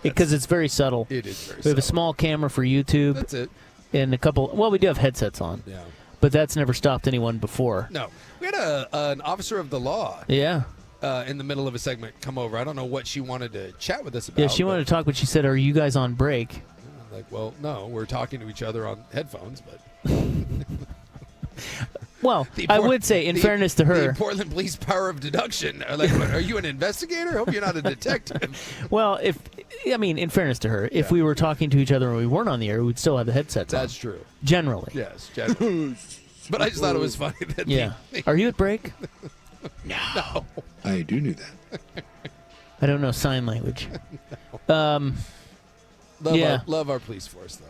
Because it's very subtle. It is very We have a small camera for YouTube. That's it. And a couple. Well, we do have headsets on. Yeah. But that's never stopped anyone before. No. We had an officer of the law. Yeah. In the middle of a segment come over. I don't know what she wanted to chat with us about. Yeah, she wanted to talk, but she said, "Are you guys on break?" Like, well, no, we're talking to each other on headphones, but. Well, I would say, in fairness to her, the Portland Police power of deduction. Like, what, are you an investigator? I hope you're not a detective. Well, in fairness to her, if we were talking to each other and we weren't on the air, we'd still have the headsets on. That's true. Generally. Yes, generally. But I just thought it was funny that. Yeah. Are you at break? No. I do know that. I don't know sign language. Love our police force, though.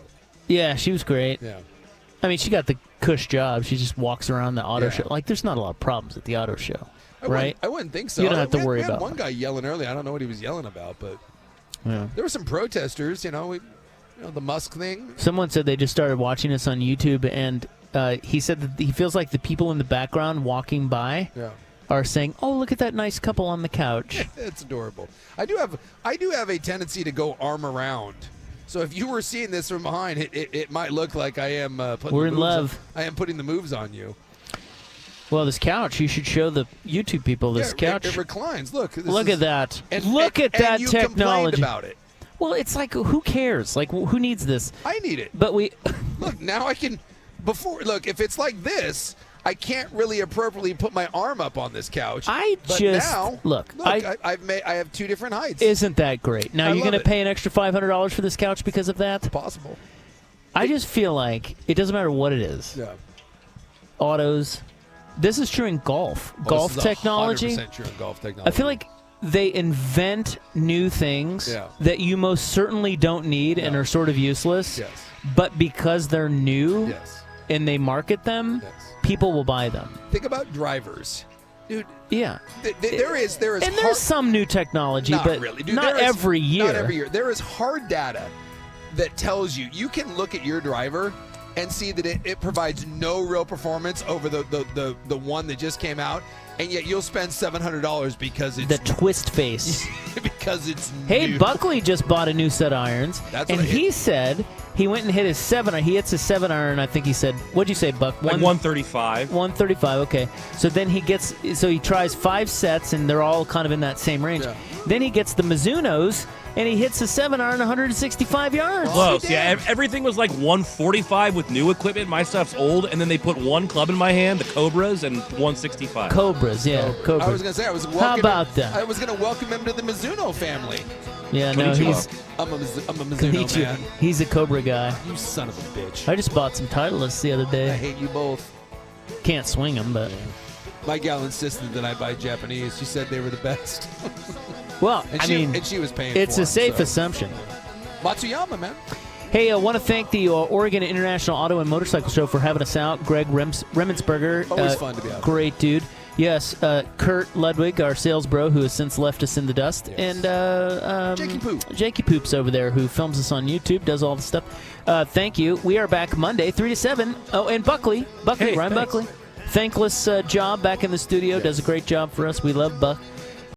Yeah, she was great. Yeah. I mean, she got the cush job. She just walks around the auto Yeah. show. Like, there's not a lot of problems at the auto show, right? I wouldn't think so. You don't have to worry we had about one guy yelling earlier. I don't know what he was yelling about, but Yeah. there were some protesters. The Musk thing. Someone said they just started watching us on YouTube, and he said that he feels like the people in the background walking by are saying, "Oh, look at that nice couple on the couch." It's adorable. I do have a tendency to go arm around. So if you were seeing this from behind, it might look like I am putting We're the in moves love. I am putting the moves on you. Well, this couch, you should show the YouTube people this couch. It reclines. Look. Look at that. Look at that you technology. complained about it. Well, it's like, who cares? Like, who needs this? I need it. But we look now. I can if it's like this, I can't really appropriately put my arm up on this couch. But now, look. I have two different heights. Isn't that great? Now, you're going to pay an extra $500 for this couch because of that? It's possible. I just feel like it doesn't matter what it is. Yeah. Autos. This is true in golf. Golf this is technology. 100% true in golf technology. I feel like they invent new things that you most certainly don't need and are sort of useless. Yes. But because they're new and they market them, people will buy them. Think about drivers. Dude, yeah. There is and there's some new technology, not but really. Dude, not every year. Not every year. There is hard data that tells you can look at your driver and see that it provides no real performance over the one that just came out, and yet you'll spend $700 because it's the twist face. because it's Hey, new. Buckley just bought a new set of irons, and he said he went and hit his 7-iron. He hits his 7-iron. I think he said, "What'd you say, Buck?" Like 135. 135. Okay. So then he tries 5 sets, and they're all kind of in that same range. Yeah. Then he gets the Mizunos, and he hits the 7-iron 165 yards. Close. Yeah, everything was like 145 with new equipment. My stuff's old, and then they put one club in my hand, the Cobras, and 165. Cobras, yeah. Cobras. I was going to say, How about that? I was going to welcome him to the Mizuno family. Yeah, no, he's I'm a Mizuno man. He's a Cobra guy. You son of a bitch. I just bought some Titleists the other day. I hate you both. Can't swing them, but my gal insisted that I buy Japanese. She said they were the best. Well, and she was paying. It's for a safe them, assumption. Matsuyama, man. Hey, I want to thank the Oregon International Auto and Motorcycle Show for having us out. Greg Remensberger. Always fun to be out. Great dude. Yes, Kurt Ludwig, our sales bro, who has since left us in the dust. Yes. And Jakey Poops over there, who films us on YouTube, does all the stuff. Thank you. We are back Monday, 3 to 7. Oh, and Buckley, Hey, Ryan thanks. Buckley. Thankless job back in the studio. Does a great job for us. We love Buck.